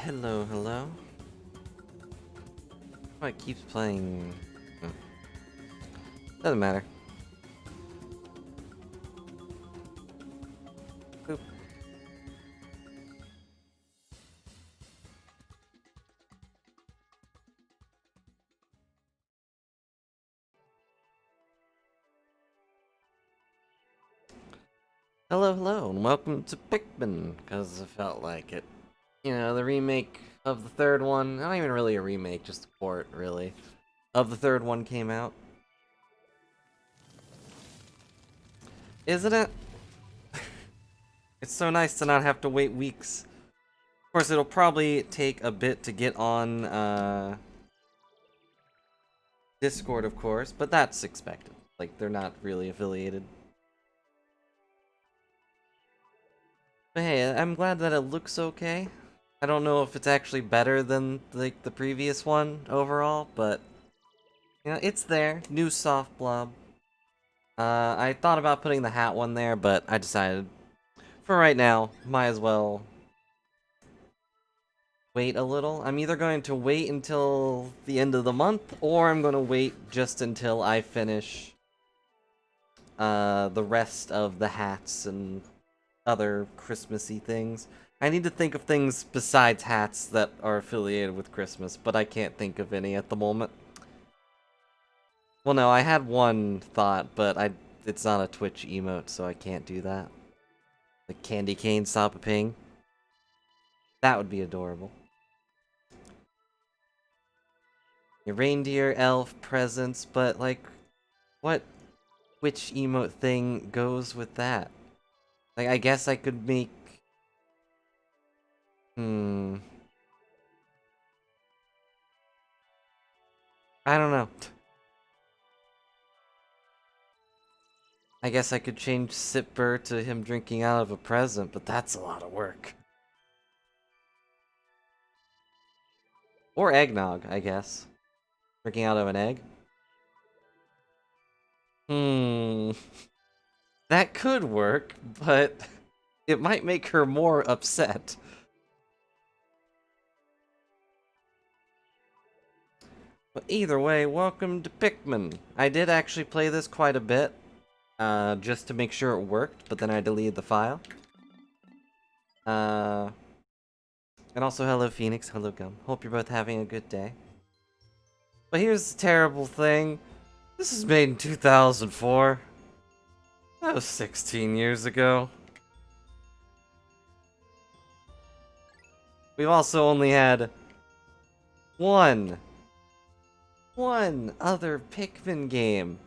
Hello, hello. Oh, it keeps playing. Oh, doesn't matter. Boop. Hello, hello, and welcome to Pikmin, because I felt like it. You know, the remake of the third one, not even really a remake, just a port, really, of the third one came out. Isn't it? It's so nice to not have to wait weeks. Of course, it'll probably take a bit to get on, Discord, of course, but that's expected. Like, they're not really affiliated. But hey, I'm glad that it looks okay. I don't know if it's actually better than like the previous one overall, but you know, it's there. New soft blob. I thought about putting the hat one there, but I decided for right now, might as well wait a little. I'm either going to wait until the end of the month, or I'm going to wait just until I finish the rest of the hats and other Christmassy things. I need to think of things besides hats that are affiliated with Christmas, but I can't think of any at the moment. Well, no, I had one thought, but it's not a Twitch emote, so I can't do that. Like candy cane stop a ping. That would be adorable. Your reindeer, elf, presents, but like, what which emote thing goes with that? Like, I guess I could make... Hmm... I don't know. I guess I could change Sipper to him drinking out of a present, but that's a lot of work. Or eggnog, I guess. Drinking out of an egg. Hmm... That could work, but it might make her more upset. But either way, welcome to Pikmin. I did actually play this quite a bit, just to make sure it worked, but then I deleted the file. And also hello Phoenix, hello Gum. Hope you're both having a good day. But here's the terrible thing. This was made in 2004. That was 16 years ago. We've also only had one other Pikmin game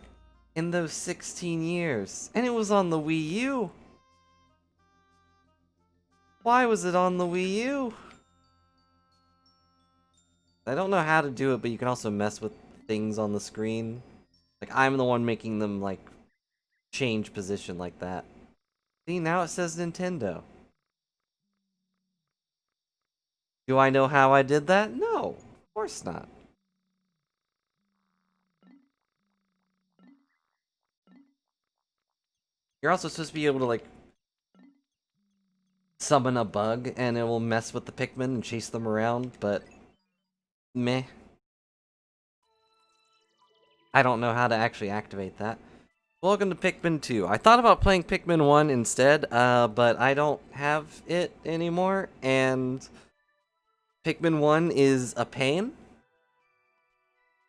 in those 16 years, and it was on the Wii U. Why was it on the Wii U? I don't know how to do it, but you can also mess with things on the screen. Like, I'm the one making them, like, change position like that. See, now it says Nintendo. Do I know how I did that? No, of course not. You're also supposed to be able to, like, summon a bug, and it will mess with the Pikmin and chase them around, but... meh. I don't know how to actually activate that. Welcome to Pikmin 2. I thought about playing Pikmin 1 instead, but I don't have it anymore, and Pikmin 1 is a pain.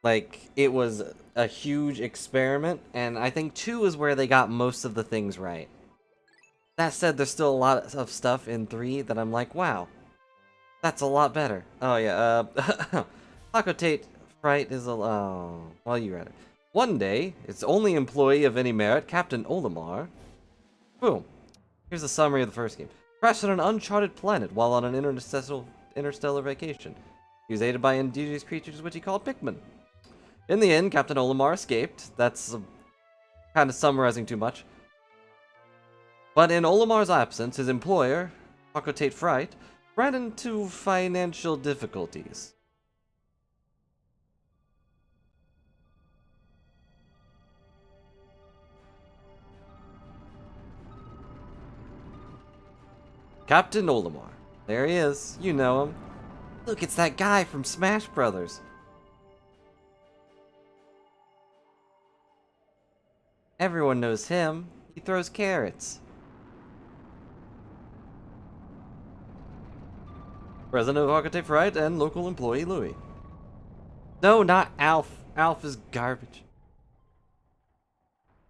Like, it was a huge experiment, and I think 2 is where they got most of the things right. That said, there's still a lot of stuff in 3 that I'm like, wow, that's a lot better. Oh yeah, Hakotate Fright is a... oh, well, you read it. One day, its only employee of any merit, Captain Olimar... Boom. Here's a summary of the first game. Crashed on an uncharted planet while on an interstellar vacation. He was aided by indigenous creatures which he called Pikmin. In the end, Captain Olimar escaped. That's kind of summarizing too much. But in Olimar's absence, his employer, Hakotate Fright, ran into financial difficulties. Captain Olimar. There he is. You know him. Look, it's that guy from Smash Brothers. Everyone knows him. He throws carrots. President of Architect Wright and local employee Louis. No, not Alf. Alf is garbage.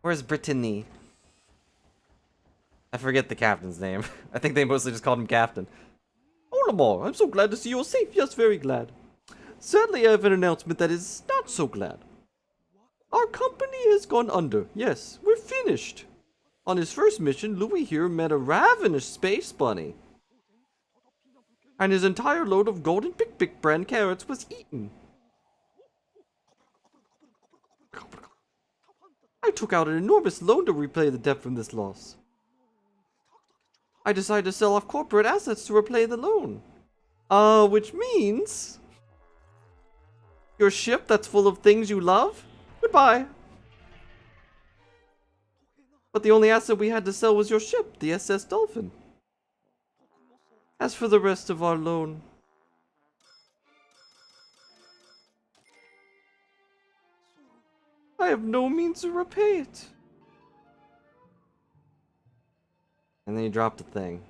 Where's Brittany? I forget the captain's name. I think they mostly just called him Captain. Olimar, I'm so glad to see you're safe. Yes, very glad. Sadly, I have an announcement that is not so glad. Our company has gone under. Yes, we're finished. On his first mission, Louis here met a ravenous space bunny. And his entire load of golden Pick brand carrots was eaten. I took out an enormous loan to repay the debt from this loss. I decided to sell off corporate assets to repay the loan. Which means... your ship that's full of things you love? Goodbye. But the only asset we had to sell was your ship, the SS Dolphin. As for the rest of our loan... I have no means to repay it. And then he dropped a thing.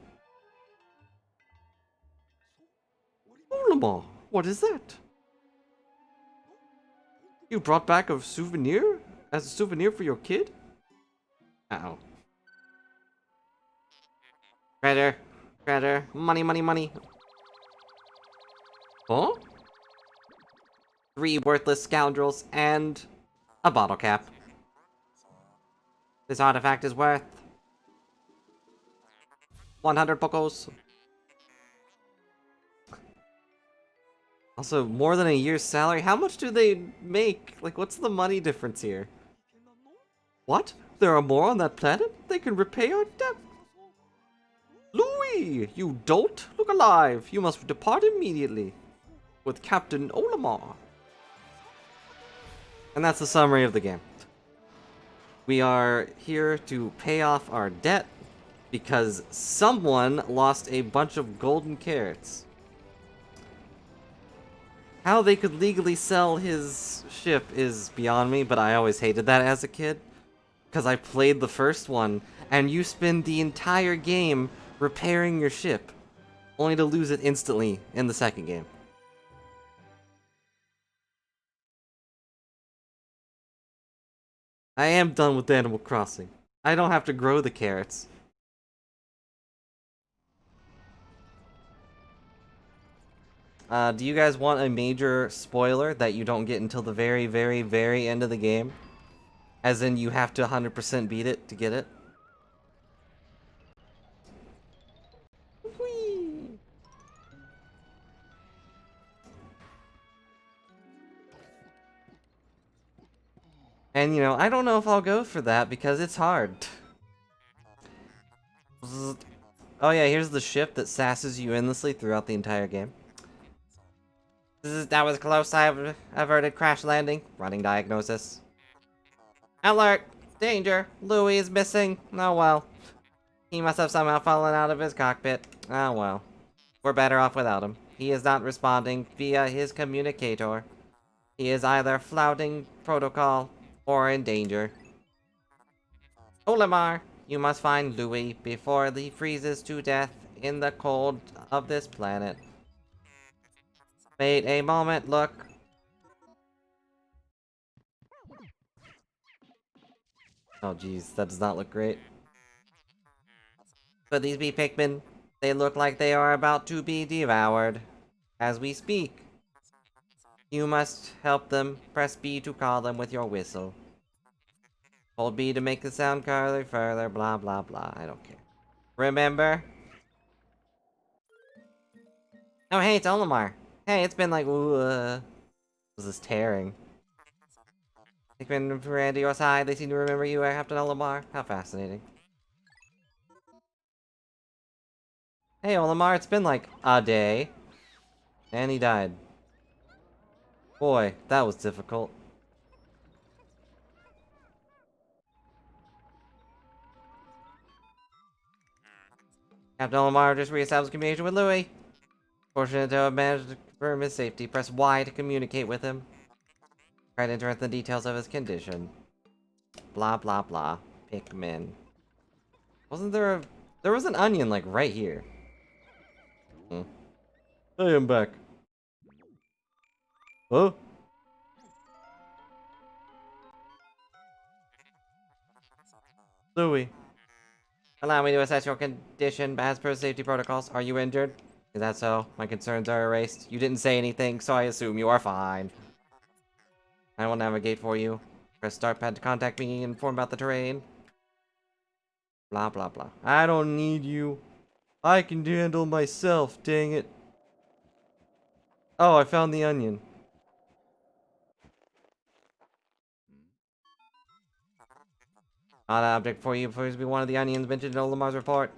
Olimar, what is that? You brought back a souvenir? As a souvenir for your kid? Uh-oh. Treasure. Money. Huh? 3 worthless scoundrels and a bottle cap. This artifact is worth 100 pokos. Also, more than a year's salary? How much do they make? Like, what's the money difference here? What? There are more on that planet? They can repay our debt. Louis! You dolt! Look alive! You must depart immediately. With Captain Olimar. And that's the summary of the game. We are here to pay off our debt because someone lost a bunch of golden carrots. How they could legally sell his ship is beyond me, but I always hated that as a kid. Because I played the first one, and you spend the entire game repairing your ship, only to lose it instantly in the second game. I am done with Animal Crossing. I don't have to grow the carrots. Do you guys want a major spoiler that you don't get until the very, very, very end of the game? As in, you have to 100% beat it to get it? Whee! And, you know, I don't know if I'll go for that because it's hard. Oh yeah, here's the ship that sasses you endlessly throughout the entire game. That was close. I have averted crash landing. Running diagnosis. Alert! Danger! Louis is missing. Oh well. He must have somehow fallen out of his cockpit. Oh well. We're better off without him. He is not responding via his communicator. He is either flouting protocol or in danger. Olimar, you must find Louis before he freezes to death in the cold of this planet. Wait a moment, look. Oh jeez, that does not look great. Could these be Pikmin? They look like they are about to be devoured. As we speak. You must help them. Press B to call them with your whistle. Hold B to make the sound further, blah blah blah. I don't care. Remember? Oh hey, it's Olimar. Hey, it's been like, what was this tearing? Pikmin ran to your side, they seem to remember you, Captain Olimar. How fascinating. Hey Olimar, it's been like a day. And he died. Boy, that was difficult. Captain Olimar just reestablished communication with Louis. Fortunate to have managed to confirm his safety. Press Y to communicate with him. Try to enter the details of his condition. Blah, blah, blah. Pikmin. Wasn't there a... There was an onion, like, right here. Hmm. I am back. Huh? Louis. Allow me to assess your condition as per safety protocols. Are you injured? Is that so? My concerns are erased. You didn't say anything, so I assume you are fine. I will navigate for you. Press start pad to contact me and inform about the terrain. Blah, blah, blah. I don't need you. I can handle myself, dang it. Oh, I found the onion. Odd object for you appears to be one of the onions mentioned in Olamar's report.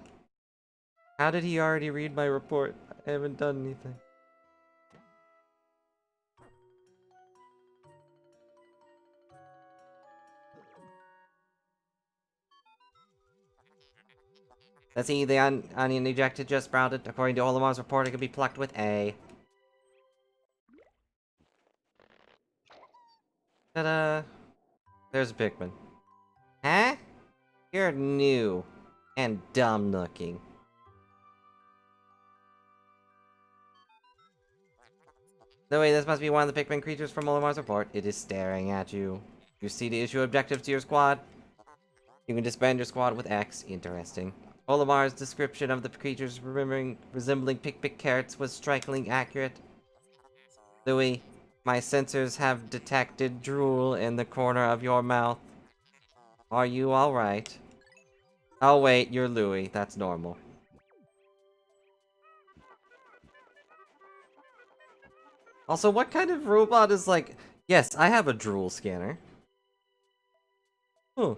How did he already read my report? I haven't done anything. Let's see, the onion ejected just sprouted. According to Olamar's report, it can be plucked with A. Ta-da! There's a Pikmin. Huh? You're new. And dumb looking. No way, this must be one of the Pikmin creatures from Olamar's report. It is staring at you. You see to issue objectives to your squad. You can disband your squad with X. Interesting. Olamar's description of the creatures resembling Pick carrots was strikingly accurate. Louis, my sensors have detected drool in the corner of your mouth. Are you alright? Oh wait, you're Louis. That's normal. Also, what kind of robot is like... Yes, I have a drool scanner. Huh.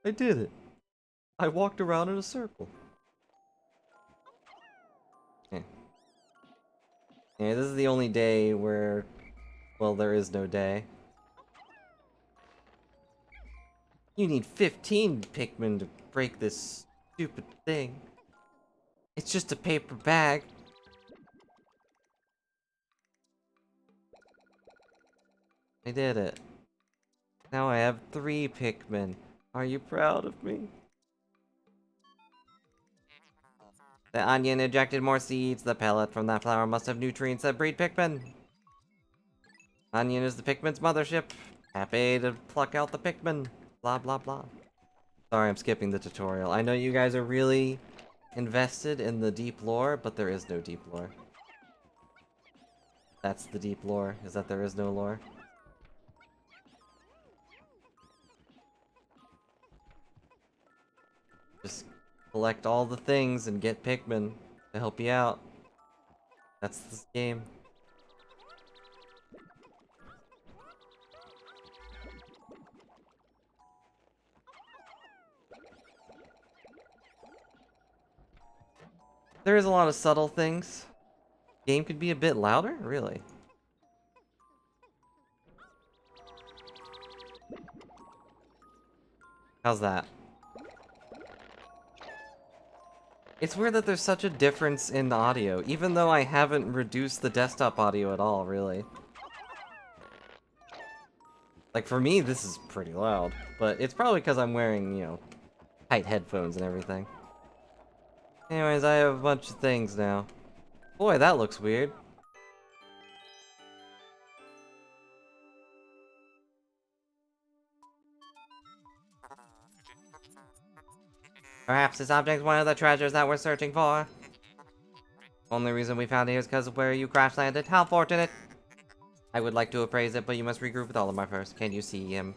I did it. I walked around in a circle. Yeah. Yeah, this is the only day where... Well, there is no day. You need 15 Pikmin to break this stupid thing. It's just a paper bag. I did it. Now I have 3 Pikmin. Are you proud of me? The onion ejected more seeds. The pellet from that flower must have nutrients that breed Pikmin. Onion is the Pikmin's mothership. Happy to pluck out the Pikmin. Blah, blah, blah. Sorry, I'm skipping the tutorial. I know you guys are really invested in the deep lore, but there is no deep lore. That's the deep lore, is that there is no lore. Just collect all the things and get Pikmin to help you out. That's this game. There is a lot of subtle things. Game could be a bit louder? Really? How's that? It's weird that there's such a difference in the audio, even though I haven't reduced the desktop audio at all, really. Like, for me, this is pretty loud, but it's probably because I'm wearing, you know, tight headphones and everything. Anyways, I have a bunch of things now. Boy, that looks weird. Perhaps this object is one of the treasures that we're searching for. Only reason we found it here is because of where you crash landed. How fortunate! I would like to appraise it, but you must regroup with Olimar first. Can you see him?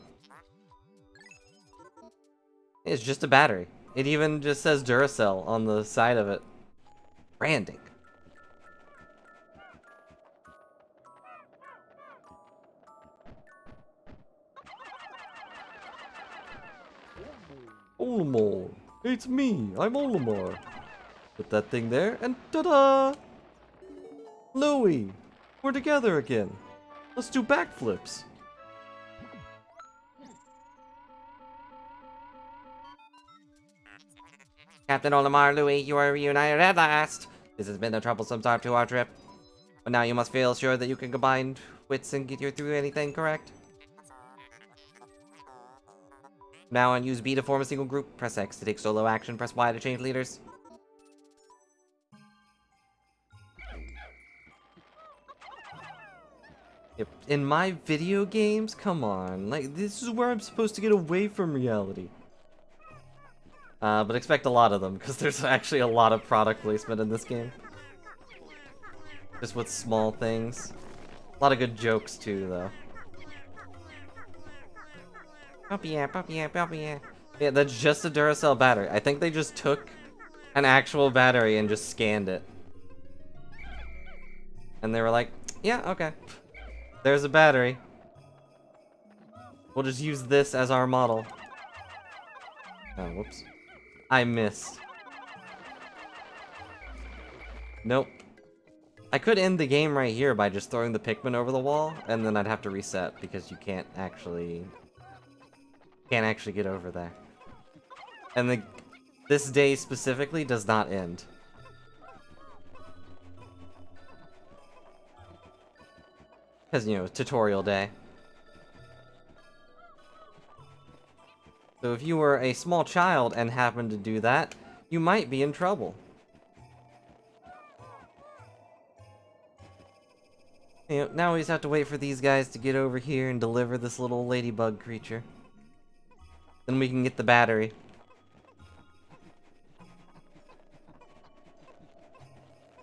It's just a battery. It even just says Duracell on the side of it. Branding. Olimar. It's me. I'm Olimar. Put that thing there, and ta-da! Louie! We're together again. Let's do backflips. Captain Olimar, Louis, you are reunited at last. This has been a troublesome start to our trip. But now you must feel sure that you can combine wits and get you through anything, correct? Now on use B to form a single group. Press X to take solo action. Press Y to change leaders. In my video games? Come on. Like, this is where I'm supposed to get away from reality. But expect a lot of them, because there's actually a lot of product placement in this game. Just with small things. A lot of good jokes, too, though. Yeah, that's just a Duracell battery. I think they just took an actual battery and just scanned it. And they were like, yeah, okay. There's a battery. We'll just use this as our model. Oh, whoops. I missed. Nope. I could end the game right here by just throwing the Pikmin over the wall, and then I'd have to reset because you can't actually get over there. And this day specifically does not end. Because, you know, tutorial day. So if you were a small child and happened to do that, you might be in trouble. You know, now we just have to wait for these guys to get over here and deliver this little ladybug creature. Then we can get the battery.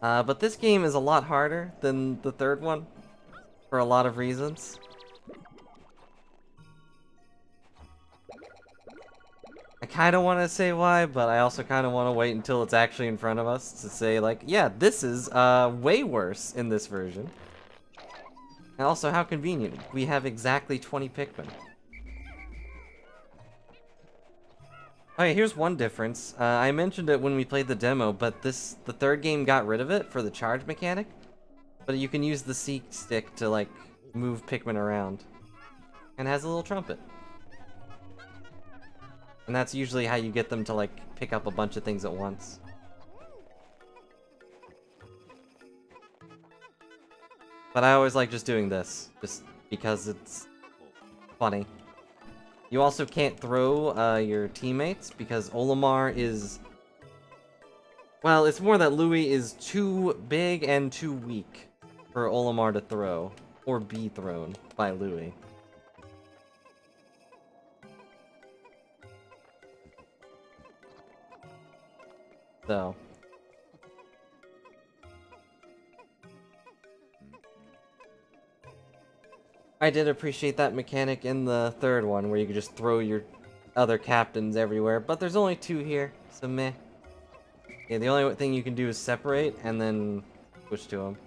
But this game is a lot harder than the third one. For a lot of reasons. I kind of want to say why, but I also kind of want to wait until it's actually in front of us to say, like, yeah, this is way worse in this version. And also, how convenient. We have exactly 20 Pikmin. Oh yeah, here's one difference. I mentioned it when we played the demo, but the third game got rid of it for the charge mechanic. But you can use the C stick to, like, move Pikmin around. And it has a little trumpet. And that's usually how you get them to, like, pick up a bunch of things at once. But I always like just doing this, just because it's funny. You also can't throw your teammates, because Olimar is... Well, it's more that Louis is too big and too weak for Olimar to throw, or be thrown by Louis. So. I did appreciate that mechanic in the third one, where you could just throw your other captains everywhere, but there's only 2 here, so meh. Yeah, the only thing you can do is separate, and then switch to them.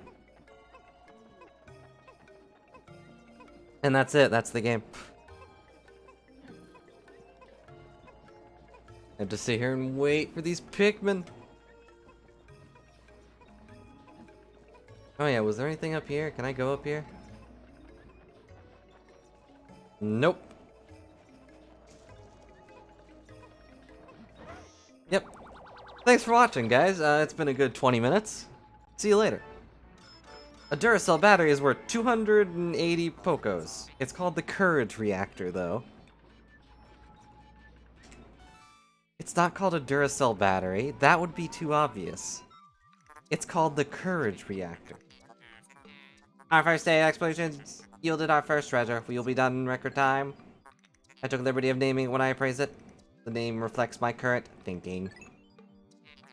And that's it, that's the game. I have to sit here and wait for these Pikmin. Oh yeah, was there anything up here? Can I go up here? Nope. Yep. Thanks for watching, guys. It's been a good 20 minutes. See you later. A Duracell battery is worth 280 Pokos. It's called the Courage Reactor, though. It's not called a Duracell battery. That would be too obvious. It's called the Courage Reactor. Our first day explorations yielded our first treasure. We will be done in record time. I took the liberty of naming it when I appraised it. The name reflects my current thinking.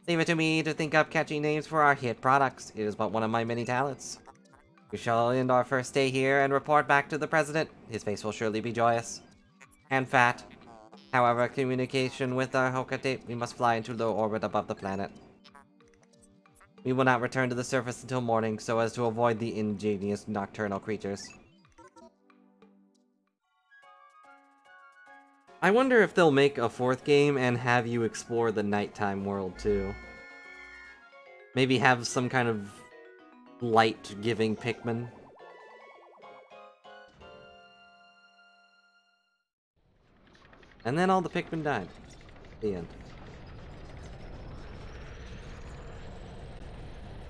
Leave it to me to think up catchy names for our hit products. It is but one of my many talents. We shall end our first day here and report back to the president. His face will surely be joyous. And fat. However, communication with our Hokate, we must fly into low orbit above the planet. We will not return to the surface until morning, so as to avoid the ingenious nocturnal creatures. I wonder if they'll make a 4th game and have you explore the nighttime world too. Maybe have some kind of light-giving Pikmin. And then all the Pikmin died. The end.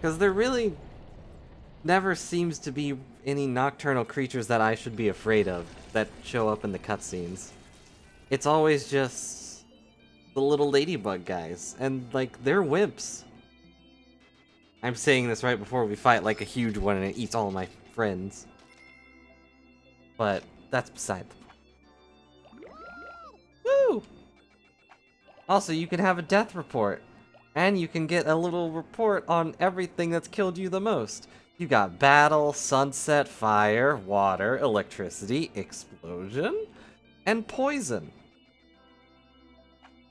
Because there really never seems to be any nocturnal creatures that I should be afraid of that show up in the cutscenes. It's always just the little ladybug guys, and, like, they're wimps. I'm saying this right before we fight, like, a huge one and it eats all of my friends. But that's beside the point. Woo! Also, you can have a death report. And you can get a little report on everything that's killed you the most. You got battle, sunset, fire, water, electricity, explosion, and poison.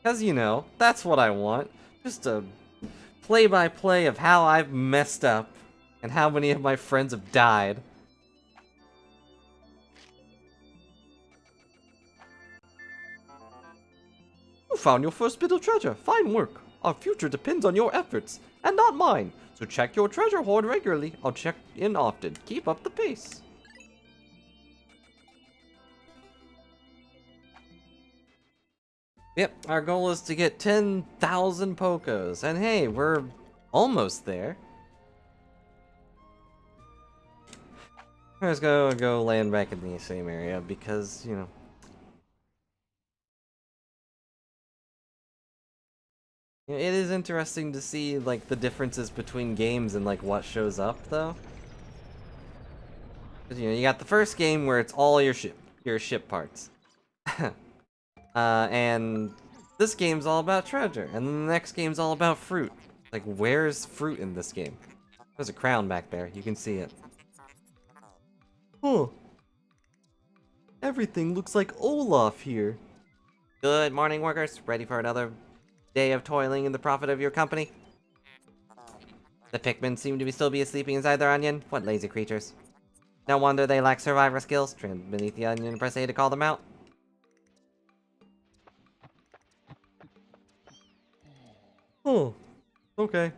Because, you know, that's what I want. Just a play-by-play of how I've messed up and how many of my friends have died. You found your first bit of treasure. Fine work. Our future depends on your efforts, and not mine. So check your treasure hoard regularly. I'll check in often. Keep up the pace. Yep, our goal is to get 10,000 Pokos. And hey, we're almost there. Let's go land back in the same area because, you know. It is interesting to see, like, the differences between games and, like, what shows up, though. Because, you know, you got the first game where it's all your ship parts. And this game's all about treasure, and then the next game's all about fruit. Like, where's fruit in this game? There's a crown back there, you can see it. Huh. Everything looks like Olaf here. Good morning, workers. Ready for another day of toiling in the profit of your company? The Pikmin seem to still be sleeping inside their onion. What lazy creatures. No wonder they lack survivor skills. Trimmed beneath the onion and press A to call them out. Oh, okay.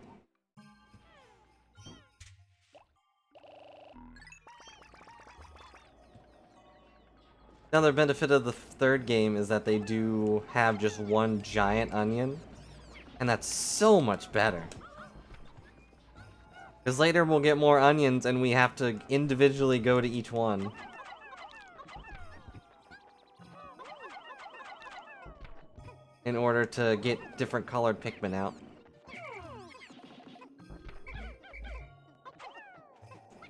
Another benefit of the third game is that they do have just one giant onion. And that's so much better. Because later we'll get more onions and we have to individually go to each one. In order to get different colored Pikmin out.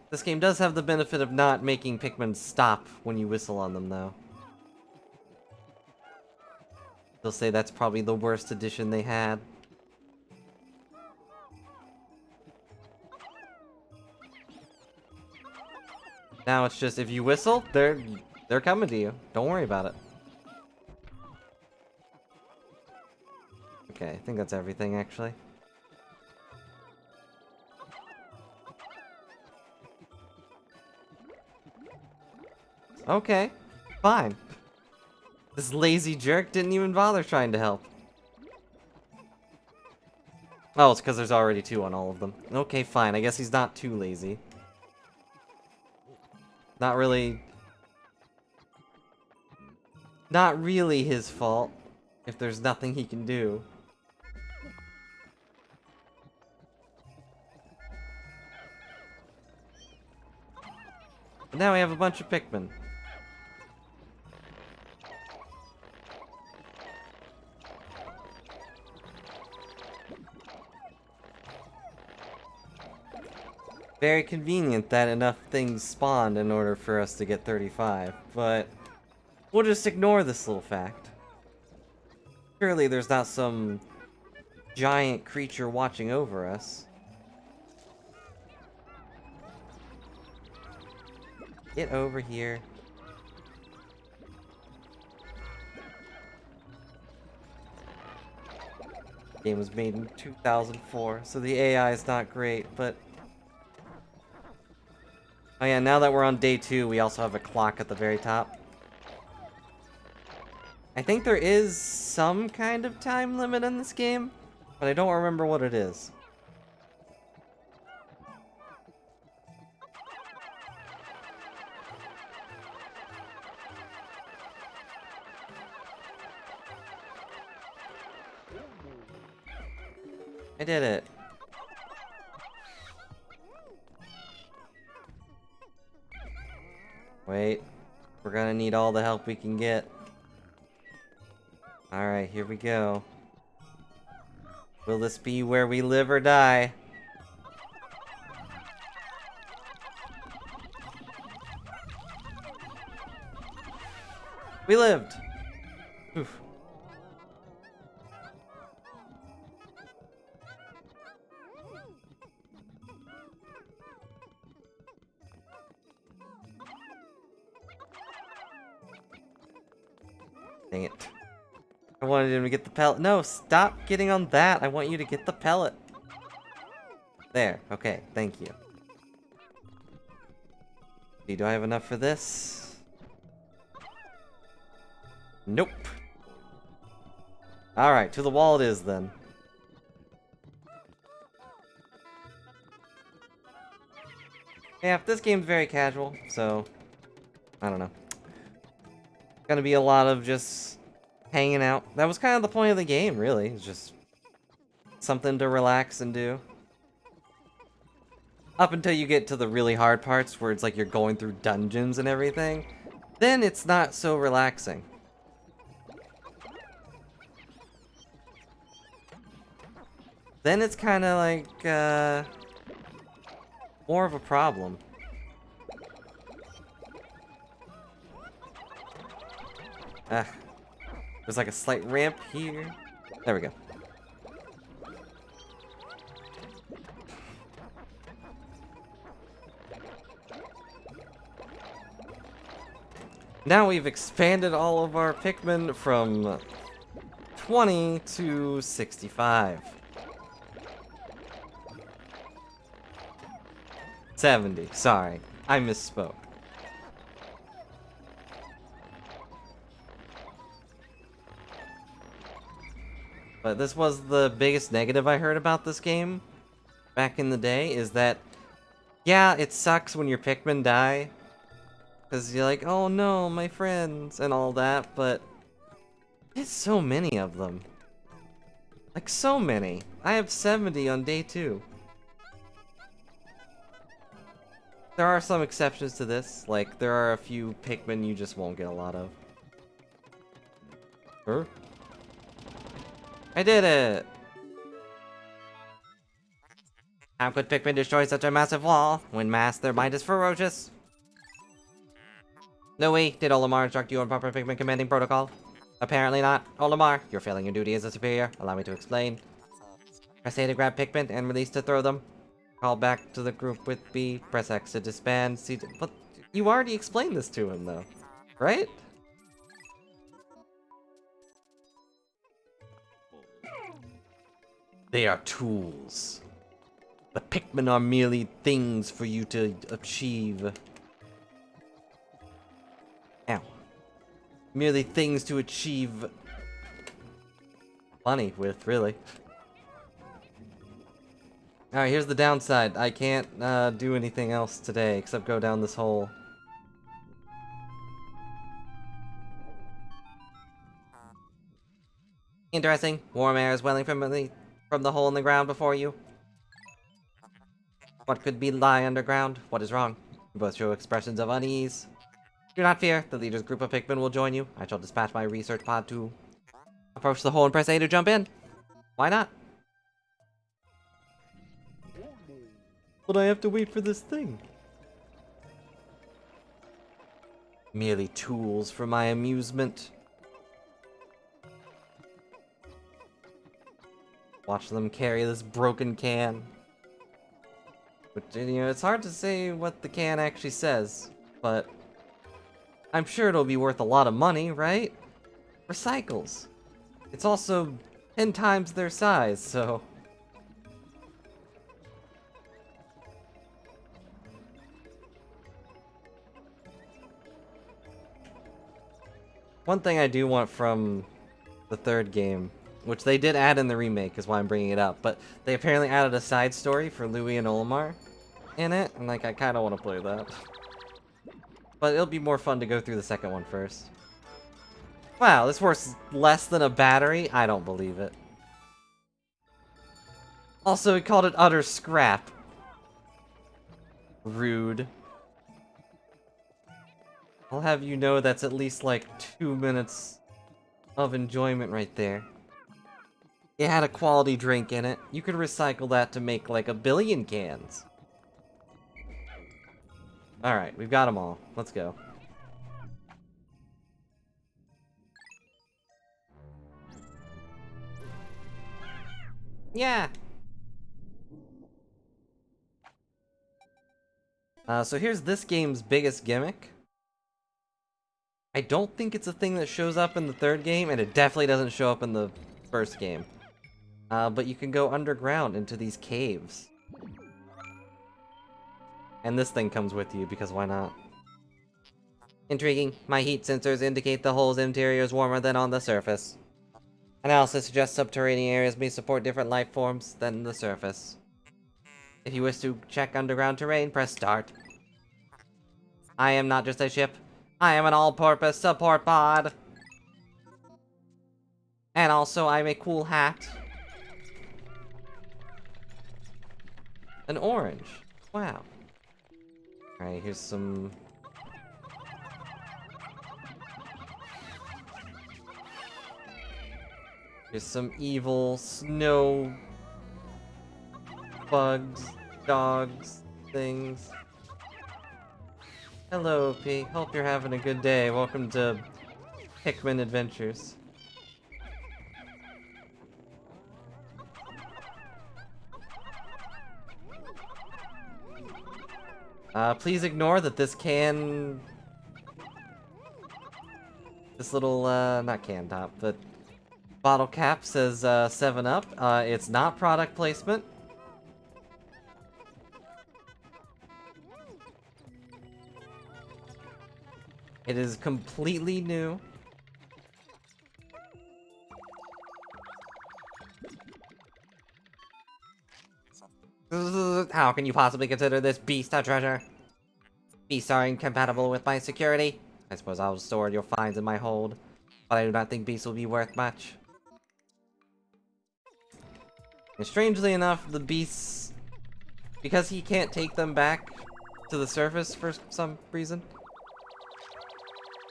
This game does have the benefit of not making Pikmin stop when you whistle on them, though. They'll say that's probably the worst addition they had. Now it's just, if you whistle, they're coming to you. Don't worry about it. Okay, I think that's everything, actually. Okay, fine. This lazy jerk didn't even bother trying to help. Oh, it's because there's already 2 on all of them. Okay, fine. I guess he's not too lazy. Not really his fault, if there's nothing he can do. But now we have a bunch of Pikmin. Very convenient that enough things spawned in order for us to get 35, but we'll just ignore this little fact. Surely there's not some giant creature watching over us. Get over here. The game was made in 2004, so the AI is not great, but... Oh yeah, now that we're on day 2, we also have a clock at the very top. I think there is some kind of time limit in this game, but I don't remember what it is. I did it. Wait. We're gonna need all the help we can get. Alright, here we go. Will this be where we live or die? We lived! Oof. Dang it. I wanted him to get the pellet. No, stop getting on that. I want you to get the pellet. There. Okay, thank you. Do I have enough for this? Nope. Alright, to the wall it is then. Yeah, this game's very casual, so I don't know. Gonna be a lot of just hanging out. That was kind of the point of the game, really. It's just something to relax and do. Up until you get to the really hard parts where it's like you're going through dungeons and everything. Then it's not so relaxing. Then it's kind of like, more of a problem. There's like a slight ramp here. There we go. Now we've expanded all of our Pikmin from 20 to 65. 70, sorry. I misspoke. But this was the biggest negative I heard about this game back in the day, is that, yeah, it sucks when your Pikmin die. Because you're like, oh no, my friends, and all that, but there's so many of them. Like, so many. I have 70 on day 2. There are some exceptions to this, like, there are a few Pikmin you just won't get a lot of. Huh? I did it! How could Pikmin destroy such a massive wall? When masked, their might is ferocious. No way, did Olimar instruct you on proper Pikmin commanding protocol? Apparently not. Olimar, you're failing your duty as a superior. Allow me to explain. Press A to grab Pikmin and release to throw them. Call back to the group with B. Press X to disband. C to... But you already explained this to him, though. Right? They are tools. The Pikmin are merely things for you to achieve. Ow. Merely things to achieve money with, really. Alright, here's the downside. I can't do anything else today except go down this hole. Interesting. Warm air is welling from the hole in the ground before you. What could be lie underground? What is wrong? You both show expressions of unease. Do not fear. The leader's group of Pikmin will join you. I shall dispatch my research pod to approach the hole and press A to jump in. Why not? But I have to wait for this thing. Merely tools for my amusement. Watch them carry this broken can. But, you know, it's hard to say what the can actually says, but I'm sure it'll be worth a lot of money, right? Recycles. It's also 10 times their size, so... One thing I do want from the third game, which they did add in the remake, is why I'm bringing it up, but they apparently added a side story for Louie and Olimar in it, and like I kind of want to play that. But it'll be more fun to go through the second one first. Wow, this works less than a battery? I don't believe it. Also, he called it utter scrap. Rude. I'll have you know that's at least like 2 minutes of enjoyment right there. It had a quality drink in it. You could recycle that to make like 1,000,000,000 cans. Alright, we've got them all. Let's go. Yeah! So here's this game's biggest gimmick. I don't think it's a thing that shows up in the third game, and it definitely doesn't show up in the first game. But you can go underground into these caves. And this thing comes with you, because why not? Intriguing. My heat sensors indicate the hole's interior is warmer than on the surface. Analysis suggests subterranean areas may support different life forms than the surface. If you wish to check underground terrain, press start. I am not just a ship. I am an all-purpose support pod. And also, I'm a cool hat. An orange. Wow. Alright, here's some... Here's some evil snow... bugs, dogs, things. Hello, P. Hope you're having a good day. Welcome to Pikmin Adventures. Please ignore that this can... This little, not can top, but bottle cap says 7-Up. It's not product placement. It is completely new. How can you possibly consider this beast a treasure? Beasts are incompatible with my security. I suppose I'll store your finds in my hold, but I do not think beasts will be worth much. And strangely enough, the beasts... Because he can't take them back to the surface for some reason.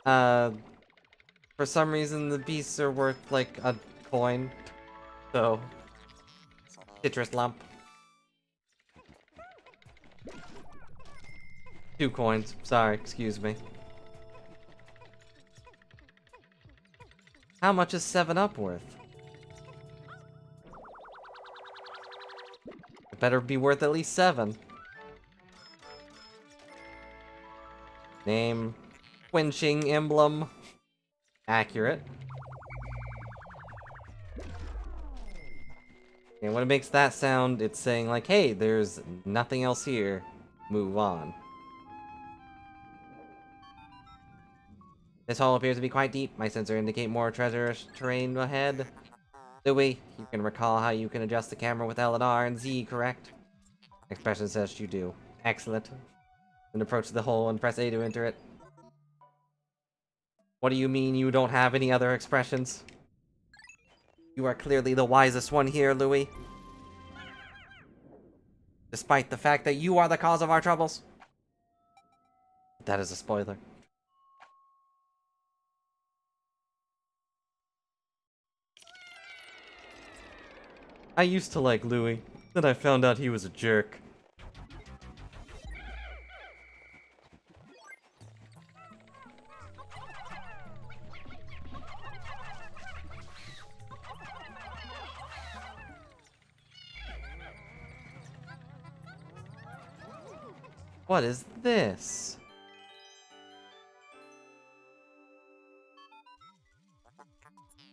For some reason, the beasts are worth, like, a coin. So... Citrus lump. 2 coins. Sorry, excuse me. How much is 7-Up worth? It better be worth at least 7. Name. Quenching emblem. Accurate. And when it makes that sound, it's saying like, hey, there's nothing else here. Move on. This hole appears to be quite deep. My sensor indicate more treacherous terrain ahead. Louis, you can recall how you can adjust the camera with L and R and Z, correct? Expression says you do. Excellent. Then approach the hole and press A to enter it. What do you mean you don't have any other expressions? You are clearly the wisest one here, Louis. Despite the fact that you are the cause of our troubles. That is a spoiler. I used to like Louis, then I found out he was a jerk. What is this?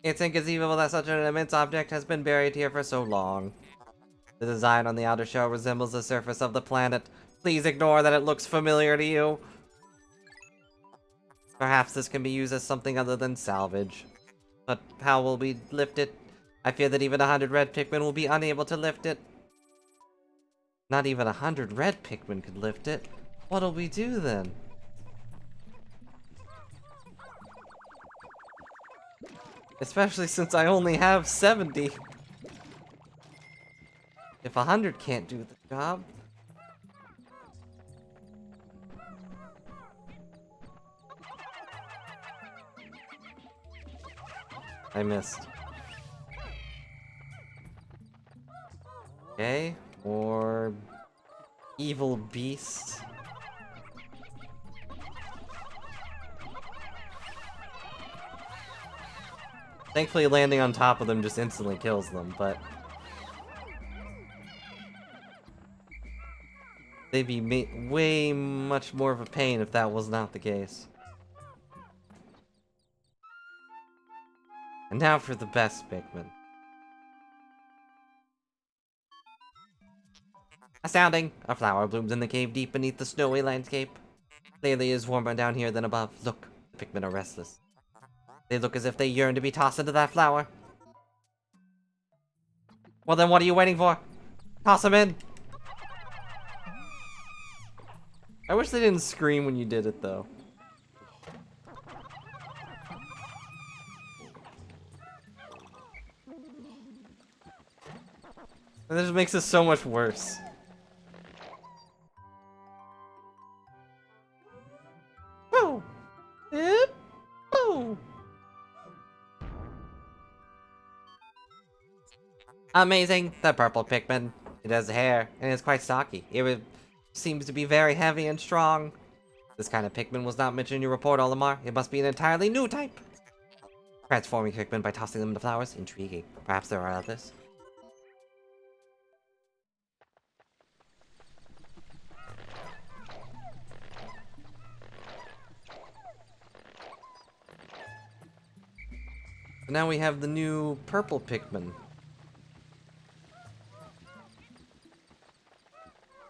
It's inconceivable that such an immense object has been buried here for so long. The design on the outer shell resembles the surface of the planet. Please ignore that it looks familiar to you. Perhaps this can be used as something other than salvage. But how will we lift it? I fear that even 100 red Pikmin will be unable to lift it. Not even 100 red Pikmin could lift it. What'll we do then? Especially since I only have 70. If 100 can't do the job... I missed. Okay, more evil beast. Thankfully, landing on top of them just instantly kills them, but they'd be way much more of a pain if that was not the case. And now for the best Pikmin. Astounding! A flower blooms in the cave deep beneath the snowy landscape. Clearly it is warmer down here than above. Look, the Pikmin are restless. They look as if they yearn to be tossed into that flower. Well then what are you waiting for? Toss them in! I wish they didn't scream when you did it though. And this makes it so much worse. Boo! Boo! Amazing! The purple Pikmin. It has hair, and it's quite stocky. Seems to be very heavy and strong. This kind of Pikmin was not mentioned in your report, Olimar. It must be an entirely new type. Transforming Pikmin by tossing them into flowers? Intriguing. Perhaps there are others. Now we have the new purple Pikmin.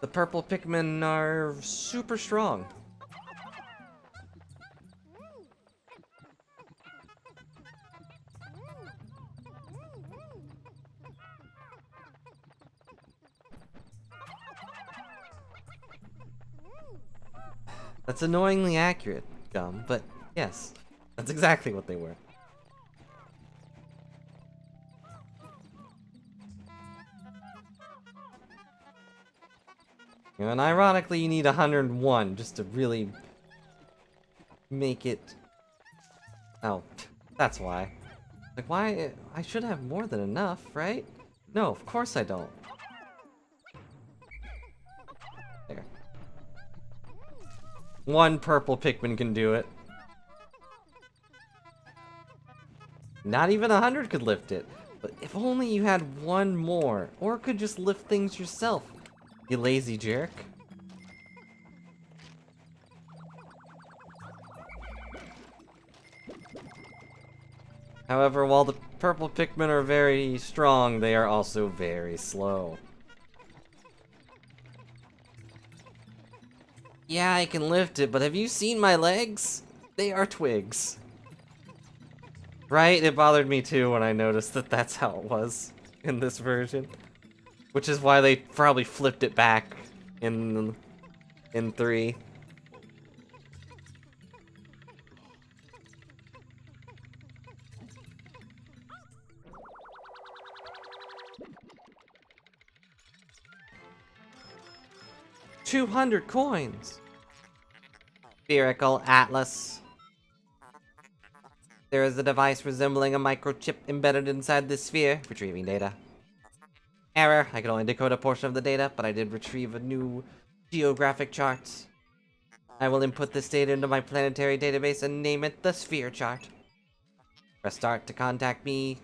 The purple Pikmin are super strong. That's annoyingly accurate, Gum, but yes, that's exactly what they were. And ironically, you need 101 just to really make it... Oh, that's why. Like, why? I should have more than enough, right? No, of course I don't. There. One purple Pikmin can do it. Not even 100 could lift it. But if only you had one more, or could just lift things yourself. You lazy jerk. However, while the purple Pikmin are very strong, they are also very slow. Yeah, I can lift it, but have you seen my legs? They are twigs. Right? It bothered me too when I noticed that that's how it was in this version. Which is why they probably flipped it back in 3. $200 coins! Spherical Atlas. There is a device resembling a microchip embedded inside this sphere, retrieving data. Error, I can only decode a portion of the data, but I did retrieve a new geographic chart. I will input this data into my planetary database and name it the Sphere Chart. Press start to contact me.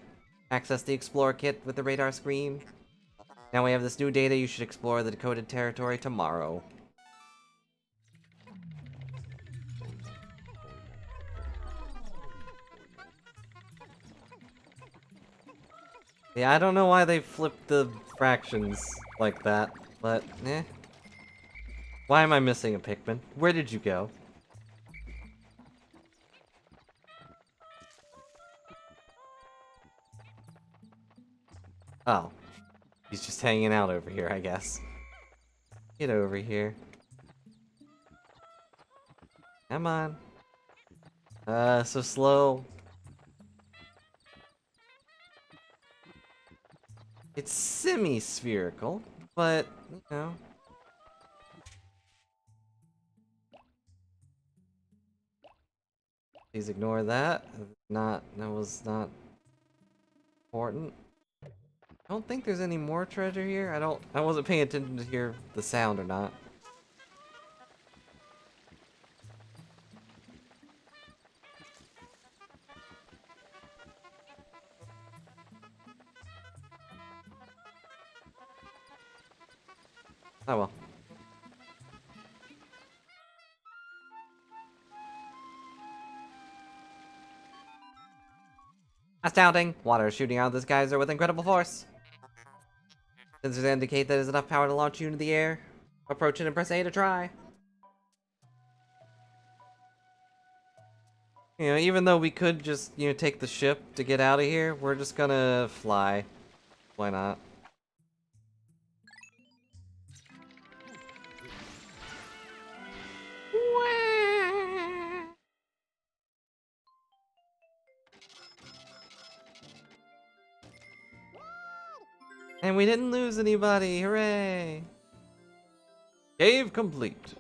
Access the Explorer Kit with the radar screen. Now we have this new data, you should explore the decoded territory tomorrow. Yeah, I don't know why they flipped the fractions like that, but eh. Why am I missing a Pikmin? Where did you go? Oh. He's just hanging out over here, I guess. Get over here. Come on. So slow. It's semi-spherical, but, you know. Please ignore that. That was not important. I don't think there's any more treasure here. I wasn't paying attention to hear the sound or not. Oh well. Astounding! Water is shooting out of this geyser with incredible force. Sensors indicate that there's enough power to launch you into the air. Approach it and press A to try. You know, even though we could just, take the ship to get out of here, we're just gonna fly. Why not? And we didn't lose anybody, hooray! Cave complete.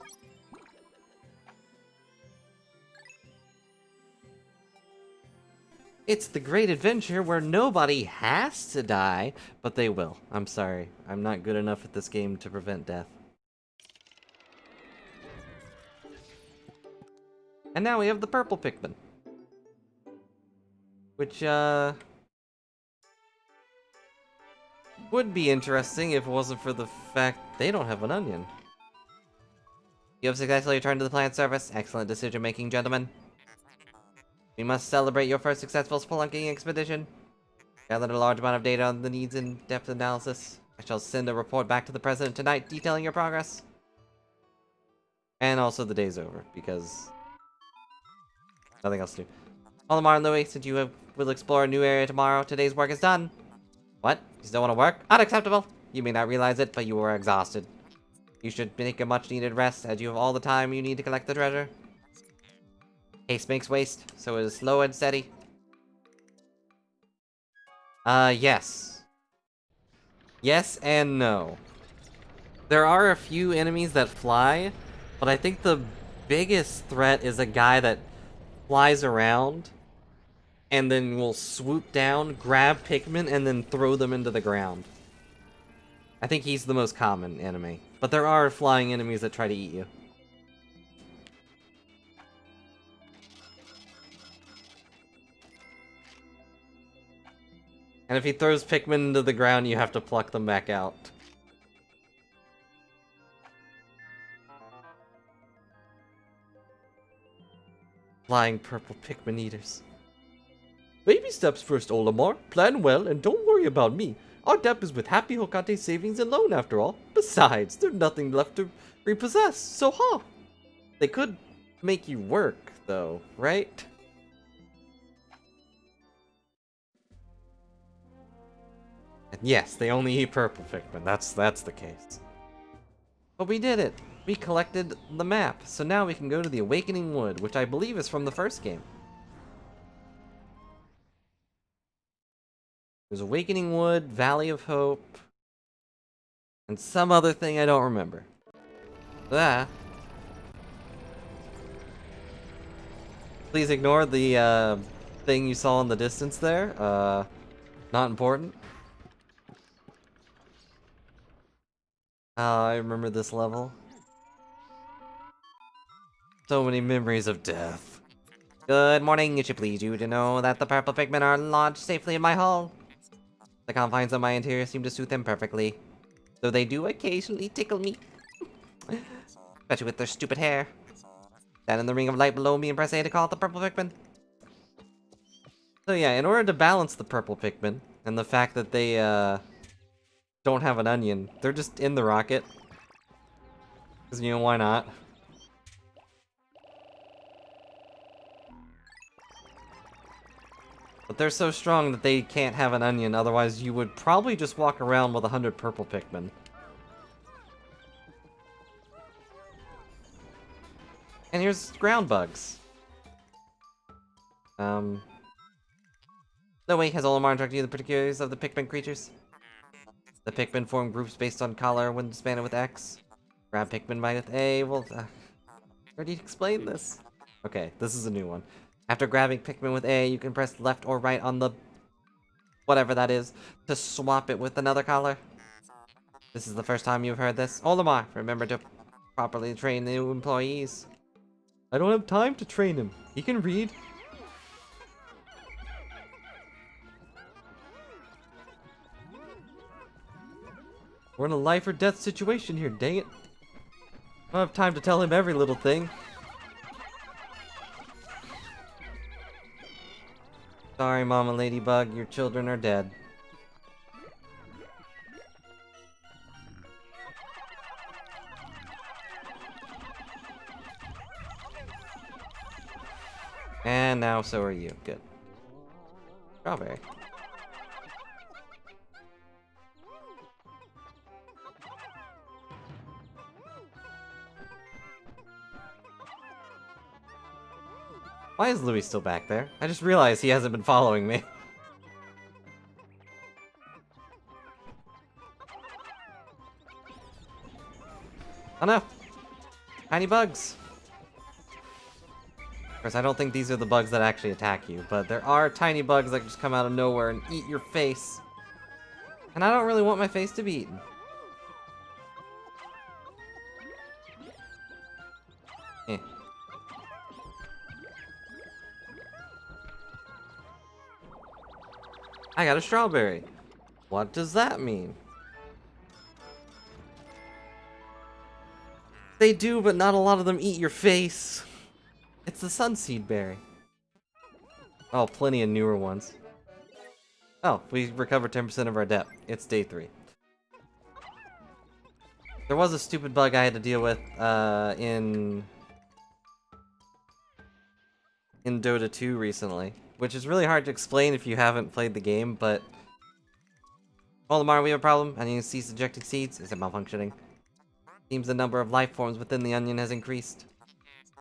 It's the great adventure where nobody has to die, but they will. I'm sorry. I'm not good enough at this game to prevent death. And now we have the purple Pikmin. Which, would be interesting if it wasn't for the fact they don't have an onion. You have successfully returned to the planet's surface. Excellent decision-making, gentlemen. We must celebrate your first successful spelunking expedition. Gathered a large amount of data on the needs in-depth analysis. I shall send a report back to the President tonight detailing your progress. And also the day's over, because nothing else to do. Olimar and Louis, since will explore a new area tomorrow, today's work is done. What? You still want to work? Unacceptable! You may not realize it, but you are exhausted. You should take a much-needed rest, as you have all the time you need to collect the treasure. Haste makes waste, so it is slow and steady. Yes. Yes and no. There are a few enemies that fly, but I think the biggest threat is a guy that flies around and then will swoop down, grab Pikmin, and then throw them into the ground. I think he's the most common enemy. But there are flying enemies that try to eat you. And if he throws Pikmin into the ground, you have to pluck them back out. Flying purple Pikmin eaters. Baby steps first, Olimar. Plan well and don't worry about me. Our debt is with Happy Hokate Savings and Loan after all. Besides, there's nothing left to repossess, so They could make you work, though, right? And yes, they only eat purple Pikmin. That's the case. But we did it. We collected the map, so now we can go to the Awakening Wood, which I believe is from the first game. There's Awakening Wood, Valley of Hope, and some other thing I don't remember. Please ignore the thing you saw in the distance there. Not important. I remember this level. So many memories of death. Good morning. It should please you to know that the purple Pikmin are lodged safely in my hull. The confines of my interior seem to suit them perfectly, though they do occasionally tickle me. Especially with their stupid hair. Stand in the ring of light below me and press A to call it the purple Pikmin. So yeah, in order to balance the purple Pikmin, and the fact that they don't have an onion, they're just in the rocket. Because, why not? But they're so strong that they can't have an onion, otherwise you would probably just walk around with 100 purple Pikmin. And here's ground bugs. No way, has Olimar instructed you the particulars of the Pikmin creatures? The Pikmin form groups based on color when expanded with X. Grab Pikmin by with A, well, already explained this. Okay, this is a new one. After grabbing Pikmin with A, you can press left or right on the... whatever that is, to swap it with another color. This is the first time you've heard this. Olimar, remember to properly train new employees. I don't have time to train him. He can read. We're in a life or death situation here, dang it. I don't have time to tell him every little thing. Sorry, Mama Ladybug, your children are dead. And now so are you. Good. Strawberry. Why is Louis still back there? I just realized he hasn't been following me. Oh no! Tiny bugs! Of course, I don't think these are the bugs that actually attack you, but there are tiny bugs that just come out of nowhere and eat your face. And I don't really want my face to be eaten. Eh. I got a strawberry. What does that mean? They do, but not a lot of them eat your face. It's the sunseed berry. Oh, plenty of newer ones. Oh, we recovered 10% of our debt. It's day 3. There was a stupid bug I had to deal with in Dota 2 recently, which is really hard to explain if you haven't played the game, but... Olimar, we have a problem. I need to cease ejecting seeds. Is it malfunctioning? Seems the number of life forms within the onion has increased.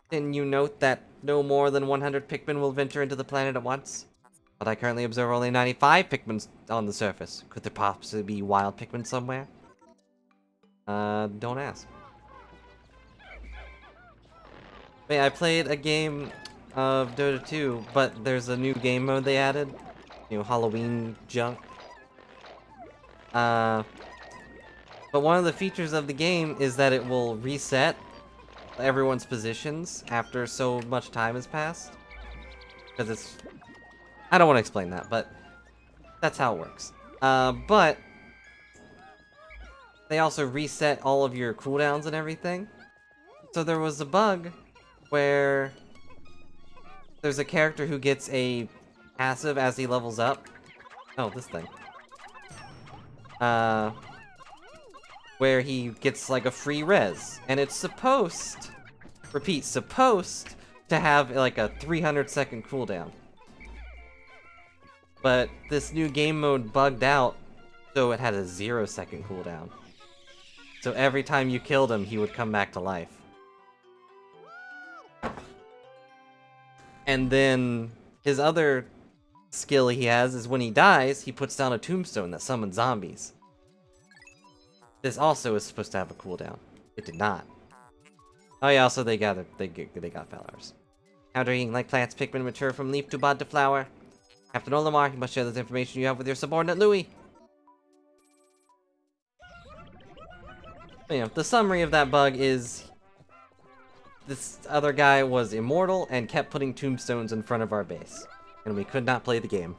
Didn't you note that no more than 100 Pikmin will venture into the planet at once? But I currently observe only 95 Pikmin on the surface. Could there possibly be wild Pikmin somewhere? Don't ask. Wait, I played a game of Dota 2, but there's a new game mode they added. You know, Halloween junk. But one of the features of the game is that it will reset everyone's positions after so much time has passed. Because it's... I don't want to explain that, but that's how it works. But they also reset all of your cooldowns and everything. So there was a bug where there's a character who gets a passive as he levels up. Oh, this thing. Where he gets like a free res. And it's supposed, repeat, supposed to have like a 300-second cooldown. But this new game mode bugged out, so it had a 0-second cooldown. So every time you killed him, he would come back to life. And then his other skill he has is when he dies, he puts down a tombstone that summons zombies. This also is supposed to have a cooldown. It did not. Oh yeah, also they got flowers. How do you like plants Pikmin mature from leaf to bud to flower? Captain Olimar, you must share this information you have with your subordinate Louis. But, you know, the summary of that bug is this other guy was immortal and kept putting tombstones in front of our base. And we could not play the game.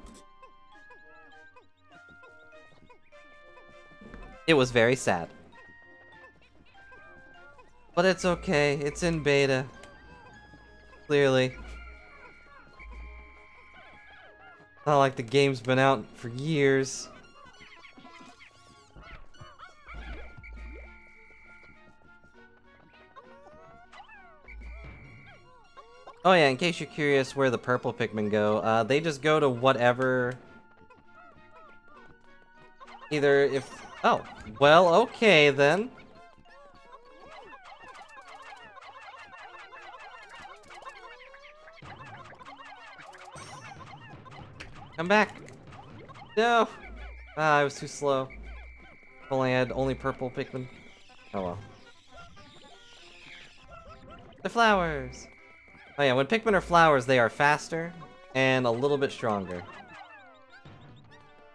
It was very sad. But it's okay, it's in beta. Clearly. Not like the game's been out for years. Oh yeah, in case you're curious where the purple Pikmin go, they just go to whatever... Either if... Oh, well, okay then. Come back. No. Ah, I was too slow. If only I had only purple Pikmin. Oh well. The flowers. Oh yeah, when Pikmin are flowers, they are faster and a little bit stronger.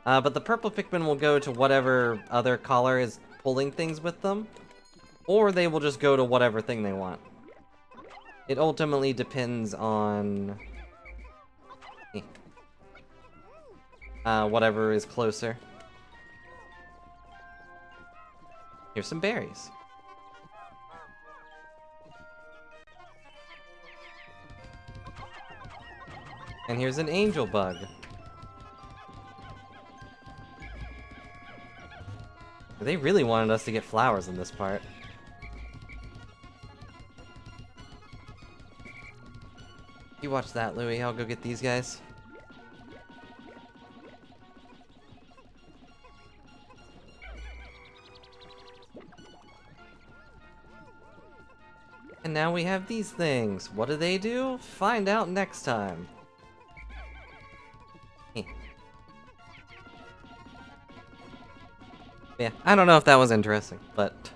But the purple Pikmin will go to whatever other collar is pulling things with them, or they will just go to whatever thing they want. It ultimately depends on whatever is closer. Here's some berries. And here's an angel bug. They really wanted us to get flowers in this part. You watch that, Louie. I'll go get these guys. And now we have these things. What do they do? Find out next time. Yeah, I don't know if that was interesting, but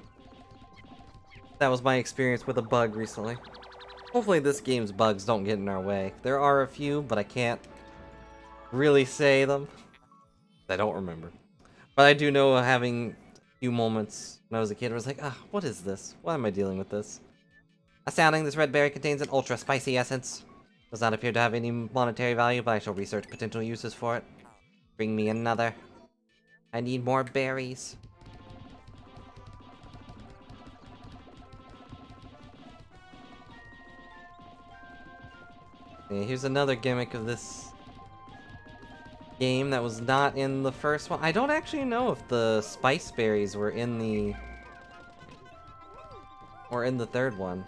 that was my experience with a bug recently. Hopefully this game's bugs don't get in our way. There are a few, but I can't really say them. I don't remember. But I do know having a few moments when I was a kid where I was like, what is this? Why am I dealing with this? Astounding, this red berry contains an ultra spicy essence. Does not appear to have any monetary value, but I shall research potential uses for it. Bring me another. I need more berries. Yeah, here's another gimmick of this game that was not in the first one. I don't actually know if the spice berries were in the third one.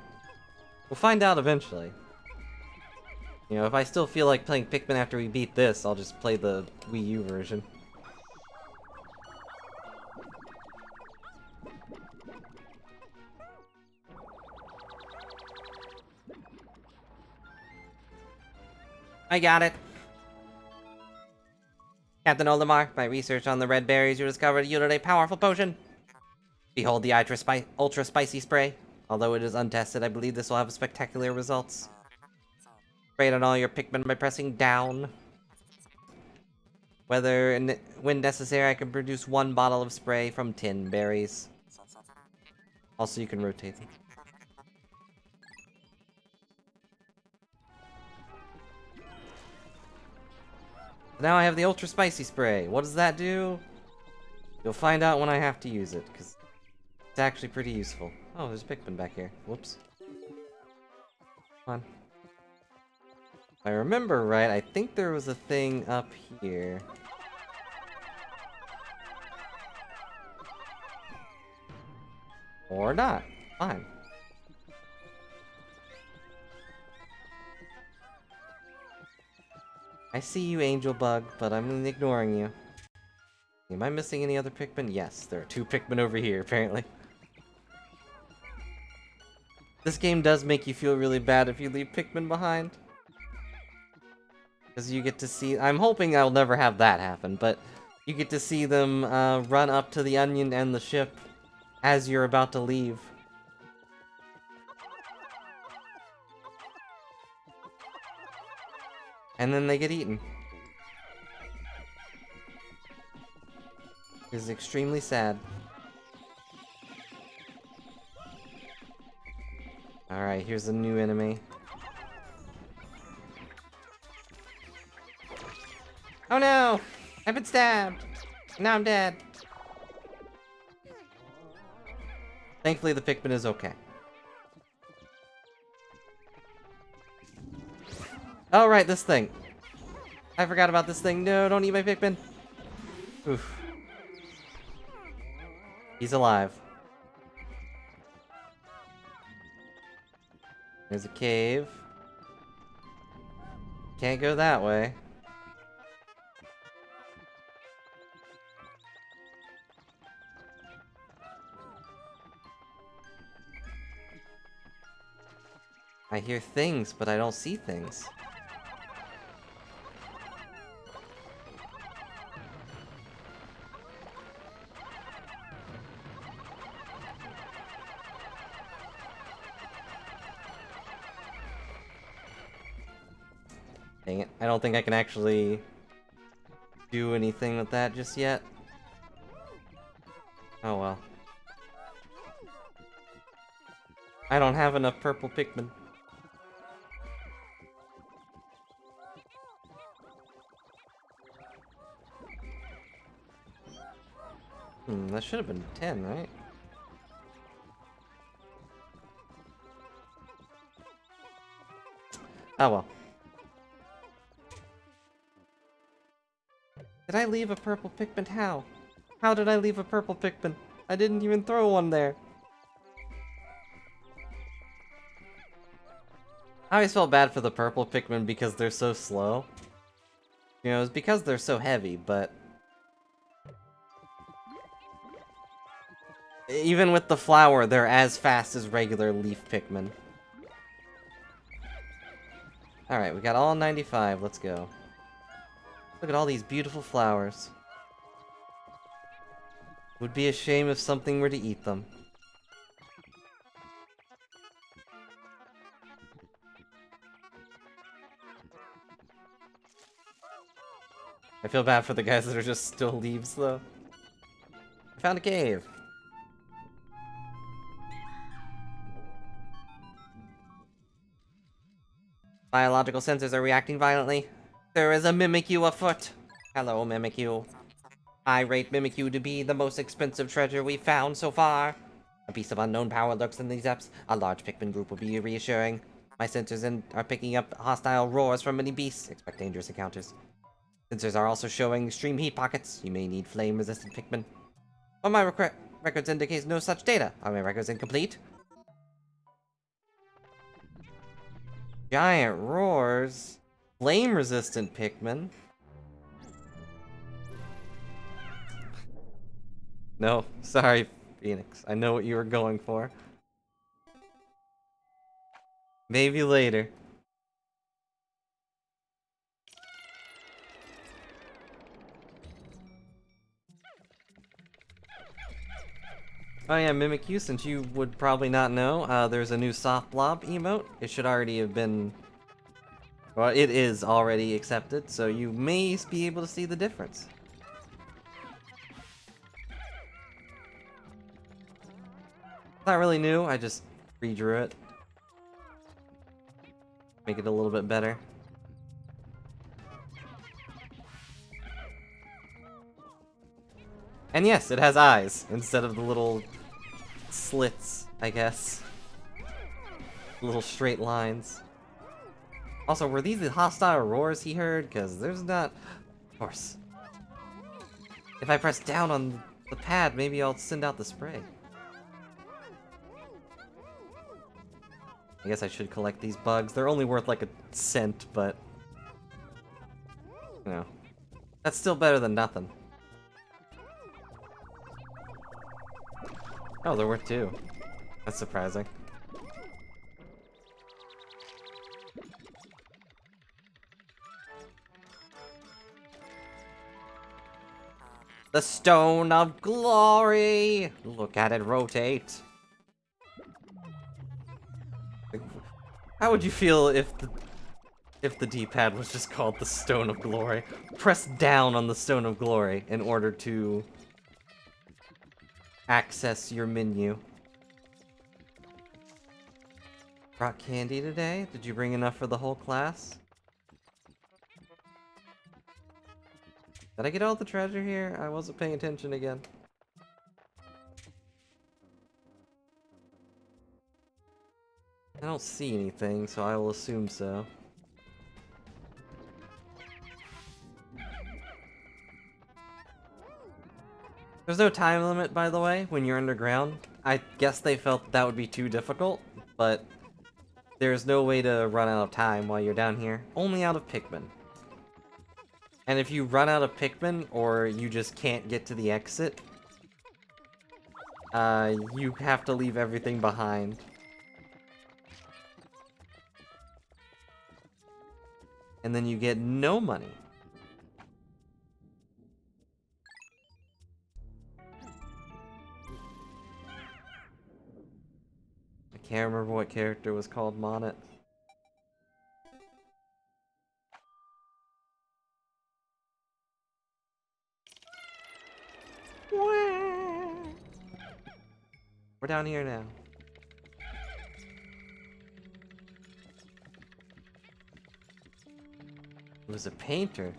We'll find out eventually. You know, if I still feel like playing Pikmin after we beat this, I'll just play the Wii U version. I got it. Captain Olimar, by research on the red berries, you discovered yielded a powerful potion. Behold the ultra spicy spray. Although it is untested, I believe this will have spectacular results. Spray it on all your Pikmin by pressing down. When necessary, I can produce 1 bottle of spray from 10 berries. Also, you can rotate them. Now I have the ultra spicy spray. What does that do? You'll find out when I have to use it, because it's actually pretty useful. Oh, there's a Pikmin back here. Whoops. Come on. If I remember right, I think there was a thing up here. Or not. Fine. I see you, Angel Bug, but I'm ignoring you. Am I missing any other Pikmin? Yes, there are 2 Pikmin over here, apparently. This game does make you feel really bad if you leave Pikmin behind. Because you get to see... I'm hoping I'll never have that happen, but you get to see them run up to the onion and the ship as you're about to leave. And then they get eaten. It is extremely sad. Alright, here's a new enemy. Oh no! I've been stabbed! Now I'm dead. Thankfully the Pikmin is okay. Oh right, this thing. I forgot about this thing. No, don't eat my Pikmin. Oof. He's alive. There's a cave. Can't go that way. I hear things, but I don't see things. Dang it. I don't think I can actually do anything with that just yet. Oh well. I don't have enough purple Pikmin. That should have been 10, right? Oh well. Did I leave a purple Pikmin? How? How did I leave a purple Pikmin? I didn't even throw one there. I always felt bad for the purple Pikmin because they're so slow. You know, it's because they're so heavy, but... even with the flower, they're as fast as regular leaf Pikmin. Alright, we got all 95, let's go. Look at all these beautiful flowers. Would be a shame if something were to eat them. I feel bad for the guys that are just still leaves, though. I found a cave. Biological sensors are reacting violently. There is a Mimikyu afoot. Hello, Mimikyu. I rate Mimikyu to be the most expensive treasure we've found so far. A piece of unknown power lurks in these depths. A large Pikmin group will be reassuring. My sensors are picking up hostile roars from many beasts. Expect dangerous encounters. Sensors are also showing extreme heat pockets. You may need flame-resistant Pikmin. But my records indicate no such data. Are my records incomplete? Giant roars? Flame-resistant Pikmin? No, sorry, Phoenix. I know what you were going for. Maybe later. Oh yeah, Mimikyu, since you would probably not know, there's a new soft blob emote. It should already have been... well, it is already accepted, so you may be able to see the difference. Not really new, I just redrew it. Make it a little bit better. And yes, it has eyes, instead of the little slits, I guess. Little straight lines. Also, were these the hostile roars he heard? Because there's not... of course. If I press down on the pad, maybe I'll send out the spray. I guess I should collect these bugs. They're only worth like a cent, but... you know. That's still better than nothing. Oh, they're worth 2. That's surprising. The Stone of Glory! Look at it rotate. How would you feel if the D-pad was just called the Stone of Glory? Press down on the Stone of Glory in order to access your menu. Brought candy today? Did you bring enough for the whole class? Did I get all the treasure here? I wasn't paying attention again. I don't see anything, so I will assume so. There's no time limit, by the way, when you're underground. I guess they felt that would be too difficult, but there's no way to run out of time while you're down here. Only out of Pikmin. And if you run out of Pikmin, or you just can't get to the exit, you have to leave everything behind. And then you get no money. I can't remember what character was called Monet. We're down here now. It was a painter.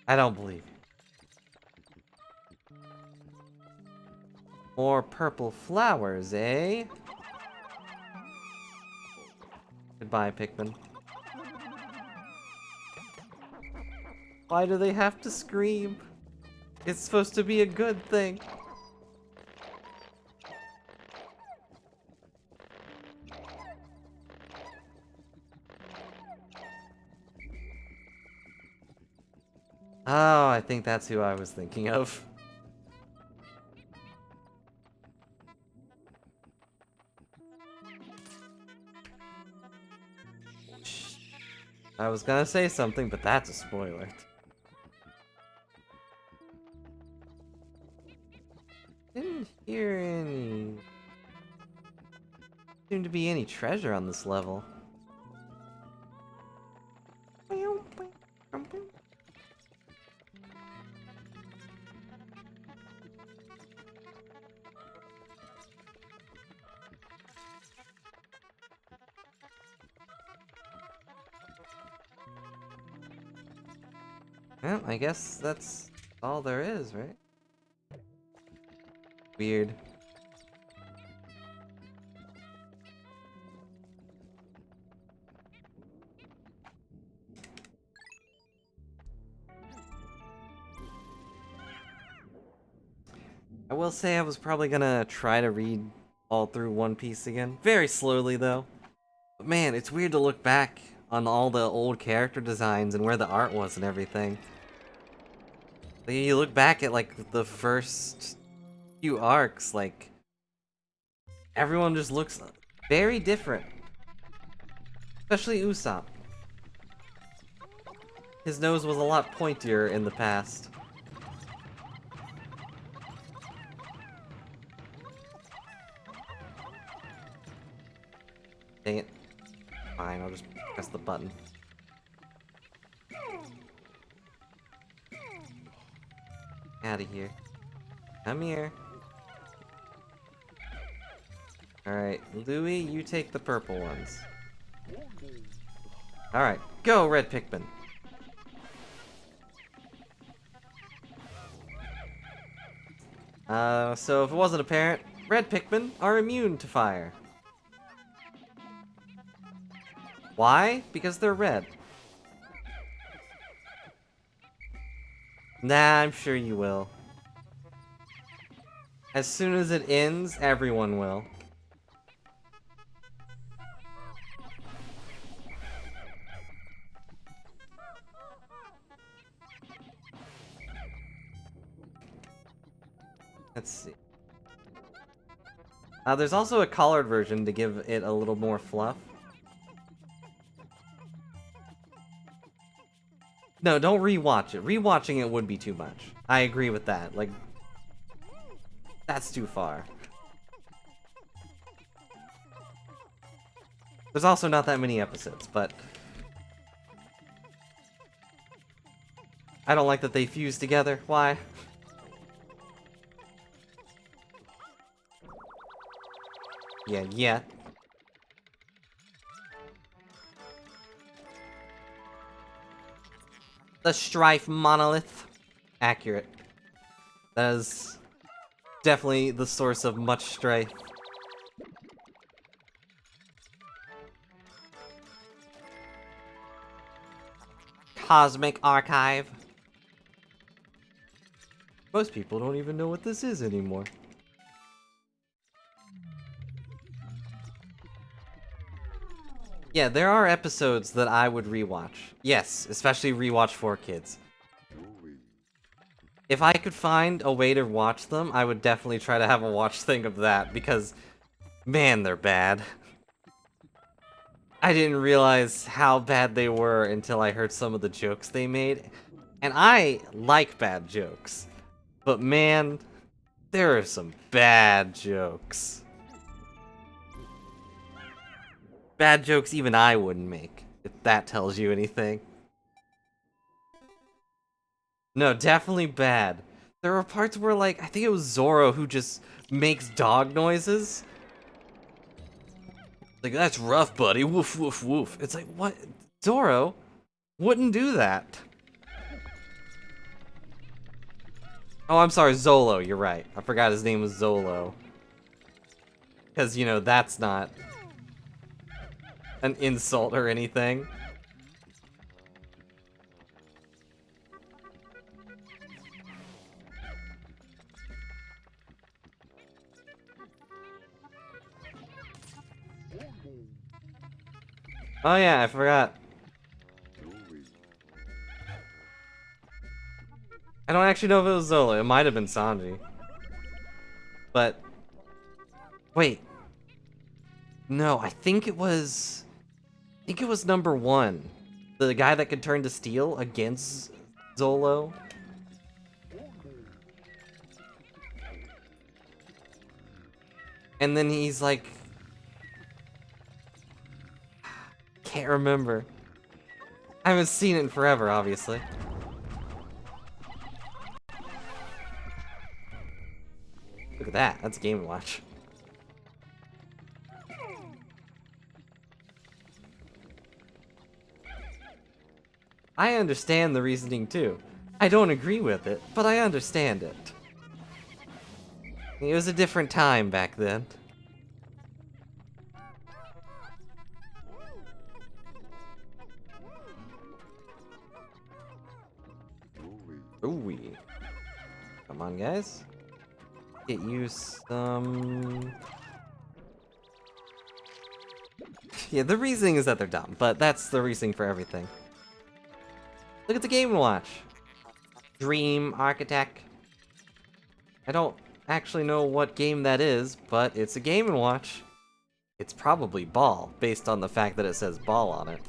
I don't believe it. More purple flowers, eh? Goodbye, Pikmin. Why do they have to scream? It's supposed to be a good thing. Oh, I think that's who I was thinking of. I was gonna say something, but that's a spoiler. Didn't hear any... Seem to be any treasure on this level. Well, I guess that's all there is, right? Weird. I will say I was probably gonna try to read all through One Piece again. Very slowly, though. But man, it's weird to look back on all the old character designs and where the art was and everything. Like, you look back at, like, the first few arcs, like, everyone just looks very different. Especially Usopp. His nose was a lot pointier in the past. Dang it. Fine, I'll just press the button. Out of here. Come here. Alright, Louie, you take the purple ones. Alright, go, Red Pikmin. So if it wasn't apparent, Red Pikmin are immune to fire. Why? Because they're red. Nah, I'm sure you will. As soon as it ends, everyone will. Let's see. There's also a colored version to give it a little more fluff. No, don't rewatch it. Rewatching it would be too much. I agree with that. Like, that's too far. There's also not that many episodes, but I don't like that they fuse together. Why? Yeah. The Strife Monolith. Accurate. That is definitely the source of much strife. Cosmic Archive. Most people don't even know what this is anymore. Yeah, there are episodes that I would rewatch. Yes, especially rewatch for kids. If I could find a way to watch them, I would definitely try to have a watch thing of that, because, man, they're bad. I didn't realize how bad they were until I heard some of the jokes they made. And I like bad jokes. But man, there are some bad jokes. Bad jokes even I wouldn't make, if that tells you anything. No, definitely bad. There are parts where, like, I think it was Zoro who just makes dog noises. Like, that's rough, buddy. Woof, woof, woof. It's like, what? Zoro wouldn't do that. Oh, I'm sorry, Zolo. You're right. I forgot his name was Zolo. Because, you know, that's not an insult or anything. Oh yeah, I forgot. I don't actually know if it was Zolo. It might have been Sanji. But wait. No, I think it was number 1. The guy that could turn to steel against Zolo. And then he's like, can't remember. I haven't seen it in forever, obviously. Look at that. That's a Game & Watch. I understand the reasoning too. I don't agree with it, but I understand it. It was a different time back then. Ooh-wee. Come on, guys. Get you some... Yeah, the reasoning is that they're dumb, but that's the reasoning for everything. Look at the Game & Watch. Dream Architect. I don't actually know what game that is, but it's a Game & Watch. It's probably Ball, based on the fact that it says Ball on it.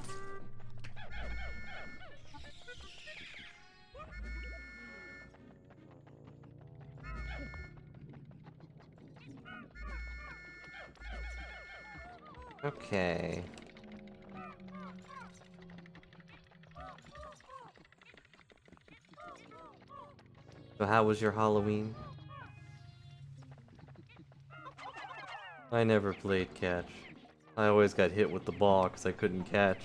Okay. So how was your Halloween? I never played catch. I always got hit with the ball because I couldn't catch.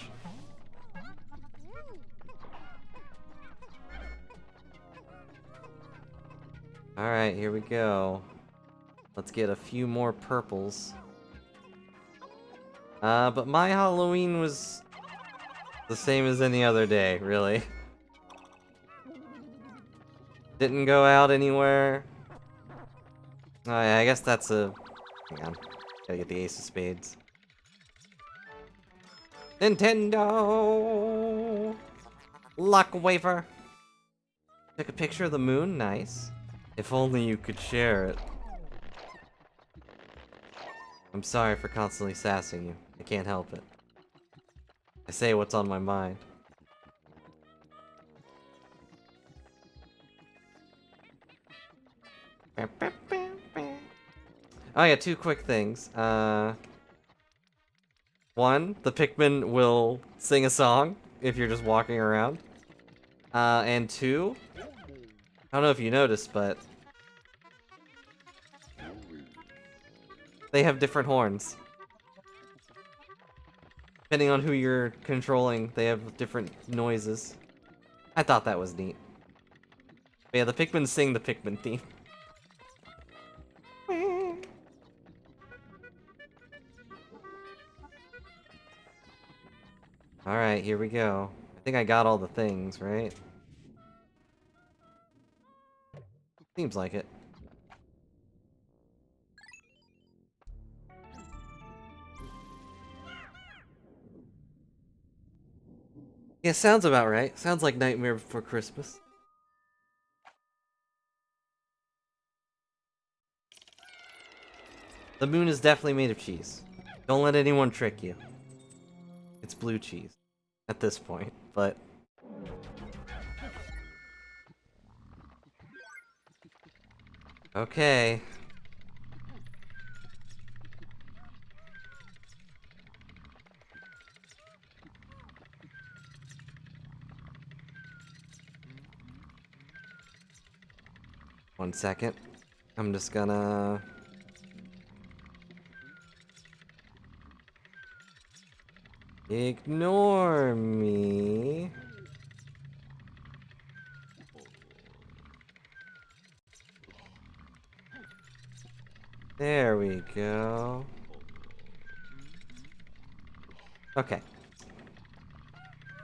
Alright, here we go. Let's get a few more purples. But my Halloween was the same as any other day, really. Didn't go out anywhere. Oh yeah, I guess that's a... Hang on. Gotta get the Ace of Spades. Nintendo! Luck wafer! Took a picture of the moon, nice. If only you could share it. I'm sorry for constantly sassing you. I can't help it. I say what's on my mind. Oh yeah, 2 quick things. One, the Pikmin will sing a song if you're just walking around. And 2, I don't know if you noticed, but they have different horns. Depending on who you're controlling, they have different noises. I thought that was neat. But yeah, the Pikmin sing the Pikmin theme. Alright, here we go. I think I got all the things, right? Seems like it. Yeah, sounds about right. Sounds like Nightmare Before Christmas. The moon is definitely made of cheese. Don't let anyone trick you. It's blue cheese. At this point, but... Okay. 1 second. I'm just gonna... ignore me. There we go. Okay.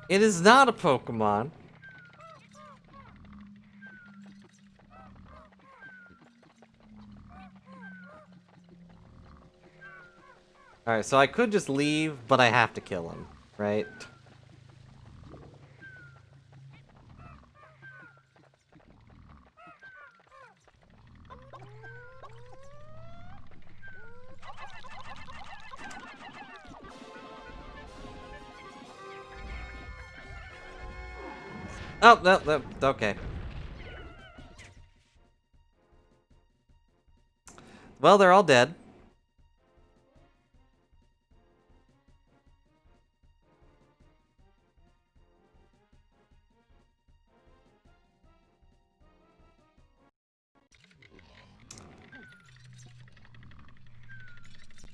It is not a Pokemon. Alright, so I could just leave, but I have to kill him, right? Oh, no, no, okay. Well, they're all dead.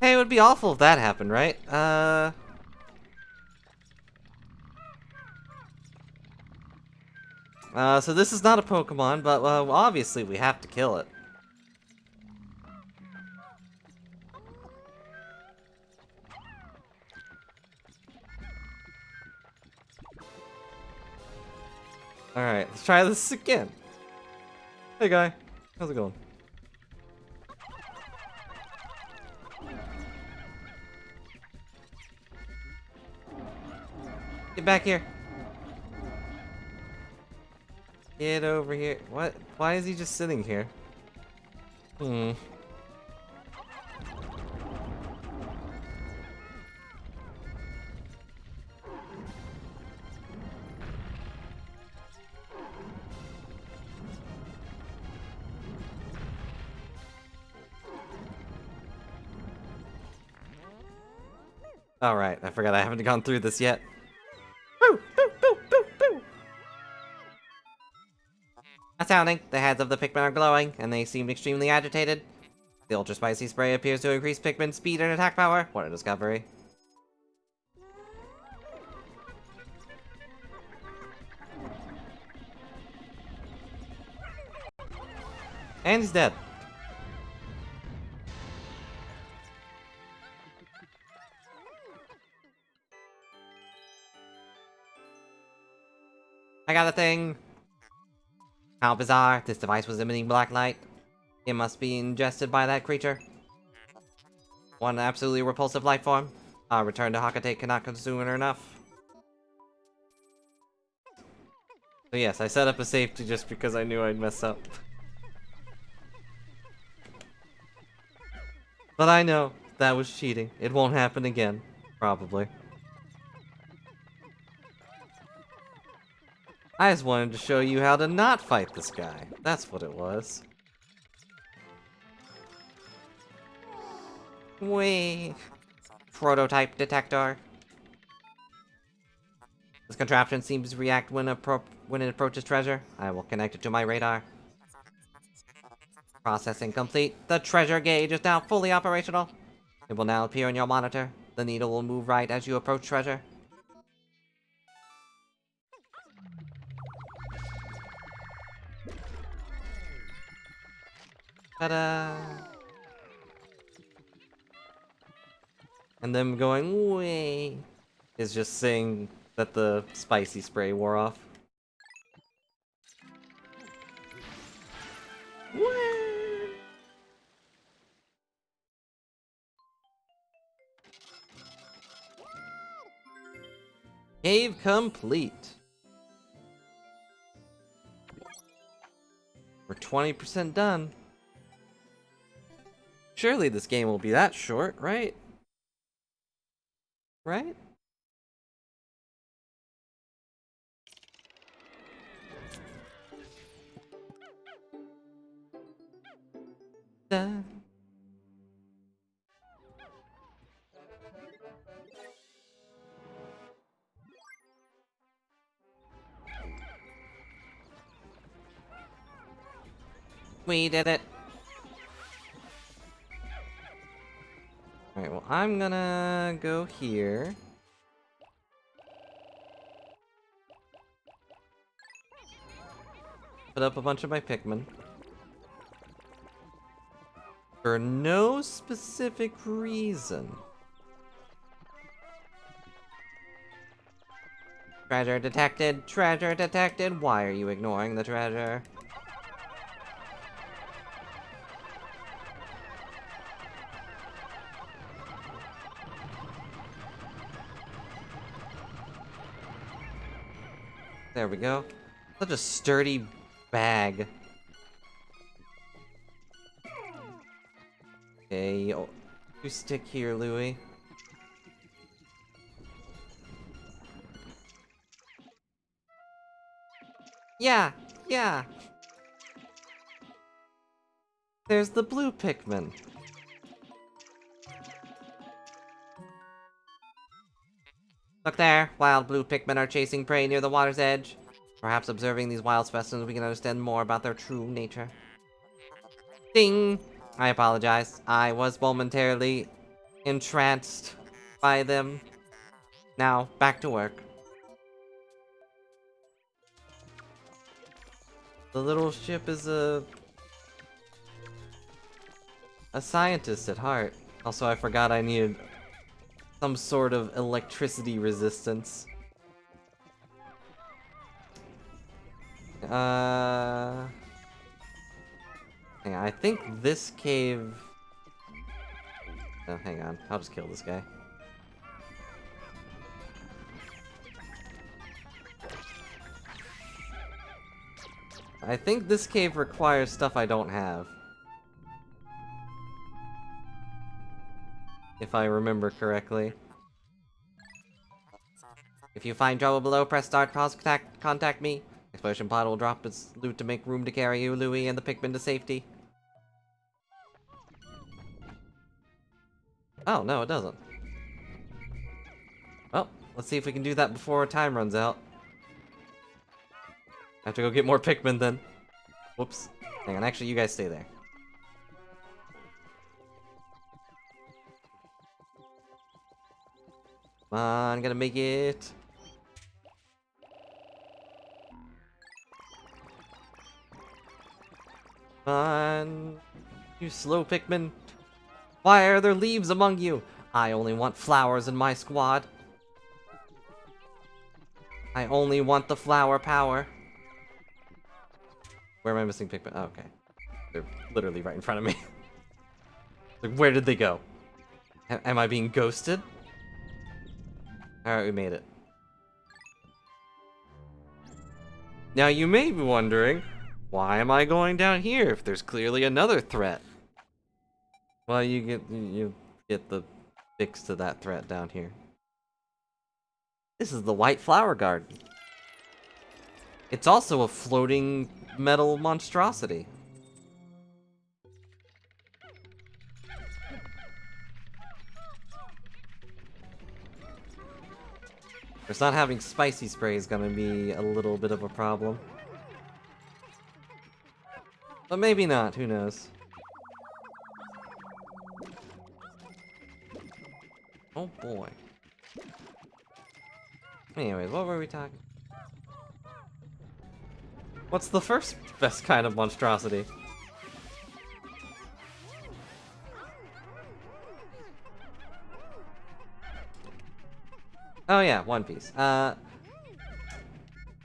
Hey, it would be awful if that happened, right? So this is not a Pokemon, but obviously we have to kill it. Alright, let's try this again. Hey guy, how's it going? Get back here. Get over here. What? Why is he just sitting here? Hmm. Alright, I forgot I haven't gone through this yet. Boo! Boo! Boo! Boo! Boo! Astounding! The heads of the Pikmin are glowing, and they seem extremely agitated. The ultra spicy spray appears to increase Pikmin's speed and attack power. What a discovery. And he's dead. I got a thing. How bizarre. This device was emitting black light. It must be ingested by that creature. One absolutely repulsive life form. Our return to Hakate cannot consume it enough. So yes, I set up a safety just because I knew I'd mess up. But I know, that was cheating. It won't happen again. Probably. I just wanted to show you how to not fight this guy. That's what it was. Whee! Prototype detector. This contraption seems to react when it approaches treasure. I will connect it to my radar. Processing complete. The treasure gauge is now fully operational. It will now appear on your monitor. The needle will move right as you approach treasure. Ta-da! And them going, way is just saying that the spicy spray wore off. Whee! Cave complete. We're 20% done. Surely this game will be that short, right? Right? Da. We did it. Alright, well, I'm gonna go here. Put up a bunch of my Pikmin. For no specific reason. Treasure detected! Treasure detected! Why are you ignoring the treasure? There we go. Such a sturdy bag. Okay, you stick here, Louie. Yeah, yeah. There's the blue Pikmin. Look there, wild blue Pikmin are chasing prey near the water's edge. Perhaps observing these wild specimens we can understand more about their true nature. Ding! I apologize. I was momentarily entranced by them. Now, back to work. The little ship is a scientist at heart. Also, I forgot I needed some sort of electricity resistance. Hang on, I think this cave... Oh, hang on. I'll just kill this guy. I think this cave requires stuff I don't have. If I remember correctly. If you find trouble below, press start, contact me. Explosion pod will drop its loot to make room to carry you, Louie, and the Pikmin to safety. Oh, no, it doesn't. Well, let's see if we can do that before our time runs out. I have to go get more Pikmin then. Whoops. Hang on, actually, you guys stay there. Come on, gotta make it. Come on. You slow Pikmin. Why are there leaves among you? I only want flowers in my squad. I only want the flower power. Where am I missing Pikmin? Oh, okay. They're literally right in front of me. Like, where did they go? Am I being ghosted? Alright, we made it. Now you may be wondering, why am I going down here if there's clearly another threat? Well, you get the fix to that threat down here. This is the White Flower Garden. It's also a floating metal monstrosity. There's not having spicy spray is gonna be a little bit of a problem. But maybe not, who knows. Oh boy. Anyways, what were we talking? What's the first best kind of monstrosity? Oh yeah, One Piece. But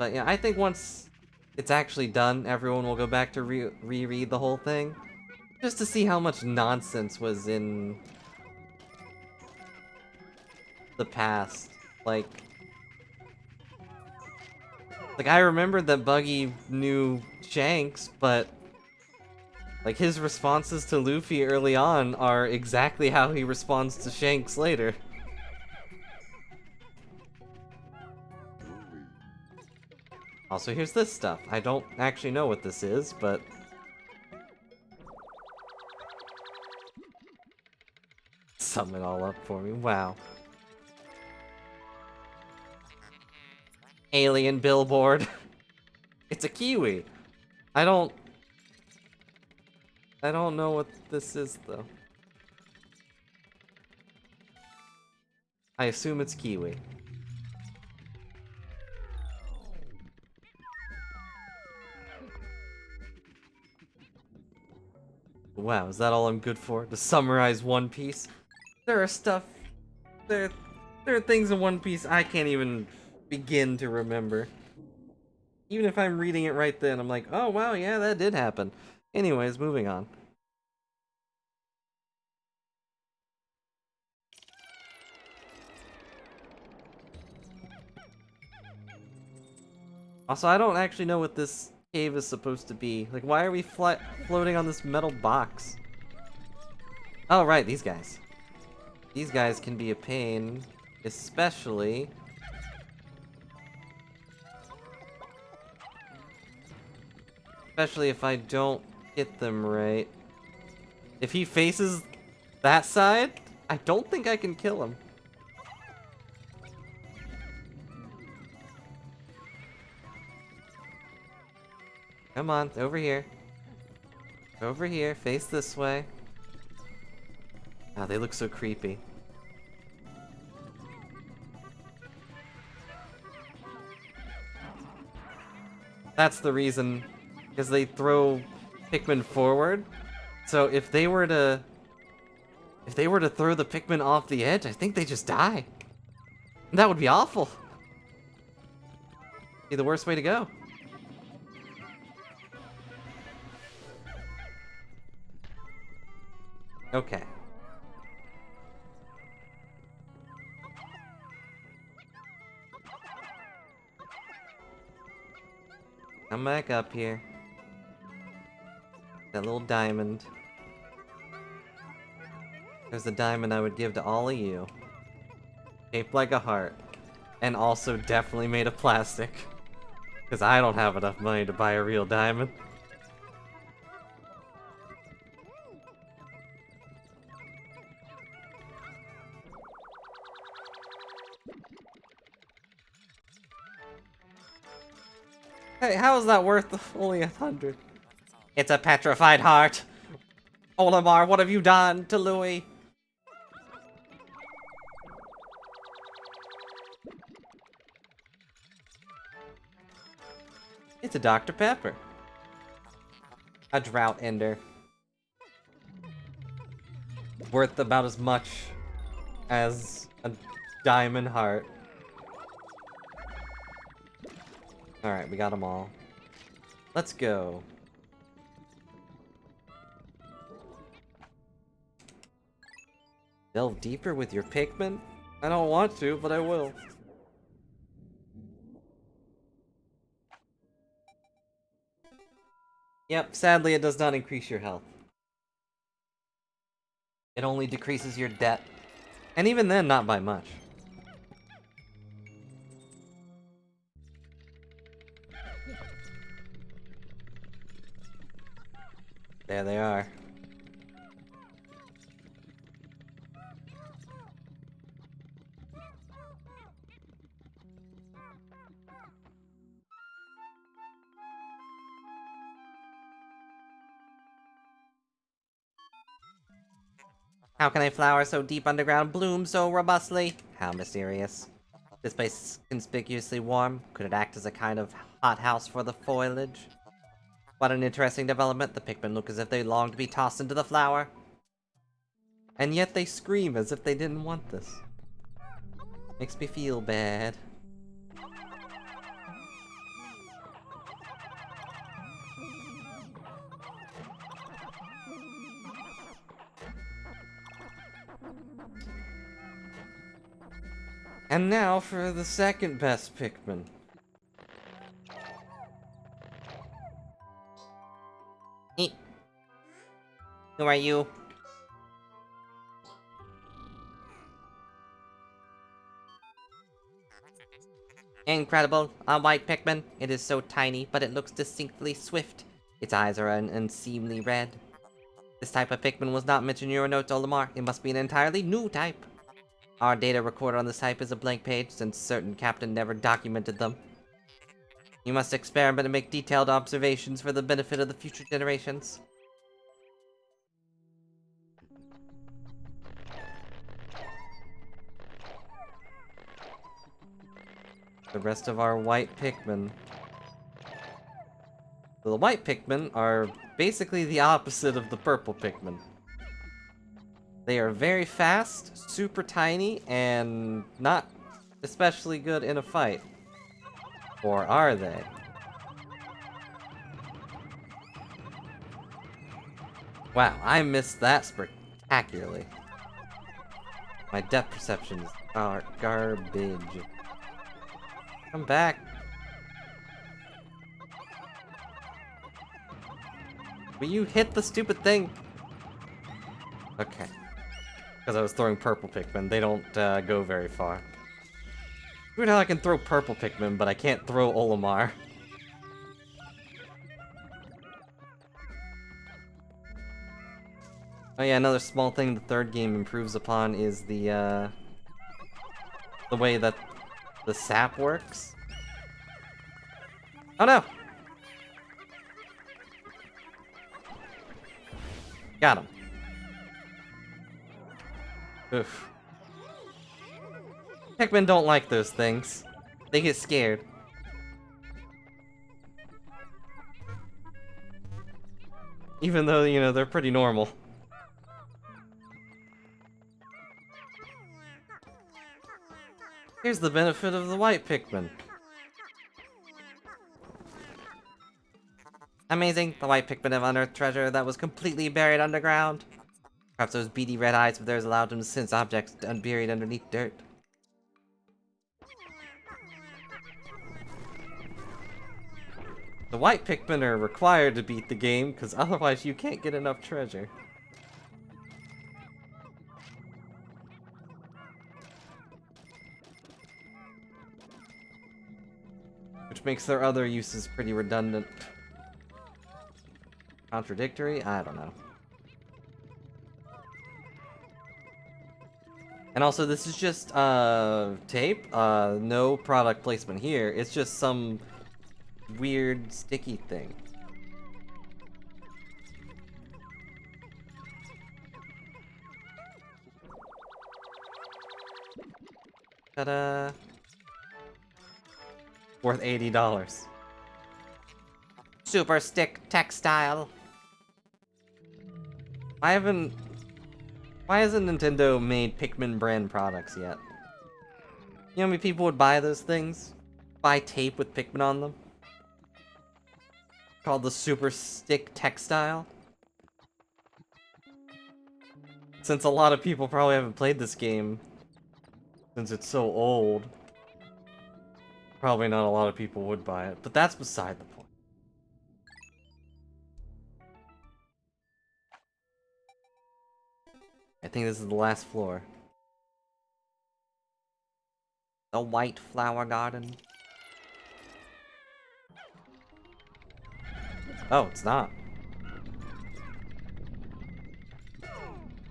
yeah, I think once it's actually done, everyone will go back to reread the whole thing. Just to see how much nonsense was in the past. Like I remembered that Buggy knew Shanks, but like his responses to Luffy early on are exactly how he responds to Shanks later. Also, here's this stuff. I don't actually know what this is, but sum it all up for me. Wow. Alien billboard. It's a kiwi. I don't I don't know what this is, though. I assume it's kiwi. Wow, is that all I'm good for? To summarize One Piece? There are stuff... There are things in One Piece I can't even begin to remember. Even if I'm reading it right then, I'm like, oh wow, yeah, that did happen. Anyways, moving on. Also, I don't actually know what this cave is supposed to be. Like, why are we floating on this metal box? Oh, right, these guys. These guys can be a pain, especially... Especially if I don't hit them right. If he faces that side, I don't think I can kill him. Come on, over here. Over here, face this way. Oh, they look so creepy. That's the reason, because they throw Pikmin forward. So if they were to throw the Pikmin off the edge, I think they just die. That would be awful. Be the worst way to go. Okay. Come back up here. That little diamond. There's the diamond I would give to all of you. Shaped like a heart. And also definitely made of plastic. Because I don't have enough money to buy a real diamond. Hey, how is that worth only 100? It's a petrified heart. Olimar, what have you done to Louis? It's a Dr. Pepper. A drought ender. Worth about as much as a diamond heart. Alright, we got them all. Let's go. Delve deeper with your Pikmin? I don't want to, but I will. Yep, sadly it does not increase your health. It only decreases your debt. And even then, not by much. There they are. How can a flower so deep underground bloom so robustly? How mysterious. This place is conspicuously warm. Could it act as a kind of hothouse for the foliage? What an interesting development. The Pikmin look as if they long to be tossed into the flower. And yet they scream as if they didn't want this. Makes me feel bad. And now for the second best Pikmin. Who are you? Incredible, a white Pikmin. It is so tiny, but it looks distinctly swift. Its eyes are an unseemly red. This type of Pikmin was not mentioned in your notes, Olimar. It must be an entirely new type. Our data recorded on this type is a blank page, since certain captain never documented them. You must experiment and make detailed observations for the benefit of the future generations. The rest of our white Pikmin. The white Pikmin are basically the opposite of the purple Pikmin. They are very fast, super tiny, and not especially good in a fight. Or are they? Wow, I missed that spectacularly. My depth perception is garbage. Come back. Will you hit the stupid thing? Okay. Because I was throwing purple Pikmin. They don't go very far. Weird how I can throw purple Pikmin, but I can't throw Olimar. Oh yeah, another small thing the third game improves upon is the way that the sap works. Oh no! Got him. Oof. Pikmin don't like those things. They get scared. Even though, you know, they're pretty normal. Here's the benefit of the white Pikmin. Amazing, the white Pikmin have unearthed treasure that was completely buried underground. Perhaps those beady red eyes of theirs allowed them to sense objects unburied underneath dirt. The white Pikmin are required to beat the game, because otherwise you can't get enough treasure. Which makes their other uses pretty redundant. Contradictory? I don't know. And also, this is just, tape. No product placement here. It's just some weird sticky thing. Ta-da! Worth $80. Super stick textile. Why hasn't Nintendo made Pikmin brand products yet? You know how many people would buy those things? Buy tape with Pikmin on them? Called the Super Stick Textile? Since a lot of people probably haven't played this game, since it's so old, probably not a lot of people would buy it, but that's beside the point. I think this is the last floor. The White Flower Garden. Oh, it's not.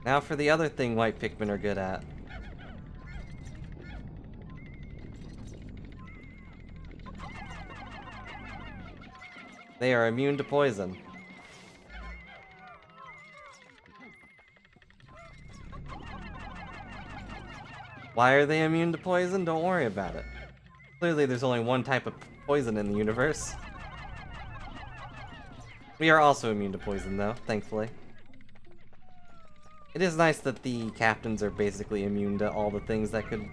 Now for the other thing white Pikmin are good at. They are immune to poison. Why are they immune to poison? Don't worry about it. Clearly there's only one type of poison in the universe. We are also immune to poison though, thankfully. It is nice that the captains are basically immune to all the things that could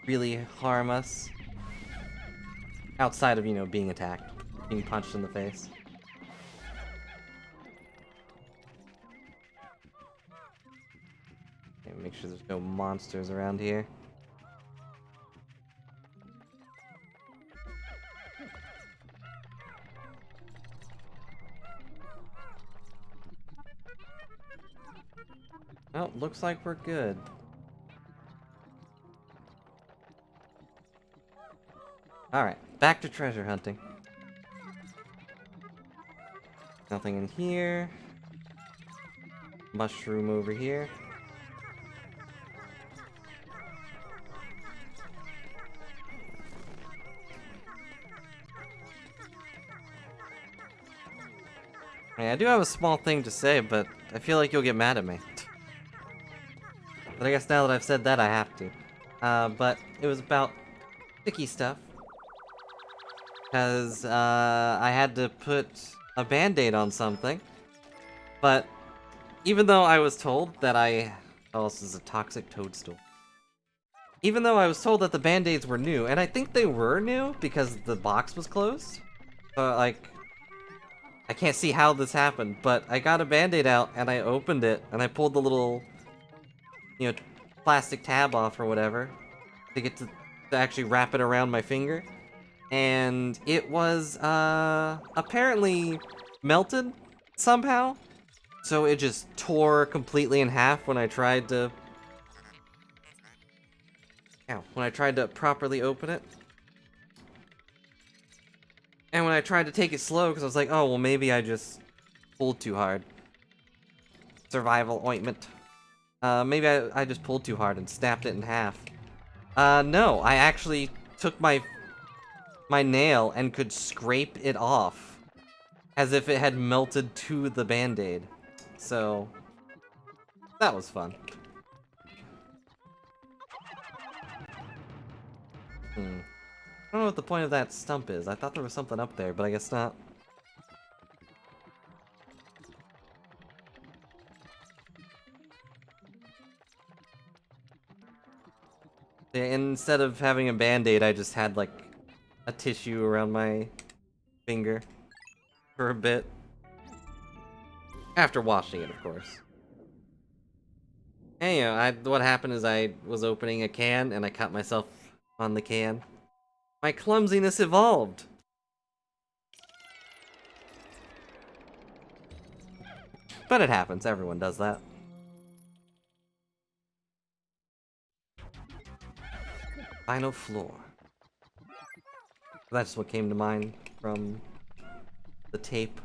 really harm us. Outside of, you know, being attacked, being punched in the face. Okay, make sure there's no monsters around here. Oh, looks like we're good. Alright, back to treasure hunting. Nothing in here. Mushroom over here. Hey, I do have a small thing to say, but I feel like you'll get mad at me. But I guess now that I've said that, I have to. But it was about sticky stuff. Because, I had to put a band-aid on something. But, even though I was told that oh, this is a toxic toadstool. Even though I was told that the band-aids were new, and I think they were new because the box was closed. Like, I can't see how this happened, but I got a band-aid out, and I opened it, and I pulled the little, you know, plastic tab off or whatever to get to actually wrap it around my finger. And it was, apparently melted somehow. So it just tore completely in half when I tried to... Ow. When I tried to properly open it. And when I tried to take it slow, because I was like, oh, well, maybe I just pulled too hard. Survival ointment. Maybe I just pulled too hard and snapped it in half. No, I actually took my nail and could scrape it off. As if it had melted to the band-aid. So, that was fun. I don't know what the point of that stump is. I thought there was something up there, but I guess not. Yeah, instead of having a band-aid, I just had, like, a tissue around my finger for a bit. After washing it, of course. And, you know, what happened is I was opening a can, and I cut myself on the can. My clumsiness evolved! But it happens, everyone does that. Final floor. That's what came to mind from the tape.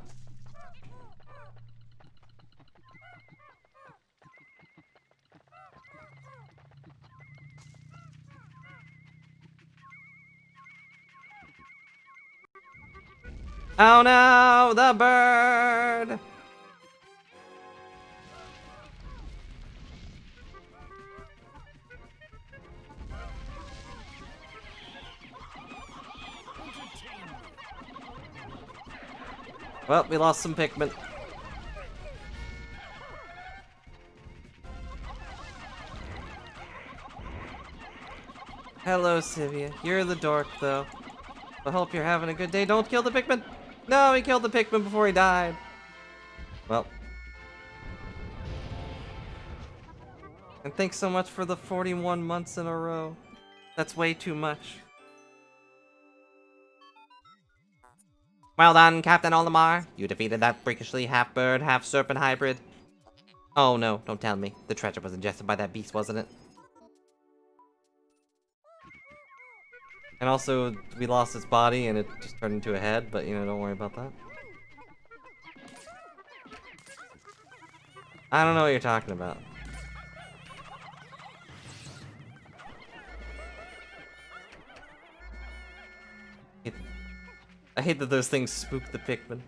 Oh no, the bird! Well, we lost some Pikmin. Hello, Sivia. You're the dork, though. I hope you're having a good day. Don't kill the Pikmin! No, he killed the Pikmin before he died! Well. And thanks so much for the 41 months in a row. That's way too much. Well done, Captain Olimar. You defeated that freakishly half-bird, half-serpent hybrid. Oh no, don't tell me. The treasure was ingested by that beast, wasn't it? And also, we lost its body and it just turned into a head, but you know, don't worry about that. I don't know what you're talking about. I hate that those things spook the Pikmin.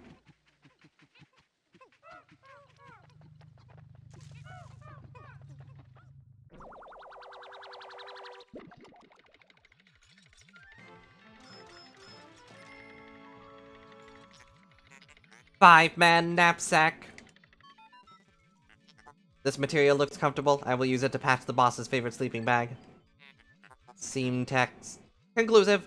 Five-man knapsack. This material looks comfortable. I will use it to patch the boss's favorite sleeping bag. Seam text. Conclusive.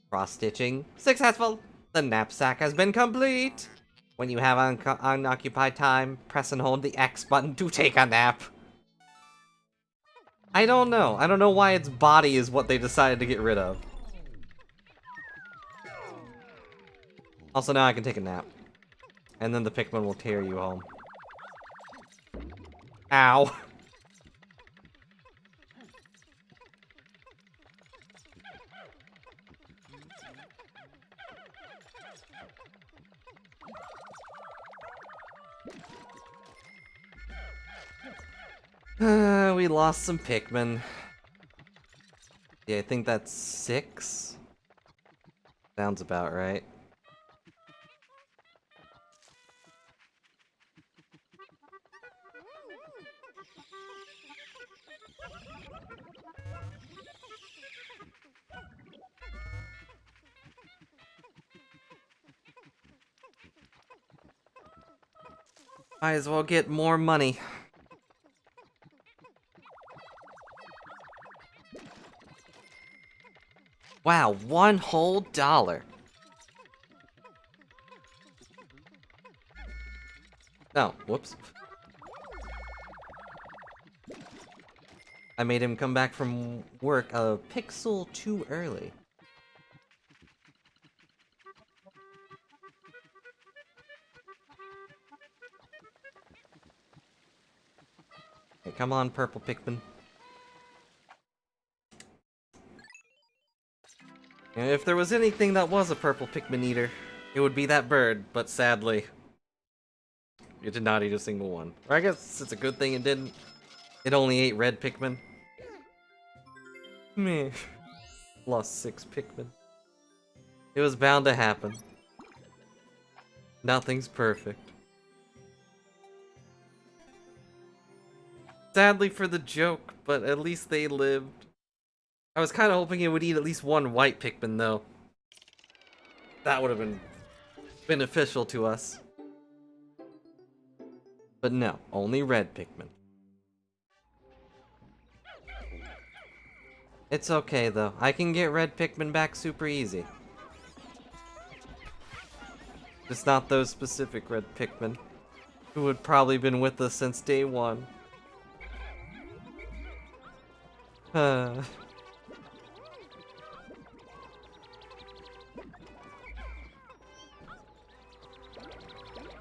Cross-stitching. Successful. The knapsack has been complete. When you have unoccupied time, press and hold the X button to take a nap. I don't know. I don't know why its body is what they decided to get rid of. Also, now I can take a nap. And then the Pikmin will tear you home. Ow. We lost some Pikmin. Yeah, I think that's 6. Sounds about right. Might as well get more money. Wow, $1 whole. Oh, whoops. I made him come back from work a pixel too early. Hey, come on, purple Pikmin. And if there was anything that was a purple Pikmin eater, it would be that bird, but sadly, it did not eat a single one. Or I guess it's a good thing it didn't. It only ate red Pikmin. Meh. Lost 6 Pikmin. It was bound to happen. Nothing's perfect. Sadly for the joke, but at least they lived. I was kind of hoping it would eat at least one white Pikmin, though. That would have been beneficial to us. But no, only red Pikmin. It's okay, though. I can get red Pikmin back super easy. Just not those specific red Pikmin, who had probably been with us since day one.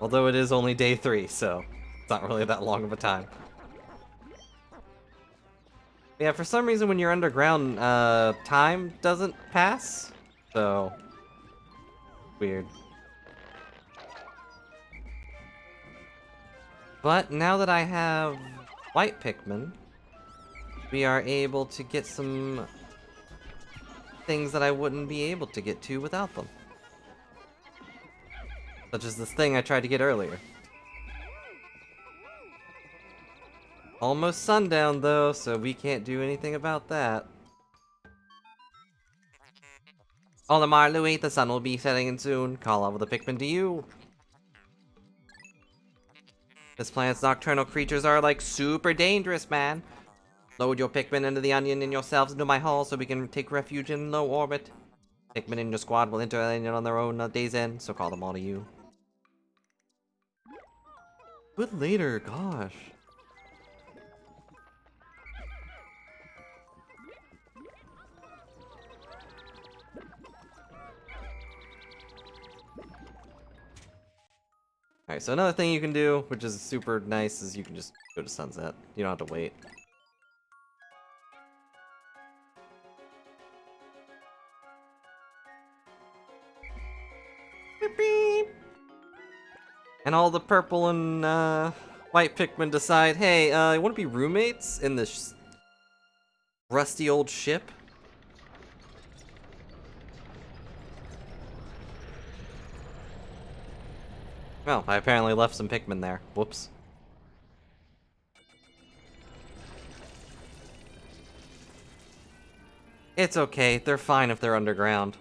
Although it is only day 3, so it's not really that long of a time. Yeah, for some reason when you're underground, time doesn't pass, so weird. But now that I have white Pikmin, we are able to get some things that I wouldn't be able to get to without them. Such as this thing I tried to get earlier. Almost sundown though, so we can't do anything about that. Olimar, Louis, the sun will be setting in soon. Call over the Pikmin to you. This planet's nocturnal creatures are like super dangerous, man. Load your Pikmin into the onion and yourselves into my hull so we can take refuge in low orbit. Pikmin in your squad will enter on their own day's end, so call them all to you. But later, gosh. Alright, so another thing you can do, which is super nice, is you can just go to sunset. You don't have to wait. Beep, beep. And all the purple and white Pikmin decide, hey, you want to be roommates in this rusty old ship? Well, I apparently left some Pikmin there. Whoops. It's okay, they're fine if they're underground.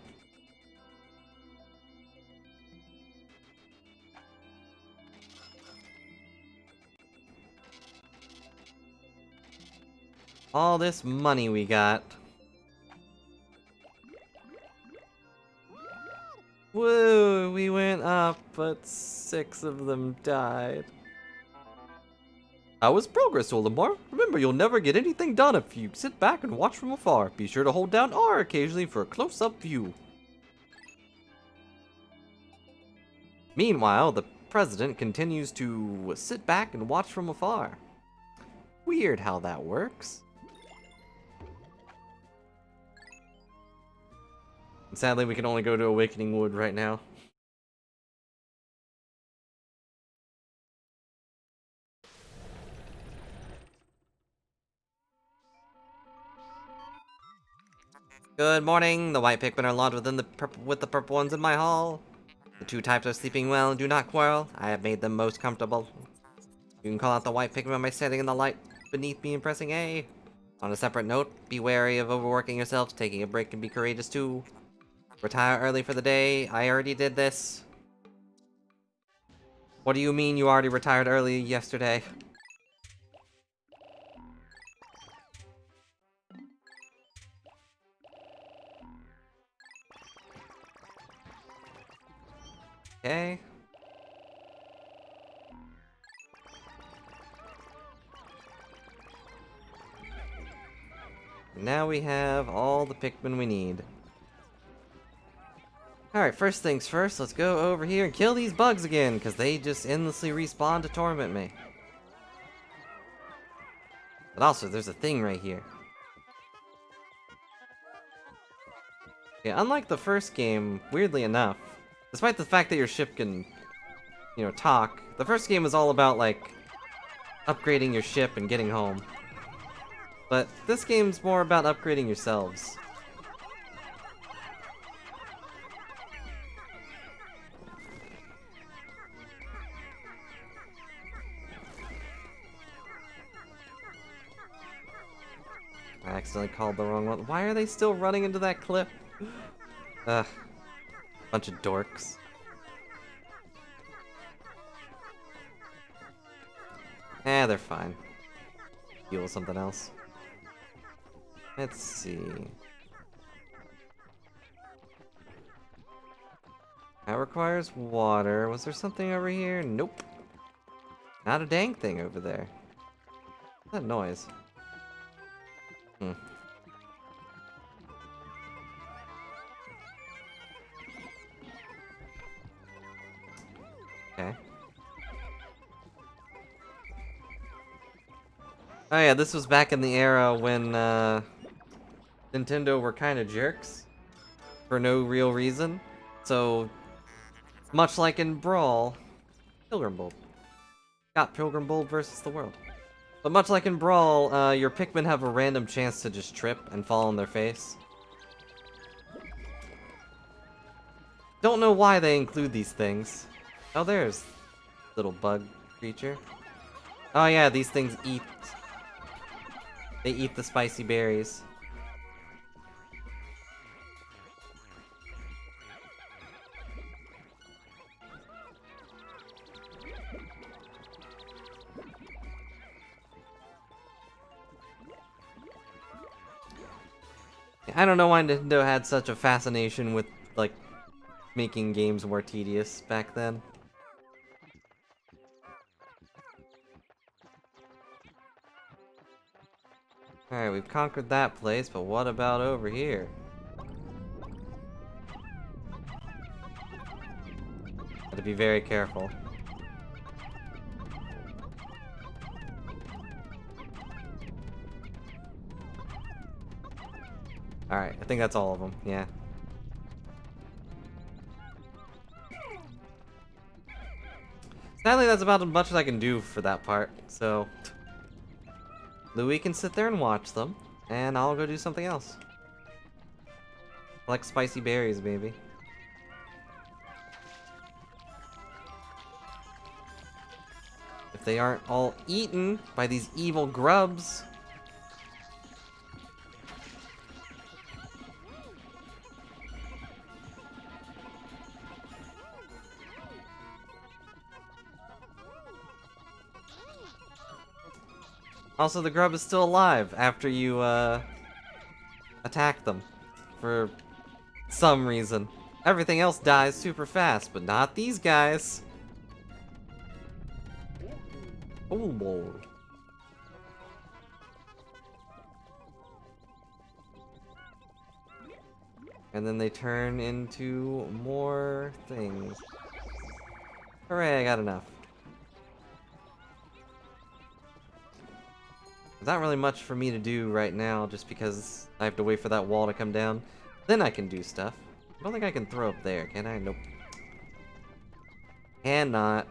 All this money we got. Woo, we went up, but 6 of them died. How was progress, Olimar? Remember, you'll never get anything done if you sit back and watch from afar. Be sure to hold down R occasionally for a close-up view. Meanwhile, the president continues to sit back and watch from afar. Weird how that works. And sadly, we can only go to Awakening Wood right now. Good morning. The white Pikmin are lodged within the purple ones in my hall. The 2 types are sleeping well and do not quarrel. I have made them most comfortable. You can call out the white Pikmin by standing in the light beneath me and pressing A. On a separate note, be wary of overworking yourselves. Taking a break can be courageous too. Retire early for the day. I already did this. What do you mean you already retired early yesterday? Okay. Now we have all the Pikmin we need. Alright, first things first, let's go over here and kill these bugs again, because they just endlessly respawn to torment me. But also, there's a thing right here. Okay, unlike the first game, weirdly enough, despite the fact that your ship can, you know, talk, the first game was all about, like, upgrading your ship and getting home. But this game's more about upgrading yourselves. I accidentally called the wrong one. Why are they still running into that cliff? Ugh. Bunch of dorks. Eh, they're fine. Deal with something else. Let's see. That requires water. Was there something over here? Nope. Not a dang thing over there. What's that noise? Hmm. Okay. Oh yeah, this was back in the era when Nintendo were kind of jerks for no real reason. So, much like in Brawl, Pilgrim Bolt. Got Pilgrim Bolt versus the world. But much like in Brawl, your Pikmin have a random chance to just trip and fall on their face. Don't know why they include these things. Oh, there's little bug creature. Oh yeah, these things eat. They eat the spicy berries. I don't know why Nintendo had such a fascination with, like, making games more tedious back then. Alright, we've conquered that place, but what about over here? Gotta be very careful. Alright, I think that's all of them, yeah. Sadly, that's about as much as I can do for that part, so... Louis can sit there and watch them, and I'll go do something else. Collect spicy berries, maybe. If they aren't all eaten by these evil grubs. Also, the grub is still alive after you, attack them. For some reason. Everything else dies super fast, but not these guys. Oh, boy. And then they turn into more things. Hooray, I got enough. There's not really much for me to do right now, just because I have to wait for that wall to come down. Then I can do stuff. I don't think I can throw up there, can I? Nope. Cannot.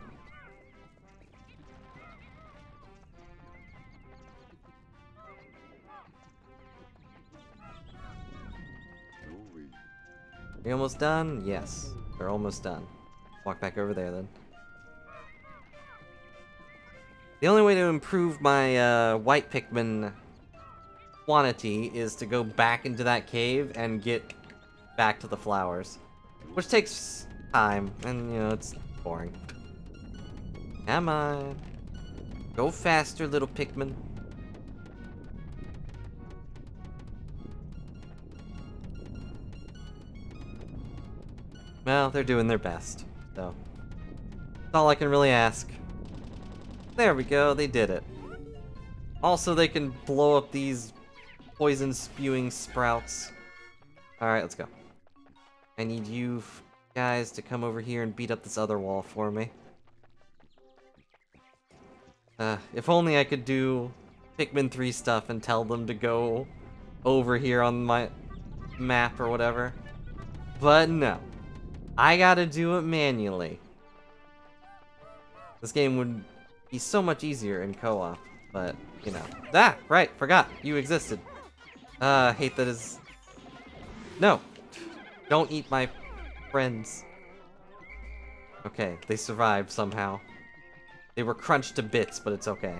You almost done? Yes. They're almost done. Walk back over there then. The only way to improve my white Pikmin quantity is to go back into that cave and get back to the flowers. Which takes time, and you know, it's boring. Come on. Go faster, little Pikmin. Well, they're doing their best, so that's all I can really ask. There we go, they did it. Also, they can blow up these poison-spewing sprouts. Alright, let's go. I need you guys to come over here and beat up this other wall for me. If only I could do Pikmin 3 stuff and tell them to go over here on my map or whatever. But no. I gotta do it manually. This game would be so much easier in co-op, but, you know. Ah! Right, forgot. You existed. Hate that is... No! Don't eat my friends. Okay, they survived somehow. They were crunched to bits, but it's okay.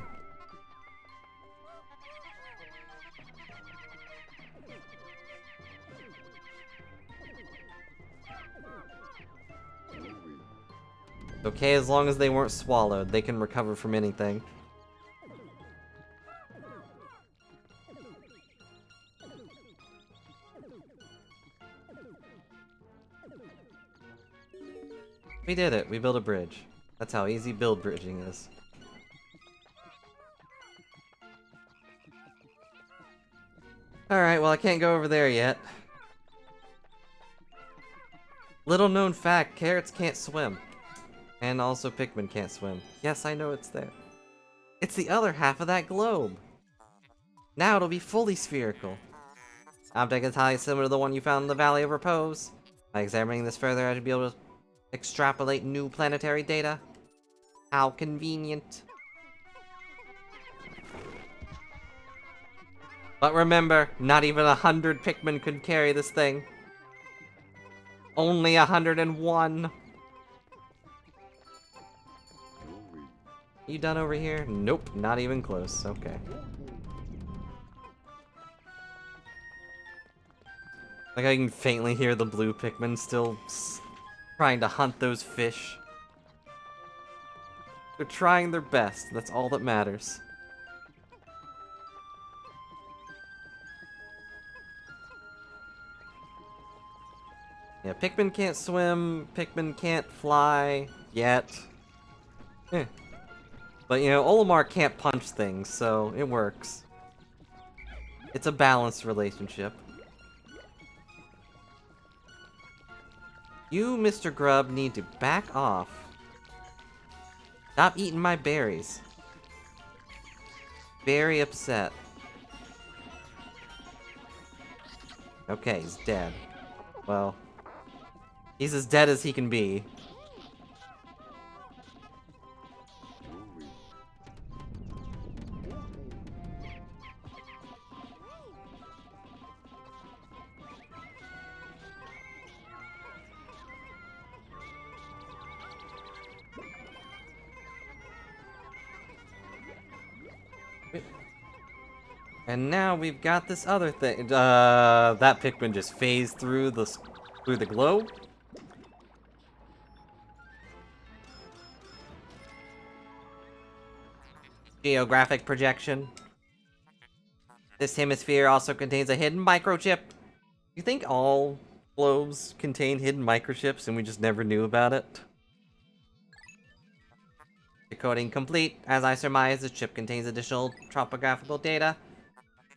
Okay, as long as they weren't swallowed, they can recover from anything. We did it. We built a bridge. That's how easy build bridging is. Alright, well I can't go over there yet. Little known fact, carrots can't swim. And also Pikmin can't swim. Yes, I know it's there. It's the other half of that globe. Now it'll be fully spherical. Object is highly similar to the one you found in the Valley of Repose. By examining this further, I should be able to extrapolate new planetary data. How convenient. But remember, not even 100 Pikmin could carry this thing. Only 101. You done over here? Nope, not even close. Okay. Like I can faintly hear the blue Pikmin still trying to hunt those fish. They're trying their best. That's all that matters. Yeah, Pikmin can't swim. Pikmin can't fly yet. But, you know, Olimar can't punch things, so it works. It's a balanced relationship. You, Mr. Grub, need to back off. Stop eating my berries. Very upset. Okay, he's dead. Well, he's as dead as he can be. And now we've got this other thing. That Pikmin just phased through the globe. Geographic projection. This hemisphere also contains a hidden microchip. You think all globes contain hidden microchips and we just never knew about it? Decoding complete. As I surmise, the chip contains additional topographical data.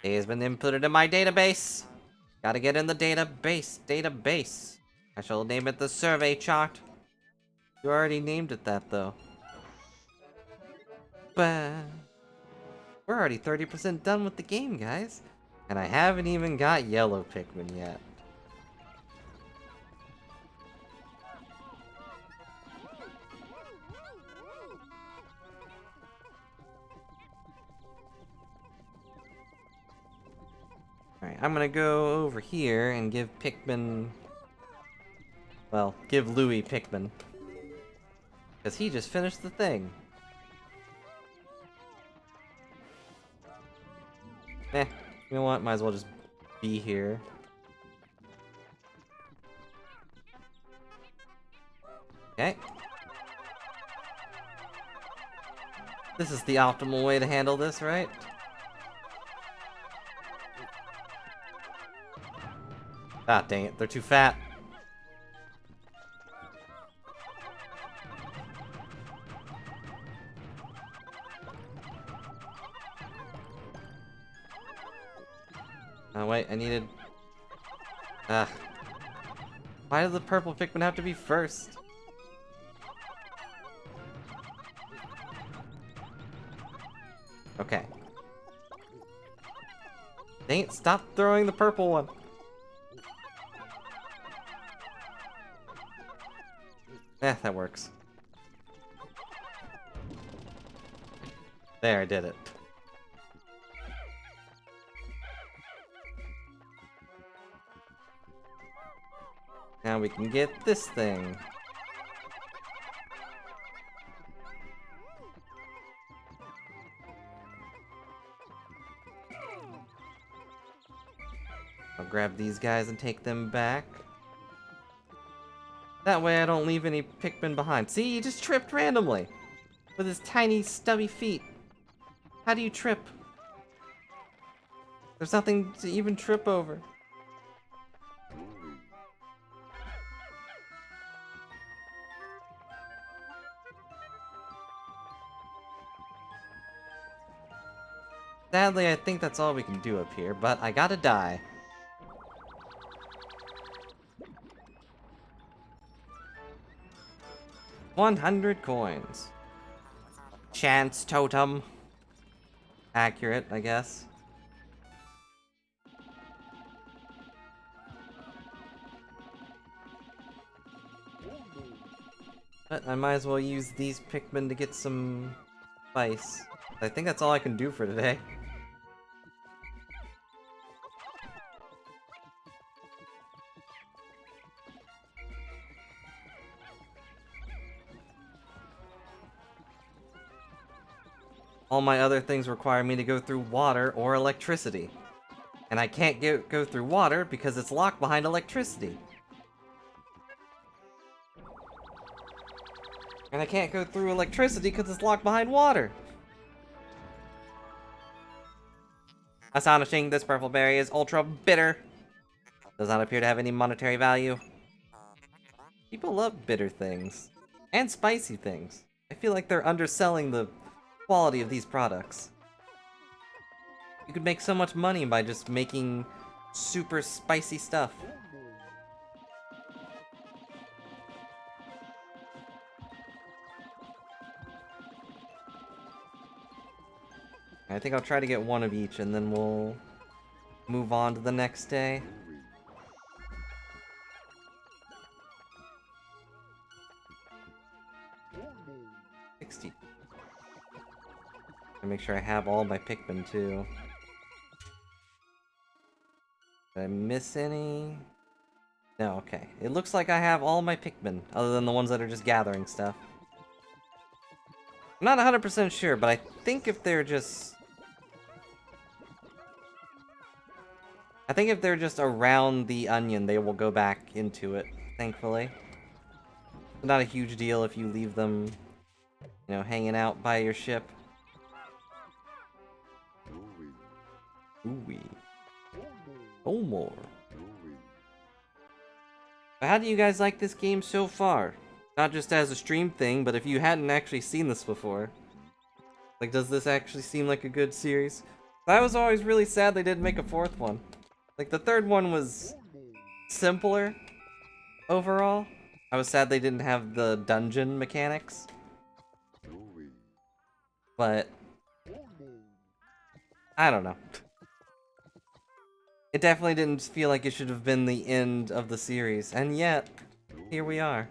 It has been inputted in my database. Gotta get in the database. I shall name it the survey chart. You already named it that, though. But we're already 30% done with the game, guys. And I haven't even got yellow Pikmin yet. Alright, I'm gonna go over here and give Pikmin... Well, give Louie Pikmin. Because he just finished the thing. Eh, you know what? Might as well just be here. Okay. This is the optimal way to handle this, right? Ah, dang it. They're too fat. Oh, wait. I needed... Ah. Why did the purple Pikmin have to be first? Okay. Dang it, stop throwing the purple one. Eh, that works. There, I did it. Now we can get this thing. I'll grab these guys and take them back. That way I don't leave any Pikmin behind. See, he just tripped randomly. With his tiny, stubby feet. How do you trip? There's nothing to even trip over. Sadly, I think that's all we can do up here, but I gotta die. $100 coins. Chance totem. Accurate, I guess. But I might as well use these Pikmin to get some spice. I think that's all I can do for today. All my other things require me to go through water or electricity. And I can't go through water because it's locked behind electricity. And I can't go through electricity because it's locked behind water. Astonishing, this purple berry is ultra bitter. Does not appear to have any monetary value. People love bitter things. And spicy things. I feel like they're underselling the quality of these products. You could make so much money by just making super spicy stuff. I think I'll try to get one of each and then we'll move on to the next day. And make sure I have all my Pikmin too. Did I miss any? No, okay. It looks like I have all my Pikmin, other than the ones that are just gathering stuff. I'm not 100% sure, but I think if they're just... I think if they're just around the onion, they will go back into it, thankfully. Not a huge deal if you leave them, you know, hanging out by your ship. Ooh-wee. Oh, more. How do you guys like this game so far? Not just as a stream thing, but if you hadn't actually seen this before. Like, does this actually seem like a good series? I was always really sad they didn't make a fourth one. Like, the third one was simpler overall. I was sad they didn't have the dungeon mechanics. But I don't know. It definitely didn't feel like it should have been the end of the series, and yet, here we are.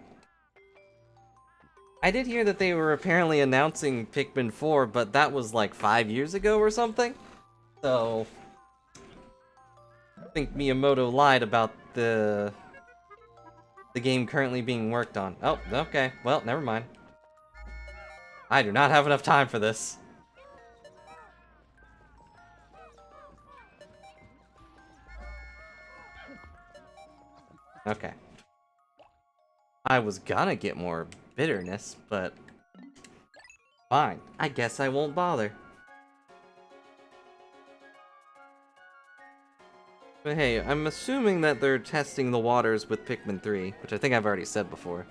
I did hear that they were apparently announcing Pikmin 4, but that was like 5 years ago or something. So, I think Miyamoto lied about the game currently being worked on. Oh, okay. Well, never mind. I do not have enough time for this. Okay. I was gonna get more bitterness, but... fine. I guess I won't bother. But hey, I'm assuming that they're testing the waters with Pikmin 3, which I think I've already said before,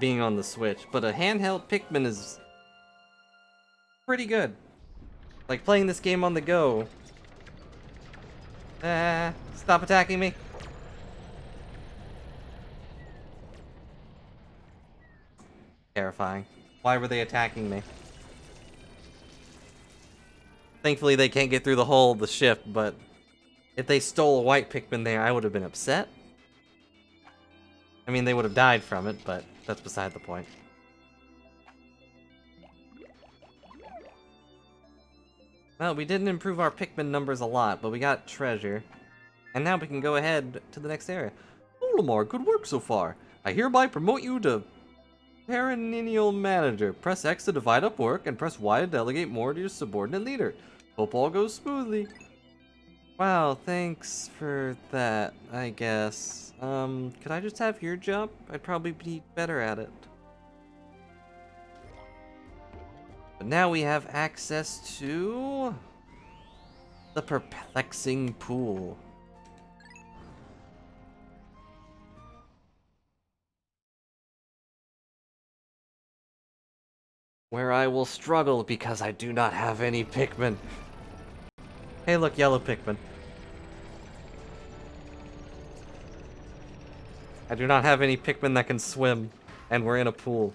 being on the Switch. But a handheld Pikmin is pretty good. Like, playing this game on the go. Stop attacking me. Terrifying. Why were they attacking me? Thankfully they can't get through the hull of the ship, but if they stole a white Pikmin there, I would have been upset. I mean, they would have died from it, but that's beside the point. Well, we didn't improve our Pikmin numbers a lot, but we got treasure. And now we can go ahead to the next area. Olimar, good work so far. I hereby promote you to Perennial Manager. Press X to divide up work, and press Y to delegate more to your subordinate leader. Hope all goes smoothly. Wow, thanks for that, I guess. Could I just have your job? I'd probably be better at it. But now we have access to... the Perplexing Pool. Where I will struggle because I do not have any Pikmin. Hey look, yellow Pikmin. I do not have any Pikmin that can swim, and we're in a pool.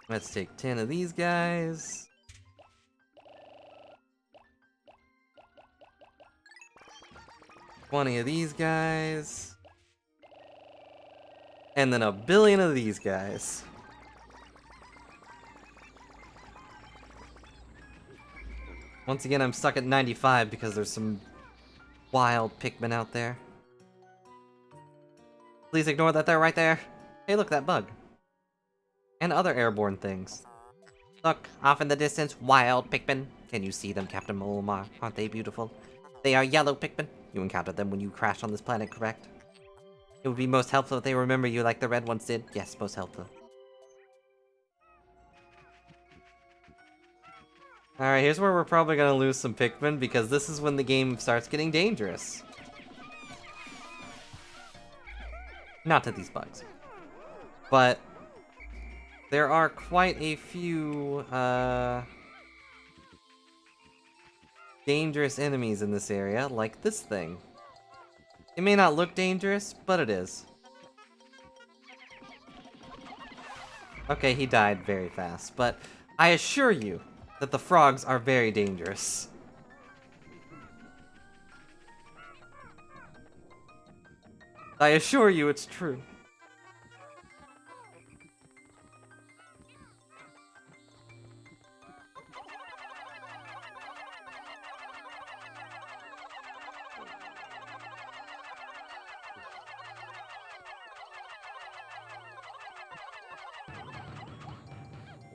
Let's take 10 of these guys. 20 of these guys. And then a billion of these guys. Once again, I'm stuck at 95 because there's some wild Pikmin out there. Please ignore that they're right there. Hey, look, that bug. And other airborne things. Look, off in the distance, wild Pikmin. Can you see them, Captain Olimar? Aren't they beautiful? They are yellow Pikmin. You encountered them when you crashed on this planet, correct? It would be most helpful if they remember you like the red ones did. Yes, most helpful. Alright, here's where we're probably gonna lose some Pikmin, because this is when the game starts getting dangerous. Not to these bugs. But there are quite a few, dangerous enemies in this area, like this thing. It may not look dangerous, but it is. Okay, he died very fast, but I assure you that the frogs are very dangerous. I assure you it's true.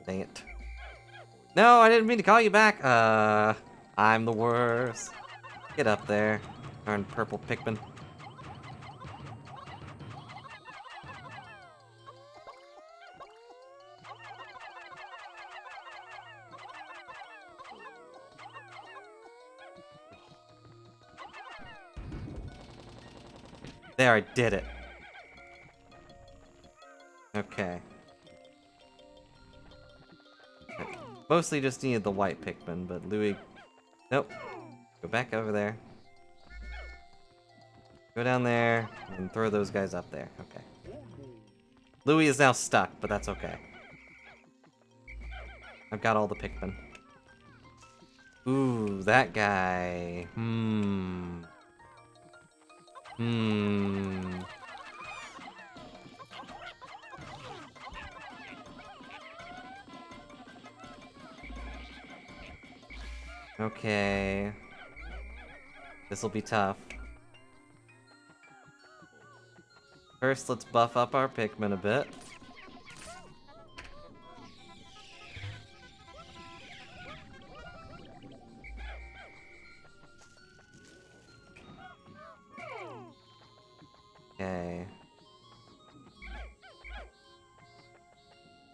Dang it. No, I didn't mean to call you back. I'm the worst. Get up there, darn purple Pikmin. There, I did it. Okay. Mostly just needed the white Pikmin, but Louis... Nope. Go back over there. Go down there, and throw those guys up there. Okay. Louis is now stuck, but that's okay. I've got all the Pikmin. Ooh, that guy. Okay. This'll be tough. First, let's buff up our Pikmin a bit.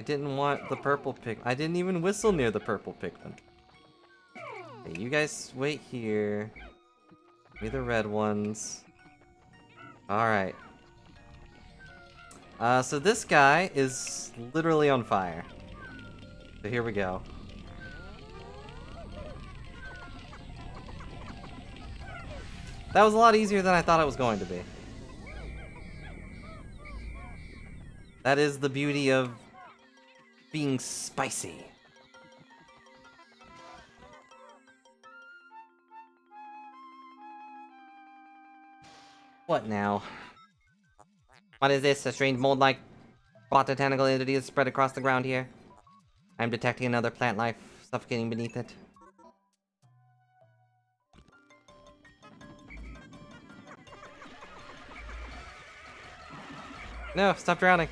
I didn't want the purple Pikmin. I didn't even whistle near the purple Pikmin. Okay, you guys wait here. Give me the red ones. Alright. So this guy is literally on fire. So here we go. That was a lot easier than I thought it was going to be. That is the beauty of being spicy. What now? What is this? A strange mold-like botanical entity is spread across the ground here. I'm detecting another plant life suffocating beneath it. No, stop drowning.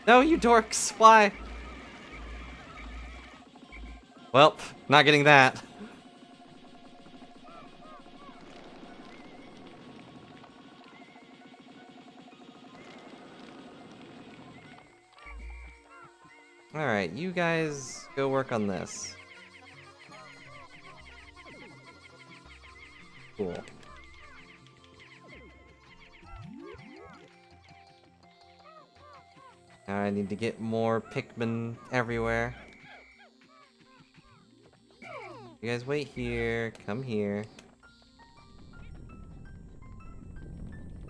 No, you dorks! Why? Well, not getting that. Alright, you guys go work on this. Cool. Now I need to get more Pikmin everywhere. You guys wait here, come here.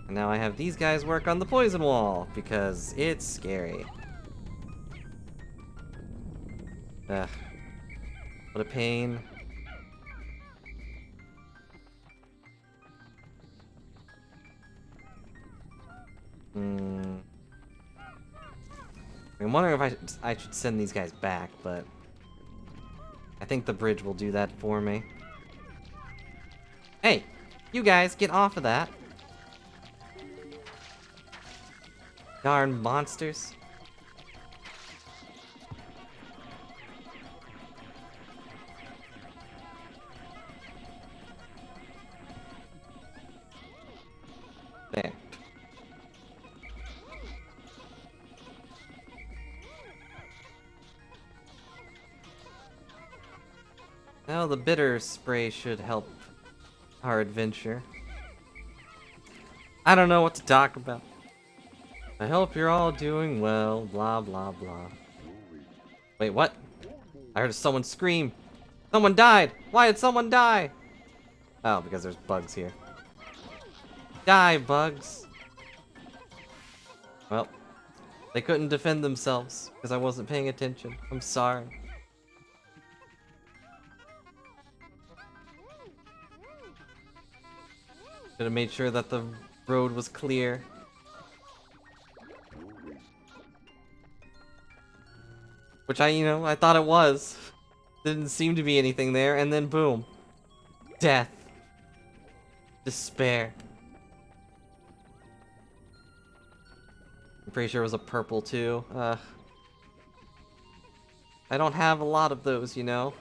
And now I have these guys work on the poison wall, because it's scary. Ugh. What a pain. I'm wondering if I should send these guys back, but I think the bridge will do that for me. Hey, you guys, get off of that. Darn monsters. There. Well, the bitter spray should help our adventure. I don't know what to talk about. I hope you're all doing well, blah blah blah. Wait, what? I heard someone scream. Someone died! Why did someone die? Oh, because there's bugs here. Die, bugs! Well, they couldn't defend themselves because I wasn't paying attention. I'm sorry. Should have made sure that the road was clear. Which I thought it was. Didn't seem to be anything there, and then boom. Death. Despair. I'm pretty sure it was a purple too. I don't have a lot of those, you know.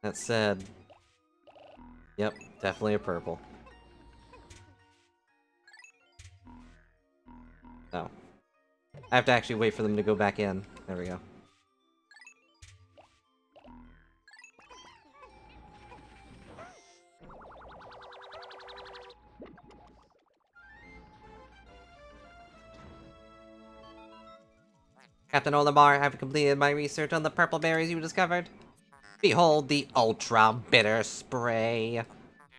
That said, yep, definitely a purple. No. I have to actually wait for them to go back in. There we go. Captain Olimar, I've completed my research on the purple berries you discovered. Behold the ultra bitter spray.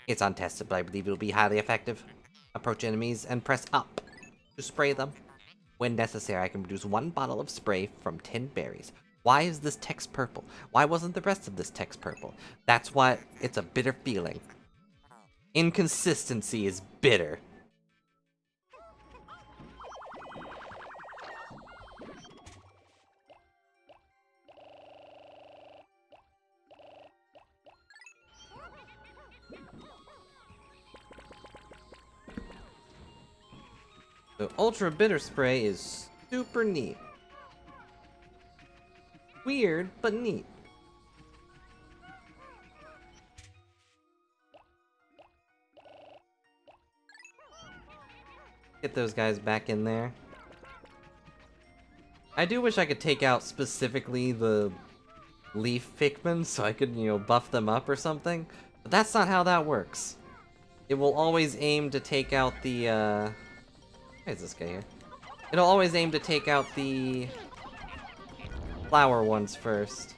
It's untested, but I believe it will be highly effective. Approach enemies and press up to spray them. When necessary, I can produce 1 bottle of spray from 10 berries. Why is this text purple? Why wasn't the rest of this text purple? That's why it's a bitter feeling. Inconsistency is bitter. So Ultra Bitter Spray is super neat. Weird, but neat. Get those guys back in there. I do wish I could take out specifically the leaf Pikmin so I could, buff them up or something. But that's not how that works. It will always aim to take out the, Why is this guy here? It'll always aim to take out the flower ones first.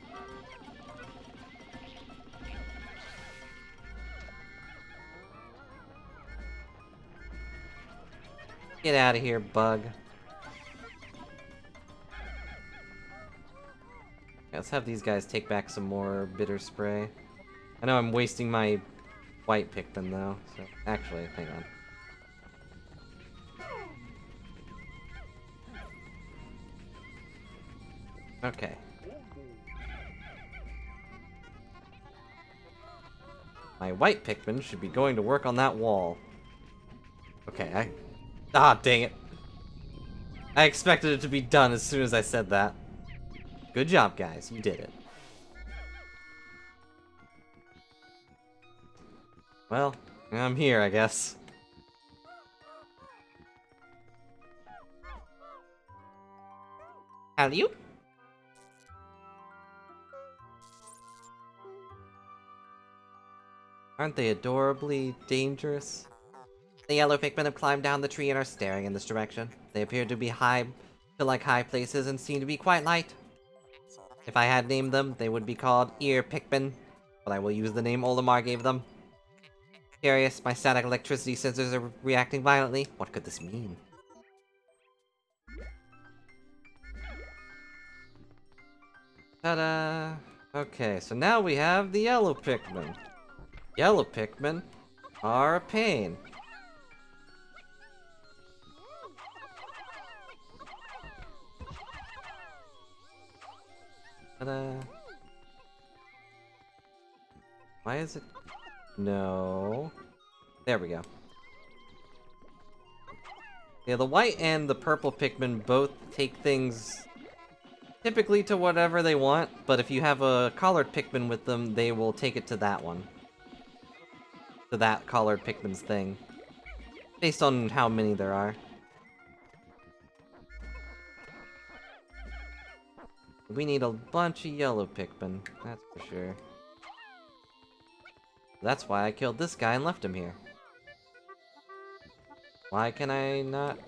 Get out of here, bug. Let's have these guys take back some more bitter spray. I know I'm wasting my white Pikmin though, so actually, hang on. Okay. My white Pikmin should be going to work on that wall. Okay, ah, dang it. I expected it to be done as soon as I said that. Good job, guys. You did it. Well, I'm here, I guess. Hello? Aren't they adorably dangerous? The yellow Pikmin have climbed down the tree and are staring in this direction. They appear to be high places and seem to be quite light. If I had named them, they would be called Ear Pikmin, but I will use the name Olimar gave them. Curious, my static electricity sensors are reacting violently. What could this mean? Ta-da! Okay, so now we have the yellow Pikmin. Yellow Pikmin are a pain. Ta-da! Why is it... No... There we go. Yeah, the white and the purple Pikmin both take things typically to whatever they want, but if you have a collared Pikmin with them, they will take it to that one. To that collared Pikmin's thing. Based on how many there are. We need a bunch of yellow Pikmin, that's for sure. That's why I killed this guy and left him here. Why can I not...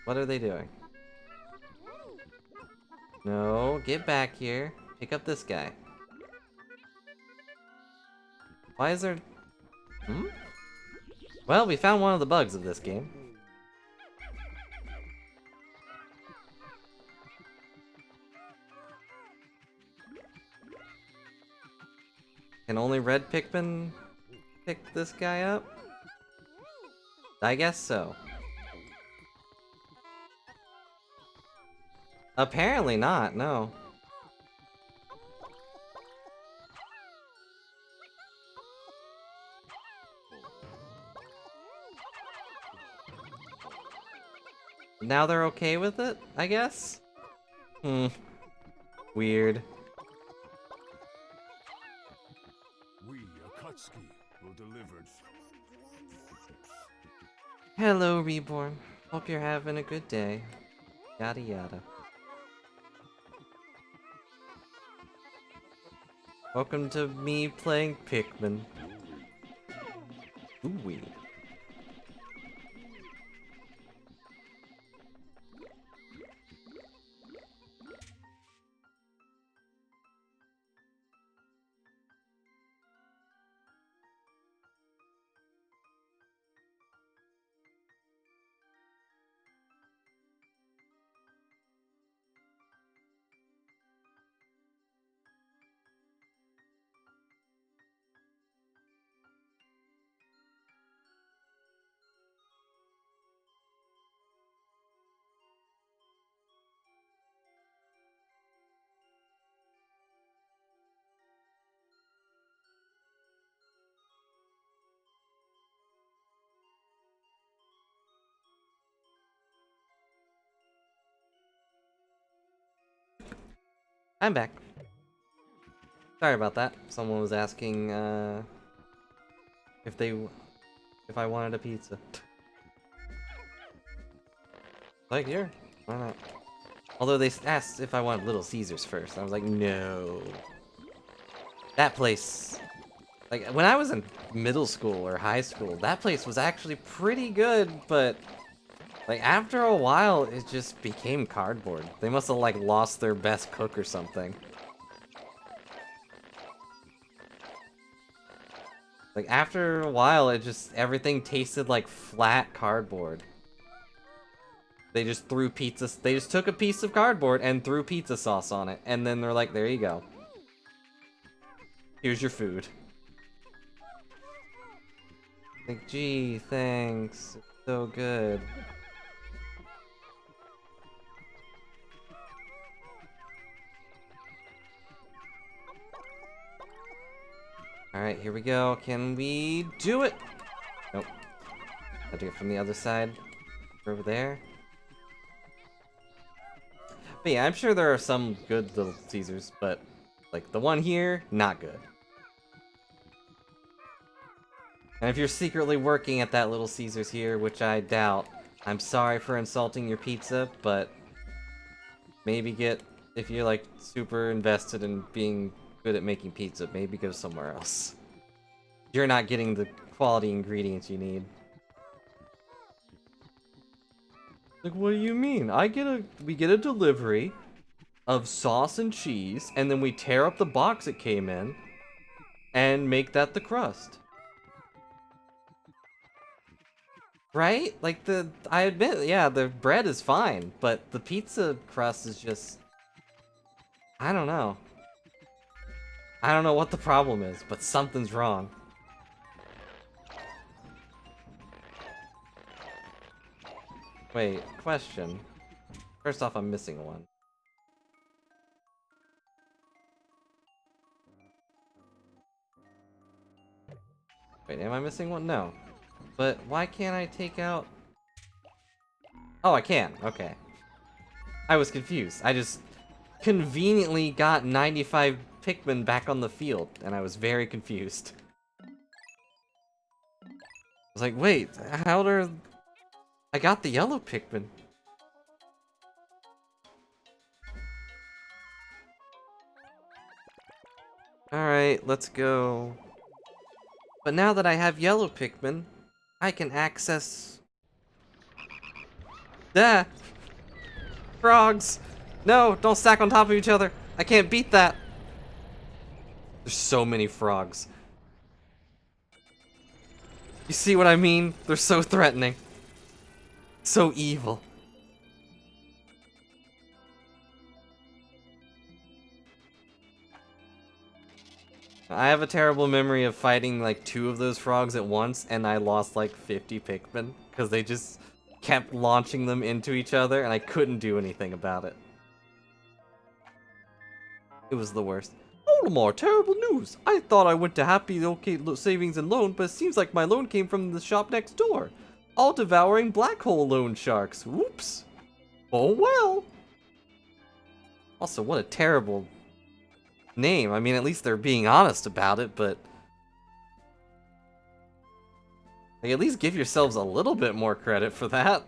What are they doing? No, get back here. Pick up this guy. Why is there... Hmm? Well, we found one of the bugs of this game. Can only red Pikmin pick this guy up? I guess so. Apparently not, no. Now they're okay with it, I guess? Hmm. Weird. We, Akatsuki, will deliver. Hello, Reborn. Hope you're having a good day. Yada yada. Welcome to me playing Pikmin. Ooh-wee. I'm back. Sorry about that. Someone was asking if I wanted a pizza. Like, here, why not? Although they asked if I wanted Little Caesars first. I was like, no. That place, like, when I was in middle school or high school, that place was actually pretty good, but, like, after a while, it just became cardboard. They must have, like, lost their best cook or something. Like, after a while, everything tasted like flat cardboard. They just took a piece of cardboard and threw pizza sauce on it, and then they're like, there you go. Here's your food. Like, gee, thanks. It's so good. Alright, here we go. Can we do it? Nope. Have to get from the other side. Over there. But yeah, I'm sure there are some good Little Caesars, but like the one here, not good. And if you're secretly working at that Little Caesars here, which I doubt, I'm sorry for insulting your pizza, but maybe if you're like super invested in being good at making pizza, maybe go somewhere else. You're not getting the quality ingredients you need. Like, what do you mean? We get a delivery of sauce and cheese, and then we tear up the box it came in, and make that the crust. Right? Like, I admit, yeah, the bread is fine, but the pizza crust is just... I don't know. I don't know what the problem is, but something's wrong. Wait, question. First off, I'm missing one. Wait, am I missing one? No. But why can't I take out... Oh, I can. Okay. I was confused. I just conveniently got 95 Pikmin back on the field, and I was very confused. I was like, wait, how are... I got the yellow Pikmin. Alright, let's go. But now that I have yellow Pikmin, I can access... Ah! Frogs! No, don't stack on top of each other. I can't beat that. There's so many frogs. You see what I mean? They're so threatening. So evil. I have a terrible memory of fighting like 2 of those frogs at once, and I lost like 50 Pikmin, because they just kept launching them into each other, and I couldn't do anything about it. It was the worst. Oh, more terrible news! I thought I went to Happy OK Savings and Loan, but it seems like my loan came from the shop next door. All-devouring black hole loan sharks. Whoops. Oh well. Also, what a terrible name. I mean, at least they're being honest about it, but... like, at least give yourselves a little bit more credit for that.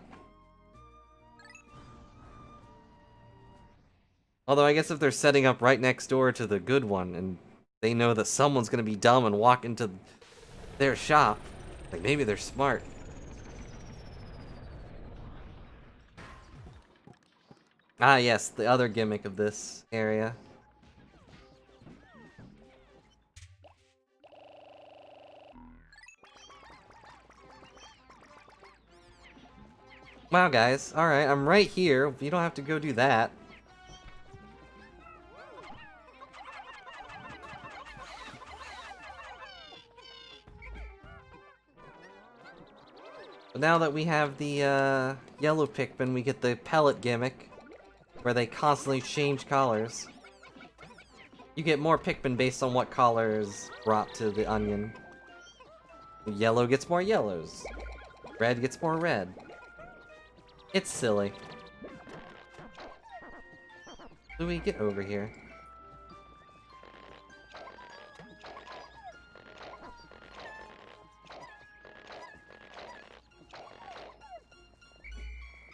Although, I guess if they're setting up right next door to the good one, and they know that someone's gonna be dumb and walk into their shop, like, maybe they're smart. Ah, yes, the other gimmick of this area. Wow, guys. Alright, I'm right here. You don't have to go do that. But now that we have the yellow Pikmin, we get the pellet gimmick, where they constantly change colors. You get more Pikmin based on what color is brought to the onion. Yellow gets more yellows. Red gets more red. It's silly. Louie, get over here.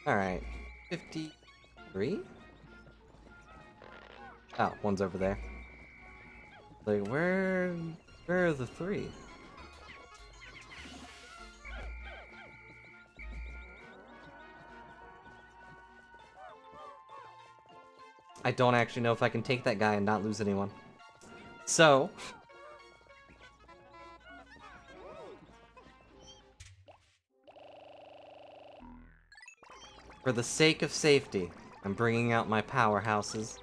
Alright. 53? Oh, one's over there. Like, where are the 3? I don't actually know if I can take that guy and not lose anyone. So... for the sake of safety, I'm bringing out my powerhouses.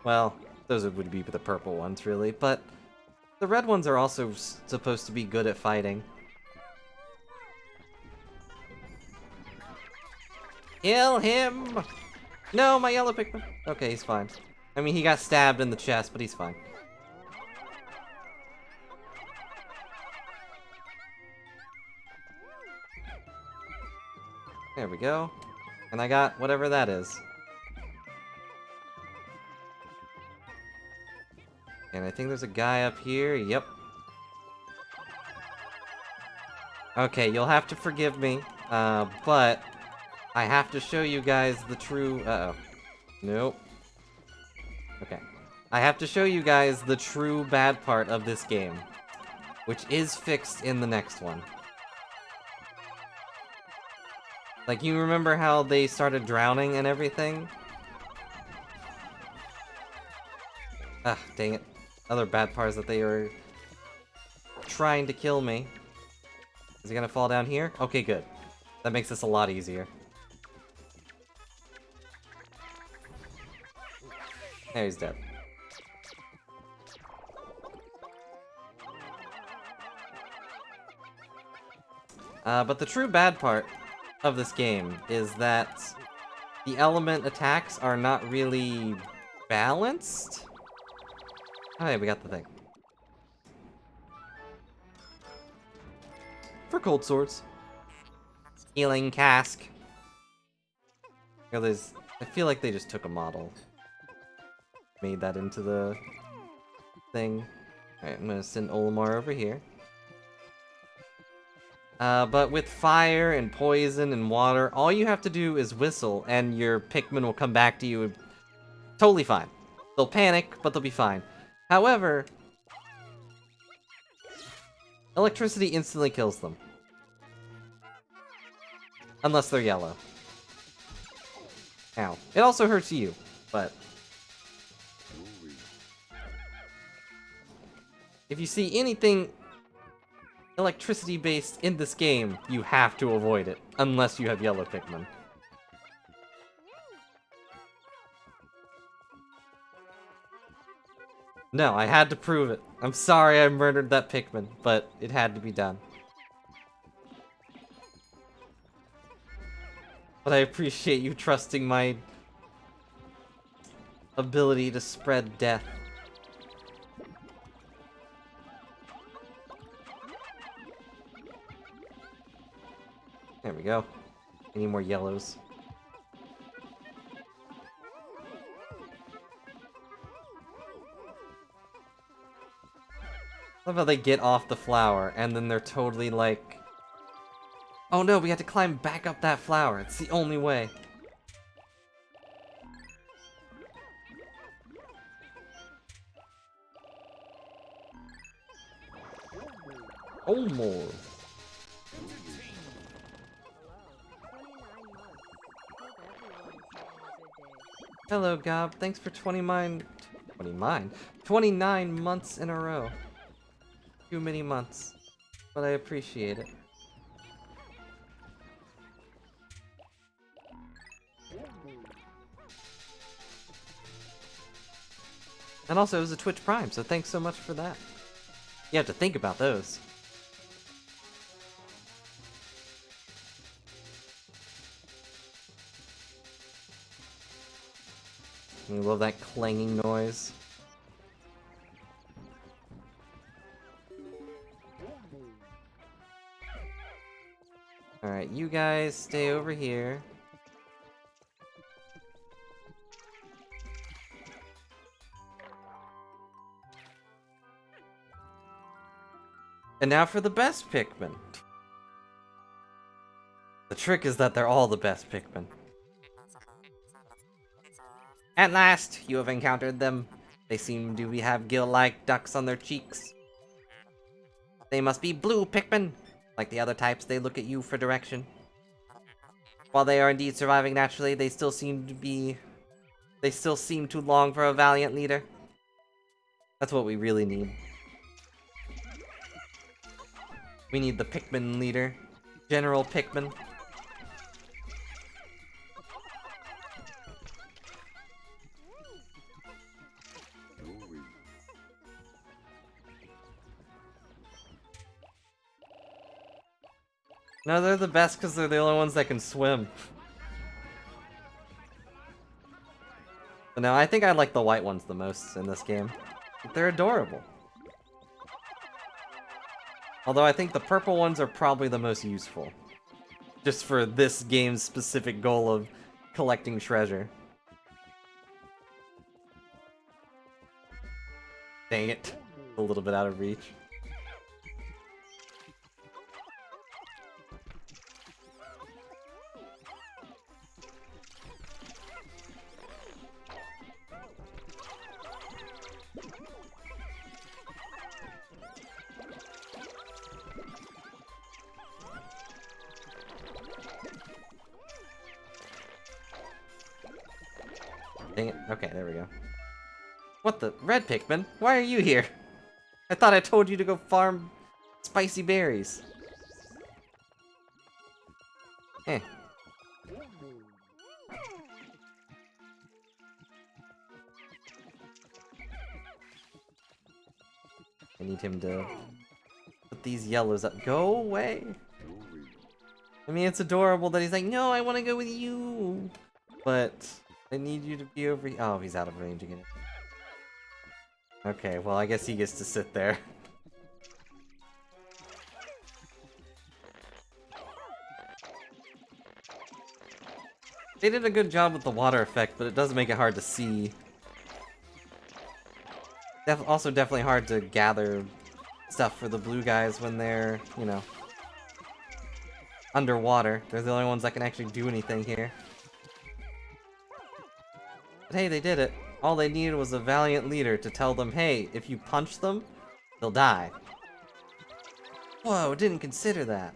Well, those would be the purple ones, really, but the red ones are also supposed to be good at fighting. Kill him! No, my yellow Pikmin! Okay, he's fine. I mean, he got stabbed in the chest, but he's fine. There we go. And I got whatever that is. And I think there's a guy up here. Yep. Okay, you'll have to forgive me, but I have to show you guys the true... Uh-oh. Nope. Okay. I have to show you guys the true bad part of this game, which is fixed in the next one. Like, you remember how they started drowning and everything? Ah, dang it. Other bad part is that they are trying to kill me. Is he gonna fall down here? Okay, good. That makes this a lot easier. There, he's dead. But the true bad part of this game is that the element attacks are not really balanced. Oh, yeah, we got the thing. For cold swords. Healing cask. I feel like they just took a model. Made that into the thing. Alright, I'm gonna send Olimar over here. But with fire and poison and water, all you have to do is whistle and your Pikmin will come back to you totally fine. They'll panic, but they'll be fine. However, electricity instantly kills them. Unless they're yellow. Ow. It also hurts you, but... if you see anything electricity based in this game, you have to avoid it, unless you have yellow Pikmin. No, I had to prove it. I'm sorry I murdered that Pikmin, but it had to be done. But I appreciate you trusting my ability to spread death. There we go. Any more yellows? I love how they get off the flower, and then they're totally like... oh no, we have to climb back up that flower. It's the only way. Oh, more. Hello, Gob. Thanks for 29 months in a row. Too many months. But I appreciate it. And also, it was a Twitch Prime, so thanks so much for that. You have to think about those. You love that clanging noise. Alright, you guys stay over here. And now for the best Pikmin. The trick is that they're all the best Pikmin. At last, you have encountered them. They seem to have gill-like ducts on their cheeks. They must be blue Pikmin. Like the other types, they look at you for direction. While they are indeed surviving naturally, they still seem to long for a valiant leader. That's what we really need. We need the Pikmin leader. General Pikmin. No, they're the best because they're the only ones that can swim. But no, I think I like the white ones the most in this game. They're adorable. Although I think the purple ones are probably the most useful. Just for this game's specific goal of collecting treasure. Dang it. A little bit out of reach. Dang it. Okay, there we go. What the? Red Pikmin? Why are you here? I thought I told you to go farm spicy berries. Eh. I need him to put these yellows up. Go away! I mean, it's adorable that he's like, no, I want to go with you! But I need you to be over here. Oh, he's out of range again. Okay, well, I guess he gets to sit there. They did a good job with the water effect, but it does make it hard to see. Also definitely hard to gather stuff for the blue guys when they're, you know, underwater. They're the only ones that can actually do anything here. But hey, they did it. All they needed was a valiant leader to tell them, hey, if you punch them, they'll die. Whoa, didn't consider that.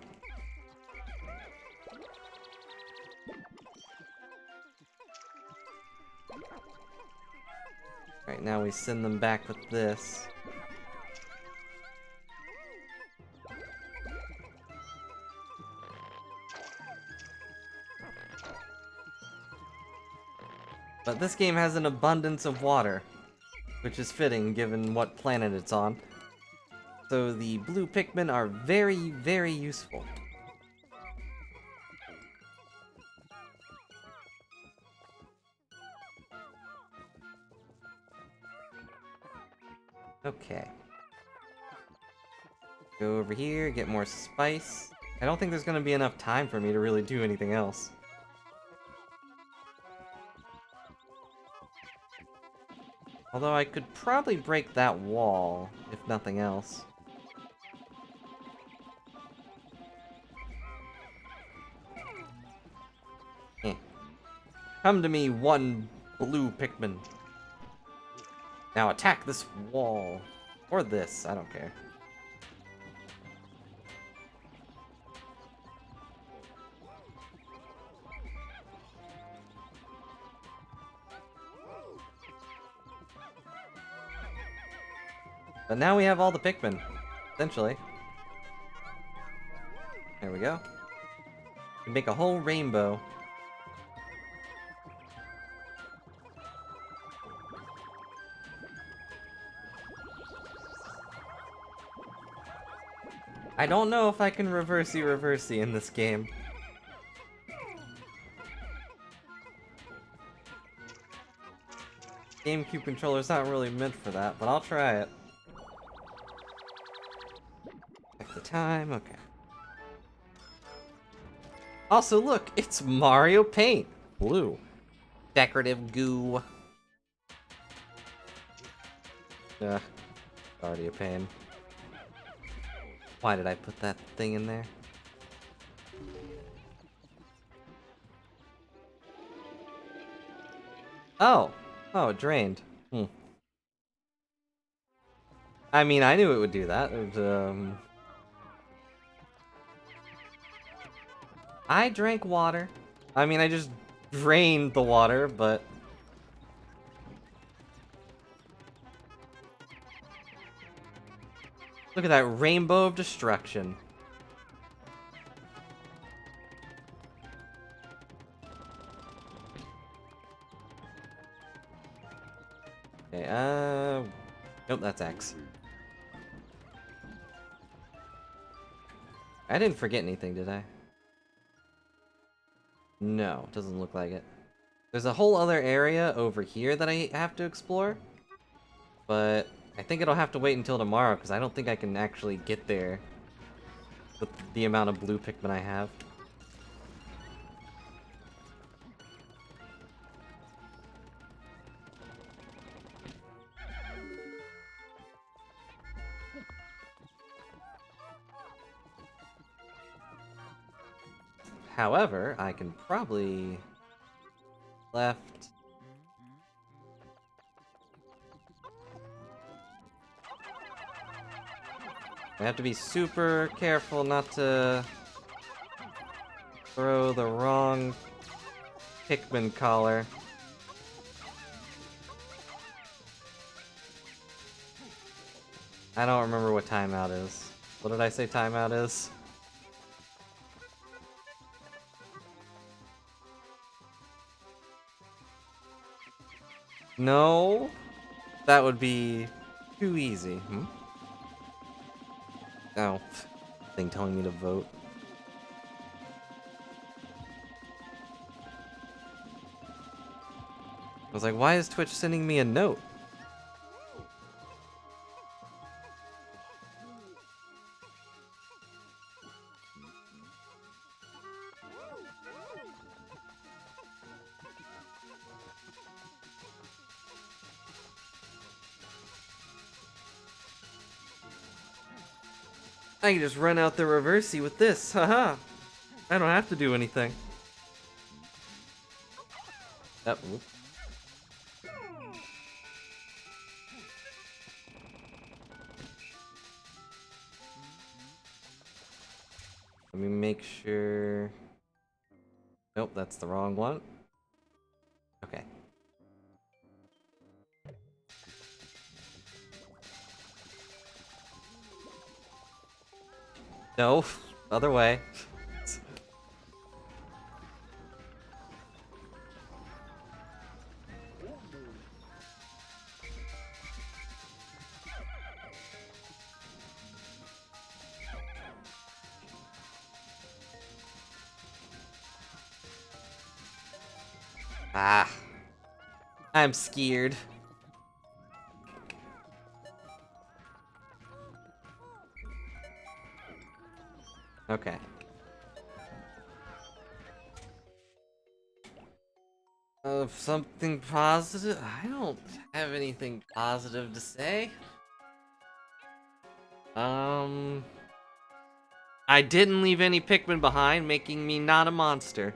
Right now we send them back with this. But this game has an abundance of water, which is fitting given what planet it's on. So the blue Pikmin are very, very useful. Okay. Go over here, get more spice. I don't think there's gonna be enough time for me to really do anything else. Although I could probably break that wall, if nothing else. Eh. Come to me, one blue Pikmin. Now attack this wall. Or this, I don't care. But now we have all the Pikmin, essentially. There we go. We make a whole rainbow. I don't know if I can reversey in this game. GameCube controller's not really meant for that, but I'll try it. Check the time, okay. Also, look, it's Mario Paint! Blue. Decorative goo. Ugh. Already a pain. Why did I put that thing in there? Oh. Oh, it drained. Hmm. I mean, I knew it would do that. I drank water. I mean, I just drained the water, but... Look at that rainbow of destruction. Okay, nope, that's X. I didn't forget anything, did I? No, doesn't look like it. There's a whole other area over here that I have to explore, but I think it'll have to wait until tomorrow because I don't think I can actually get there with the amount of blue Pikmin I have. However, I can probably left. I have to be super careful not to throw the wrong Pikmin collar. I don't remember what timeout is. What did I say timeout is? No, that would be too easy. Hmm? Oh, thing telling me to vote. I was like, why is Twitch sending me a note? I can just run out the reversey with this, haha. I don't have to do anything. Let me make sure. Nope, that's the wrong one. Okay. No, other way. Ah. I'm scared. Okay. Something positive? I don't have anything positive to say. I didn't leave any Pikmin behind, making me not a monster.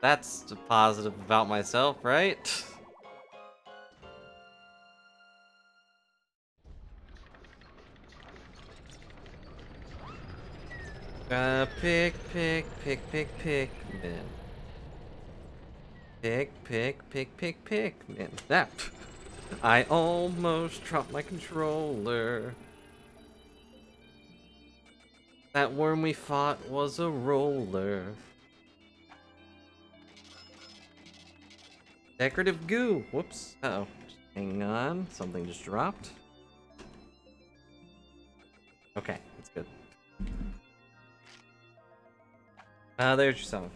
That's a positive about myself, right? Pikmin. Pikmin. That. I almost dropped my controller. That worm we fought was a roller. Decorative goo. Whoops. Uh-oh. Hang on. Something just dropped. Okay, that's good. There's your song.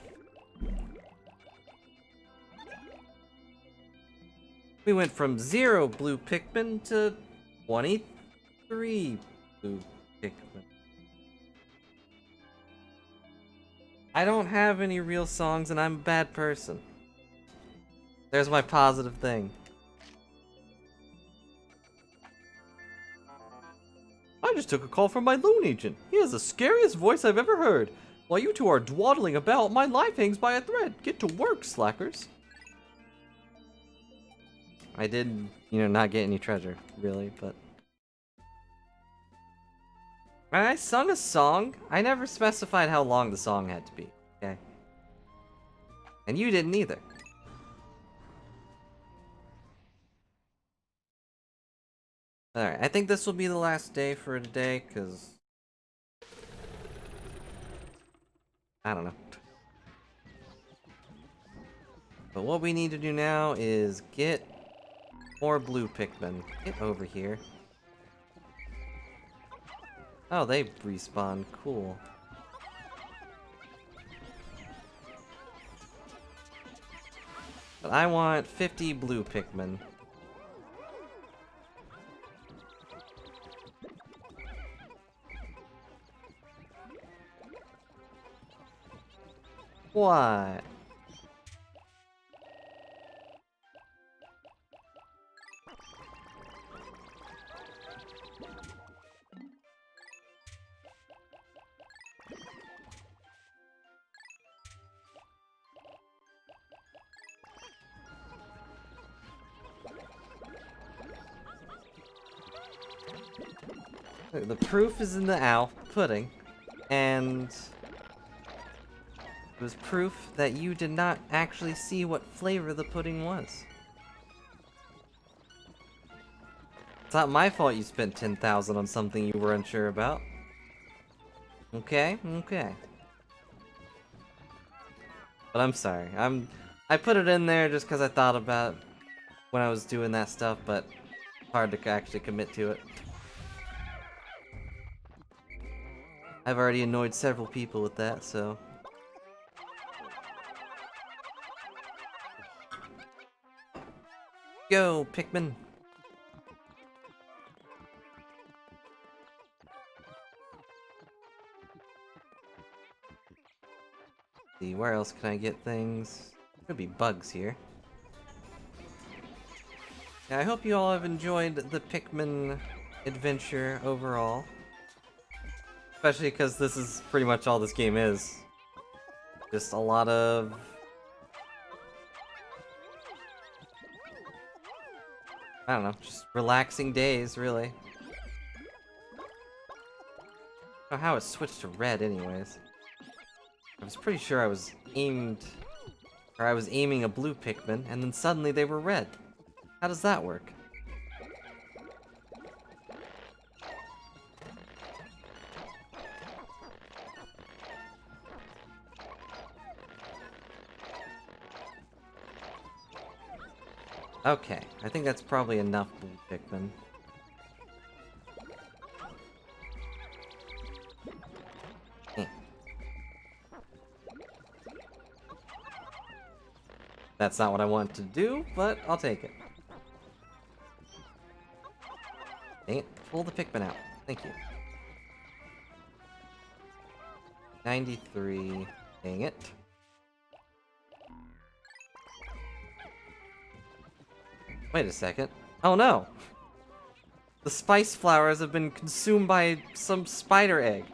We went from 0 blue Pikmin to 23 blue Pikmin. I don't have any real songs and I'm a bad person. There's my positive thing. I just took a call from my loan agent. He has the scariest voice I've ever heard. While you two are dawdling about, my life hangs by a thread. Get to work, slackers. I did, not get any treasure, really, but... And I sung a song. I never specified how long the song had to be, okay? And you didn't either. Alright, I think this will be the last day for today, because... I don't know. But what we need to do now is get more blue Pikmin. Get over here. Oh, they respawn. Cool. But I want 50 blue Pikmin. What? The proof is in the pudding, and it was proof that you did not actually see what flavor the pudding was. It's not my fault you spent 10,000 on something you were unsure about. Okay, okay. But I'm sorry. I put it in there just because I thought about when I was doing that stuff, but it's hard to actually commit to it. I've already annoyed several people with that, so... Go, Pikmin! See, where else can I get things? Could be bugs here. Yeah, I hope you all have enjoyed the Pikmin adventure overall. Especially because this is pretty much all this game is. Just a lot of... I don't know, just relaxing days, really. I don't know how it switched to red anyways. I was pretty sure I was aiming a blue Pikmin, and then suddenly they were red. How does that work? Okay, I think that's probably enough blue Pikmin. Eh. That's not what I want to do, but I'll take it. Dang it, pull the Pikmin out. Thank you. 93. Dang it. Wait a second. Oh no! The spice flowers have been consumed by some spider egg.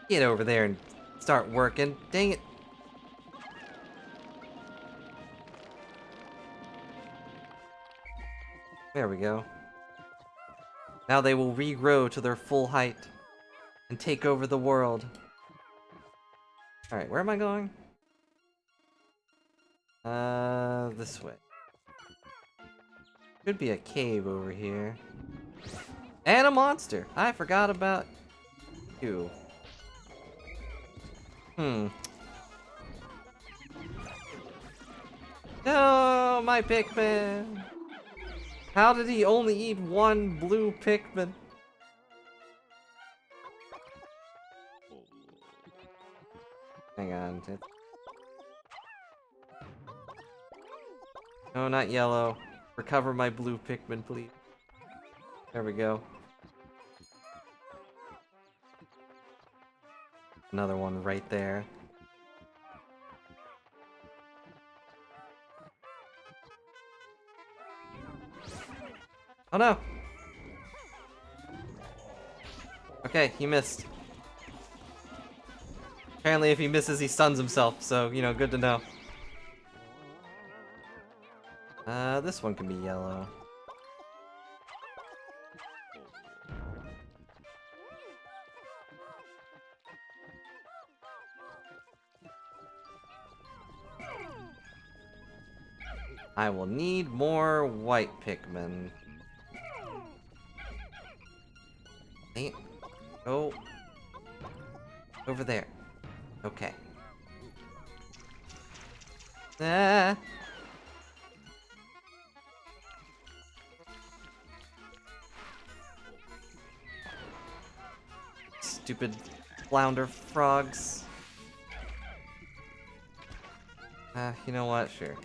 Get over there and start working. Dang it. There we go. Now they will regrow to their full height and take over the world. Alright, where am I going? This way. Could be a cave over here. And a monster! I forgot about you. No, my Pikmin! How did he only eat one blue Pikmin? Hang on. No, not yellow. Recover my blue Pikmin, please. There we go. Another one right there. Oh no! Okay, he missed. Apparently if he misses, he stuns himself, so, you know, good to know. This one can be yellow. I will need more white Pikmin. Hey, go over there. Okay. Ah. Stupid flounder frogs. You know what? Sure.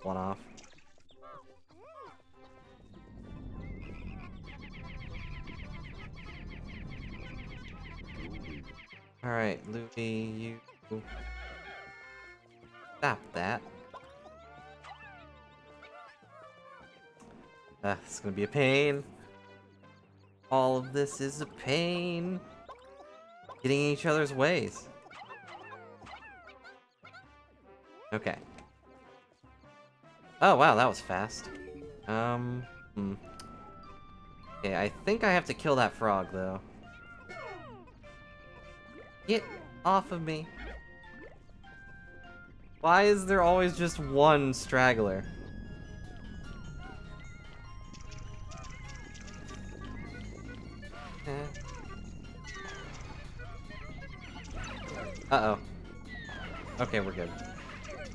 One off. Alright, Louie, you... Stop that. It's gonna be a pain. All of this is a pain. Getting in each other's ways. Okay. Oh, wow, that was fast. Okay, I think I have to kill that frog, though. Get off of me. Why is there always just one straggler? Uh-oh. Okay, we're good.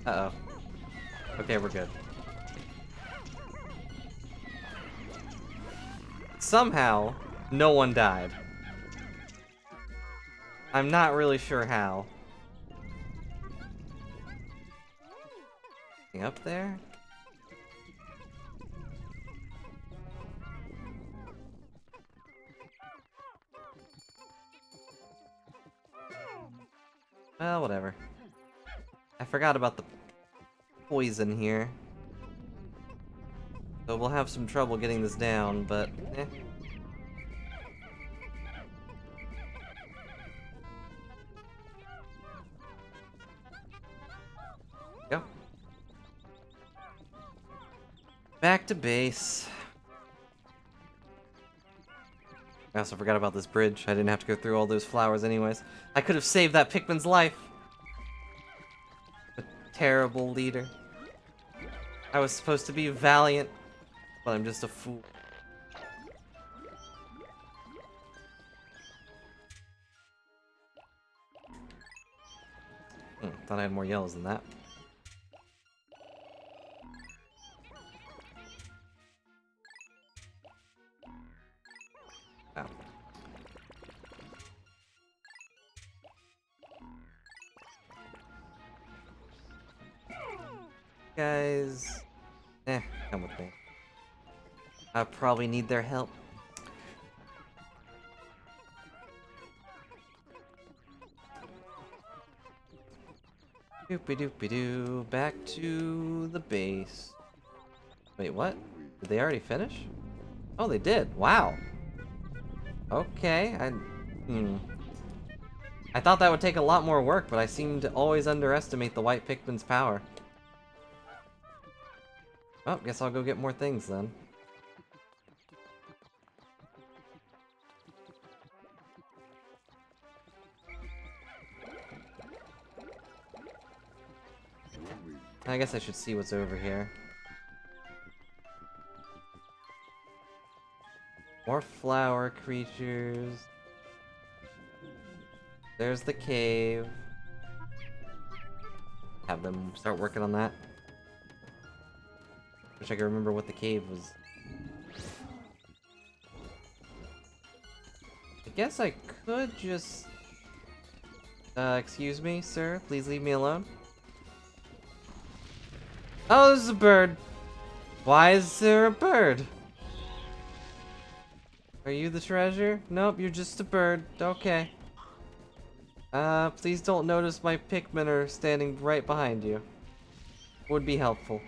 Uh-oh. Okay, we're good. Somehow, no one died. I'm not really sure how. Anything up there? Well, whatever. I forgot about the poison here. So we'll have some trouble getting this down, but eh. Go. Back to base. I also forgot about this bridge. I didn't have to go through all those flowers anyways. I could have saved that Pikmin's life. A terrible leader. I was supposed to be valiant, but I'm just a fool. Thought I had more yellows than that. Oh. Guys, come with me. I probably need their help. Doopy doopy doo, back to the base. Wait, what? Did they already finish? Oh, they did. Wow. Okay, I thought that would take a lot more work, but I seem to always underestimate the white Pikmin's power. Oh, guess I'll go get more things then. I guess I should see what's over here. More flower creatures. There's the cave. Have them start working on that. Wish I could remember what the cave was. I guess I could just... excuse me, sir? Please leave me alone. Oh, there's a bird. Why is there a bird? Are you the treasure? Nope, you're just a bird. Okay. Please don't notice my Pikmin are standing right behind you. would be helpful.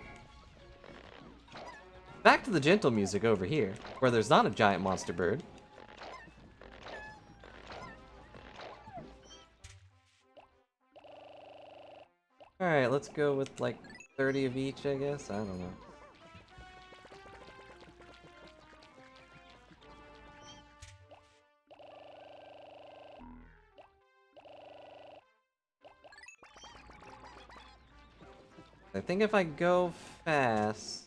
Back to the gentle music over here, where there's not a giant monster bird. Alright, let's go with like 30 of each, I guess? I don't know. I think if I go fast...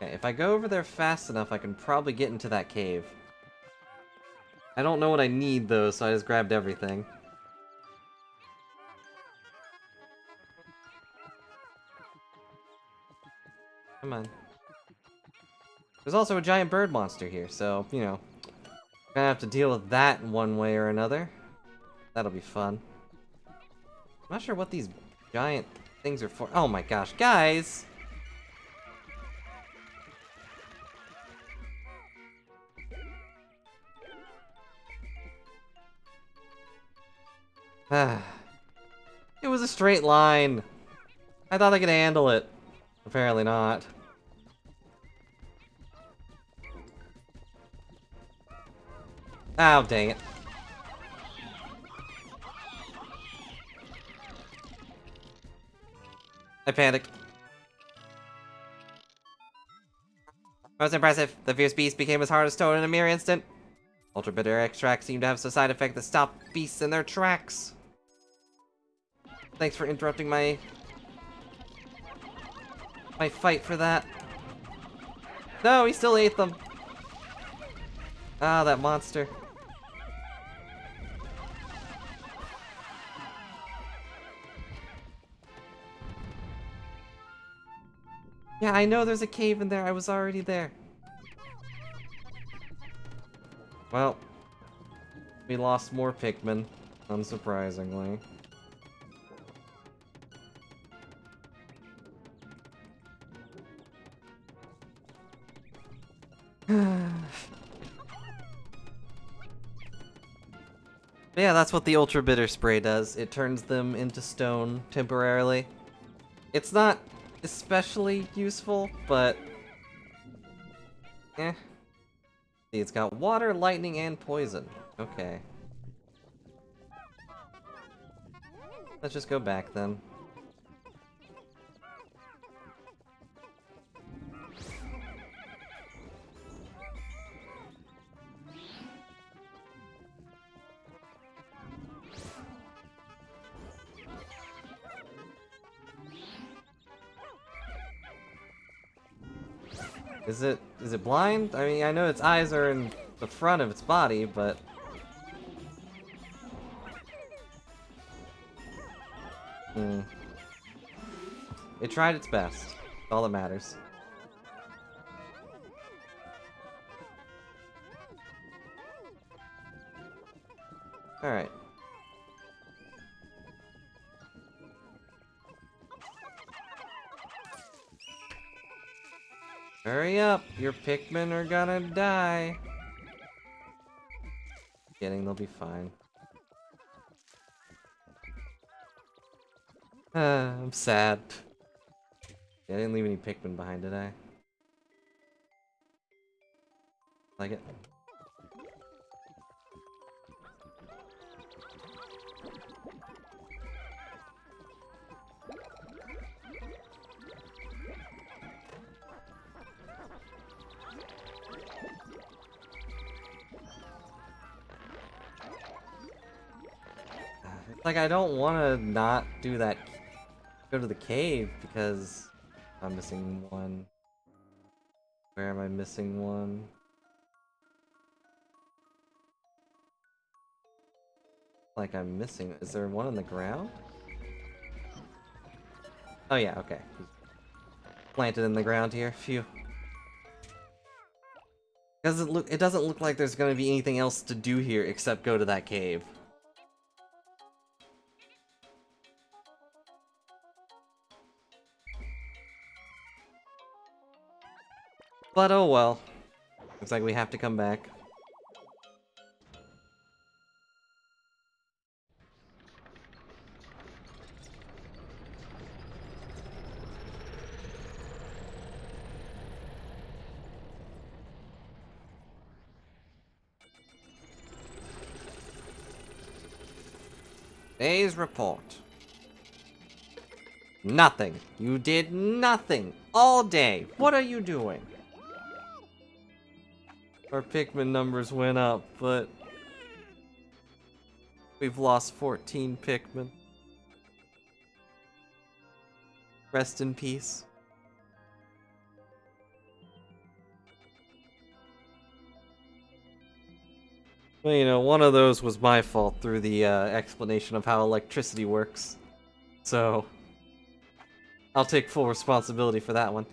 Okay, if I go over there fast enough, I can probably get into that cave. I don't know what I need, though, so I just grabbed everything. Come on. There's also a giant bird monster here, so, you know, gonna have to deal with that in one way or another. That'll be fun. I'm not sure what these giant things are for. Oh my gosh, guys! It was a straight line. I thought I could handle it. Apparently not. Oh, dang it. I panicked. Most impressive. The fierce beast became as hard as stone in a mere instant. Ultra bitter extracts seem to have a side effect that stop beasts in their tracks. Thanks for interrupting my fight for that. No, he still ate them. Ah, that monster. Yeah, I know there's a cave in there. I was already there. Well, we lost more Pikmin, unsurprisingly. Yeah, that's what the Ultra Bitter Spray does. It turns them into stone temporarily. It's not especially useful, but... eh. See, it's got water, lightning, and poison. Okay. Let's just go back then. Is it blind? I mean, I know its eyes are in the front of its body, but... It tried its best. That's all that matters. Alright. Hurry up! Your Pikmin are gonna die! Kidding, they'll be fine. I'm sad. Yeah, I didn't leave any Pikmin behind, did I? Like it? Like, I don't want to not do that. Go to the cave because I'm missing one. Where am I missing one? Like I'm missing. Is there one on the ground? Oh yeah, okay. Planted in the ground here. Phew. It doesn't look like there's gonna be anything else to do here except go to that cave. But oh well. Looks like we have to come back. Day's report. Nothing. You did nothing all day. What are you doing? Our Pikmin numbers went up, but we've lost 14 Pikmin. Rest in peace. Well, you know, one of those was my fault through the explanation of how electricity works. So, I'll take full responsibility for that one.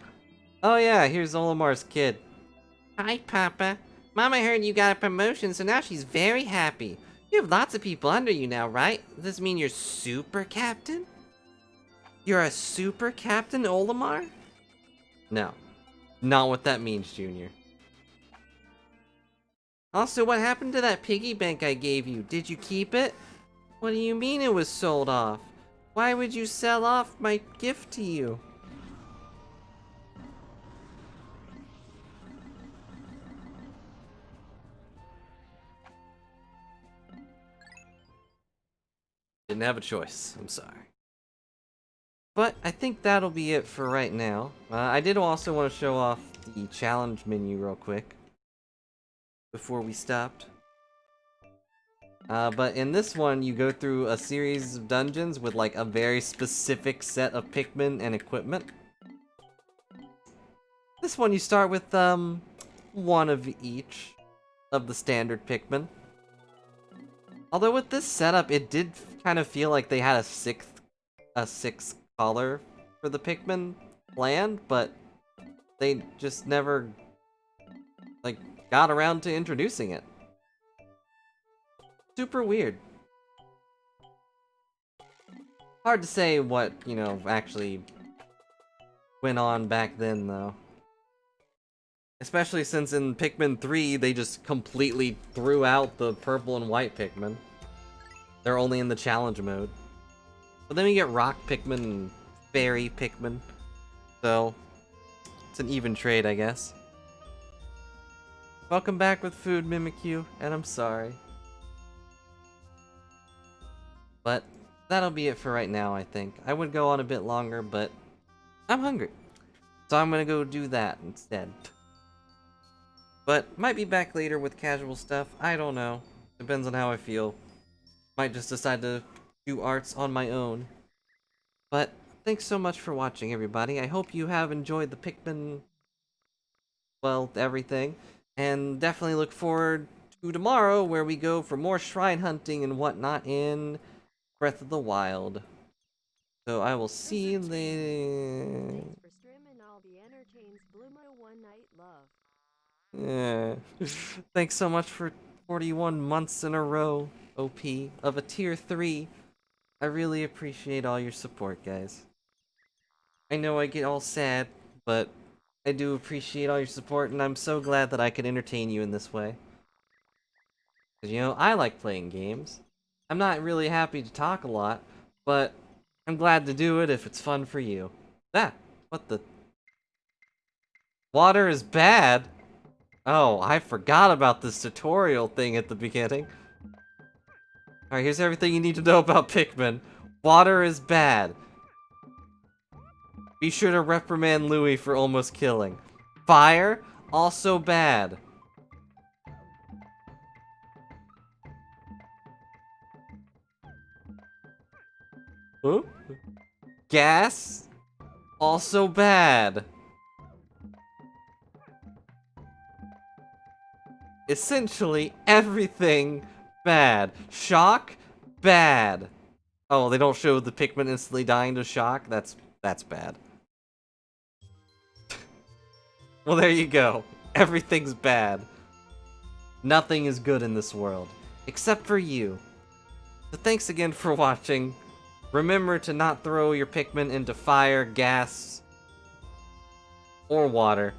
Oh yeah, here's Olimar's kid. Hi, Papa. Mama heard you got a promotion, so now she's very happy. You have lots of people under you now, right? Does this mean you're super captain? You're a super captain, Olimar? No. Not what that means, Junior. Also, what happened to that piggy bank I gave you? Did you keep it? What do you mean it was sold off? Why would you sell off my gift to you? Didn't have a choice. I'm sorry. But I think that'll be it for right now. I did also want to show off the challenge menu real quick before we stopped. But in this one, you go through a series of dungeons with like a very specific set of Pikmin and equipment. This one you start with one of each of the standard Pikmin. Although with this setup, it did kind of feel like they had a sixth color for the Pikmin planned, but they just never like got around to introducing it. Super weird. Hard to say what, you know, actually went on back then, though. Especially since in Pikmin 3, they just completely threw out the purple and white Pikmin. They're only in the challenge mode. But then we get rock Pikmin and fairy Pikmin. So, it's an even trade, I guess. Welcome back with food, Mimikyu, and I'm sorry. But that'll be it for right now, I think. I would go on a bit longer, but I'm hungry. So I'm gonna go do that instead. But might be back later with casual stuff. I don't know. Depends on how I feel. Might just decide to do arts on my own. But thanks so much for watching, everybody. I hope you have enjoyed the Pikmin, well, everything. And definitely look forward to tomorrow, where we go for more shrine hunting and whatnot in Breath of the Wild. So I will see you later. Yeah. Thanks so much for 41 months in a row, OP, of a tier 3. I really appreciate all your support, guys. I know I get all sad, but I do appreciate all your support, and I'm so glad that I could entertain you in this way. Because, you know, I like playing games. I'm not really happy to talk a lot, but I'm glad to do it if it's fun for you. Ah, what the? Water is bad? Oh, I forgot about this tutorial thing at the beginning. Alright, here's everything you need to know about Pikmin. Water is bad. Be sure to reprimand Louie for almost killing. Fire, also bad. Huh? Gas, also bad. Essentially everything bad. Shock, bad. Oh, they don't show the Pikmin instantly dying to shock? That's bad. Well, there you go. Everything's bad. Nothing is good in this world. Except for you. So thanks again for watching. Remember to not throw your Pikmin into fire, gas, or water.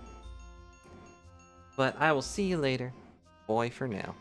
But I will see you later. Bye for now.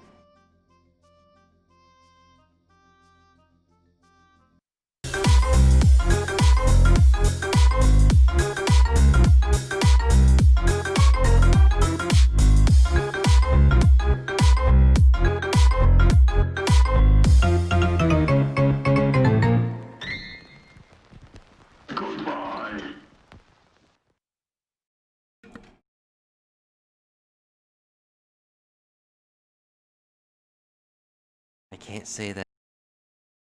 I can't say that.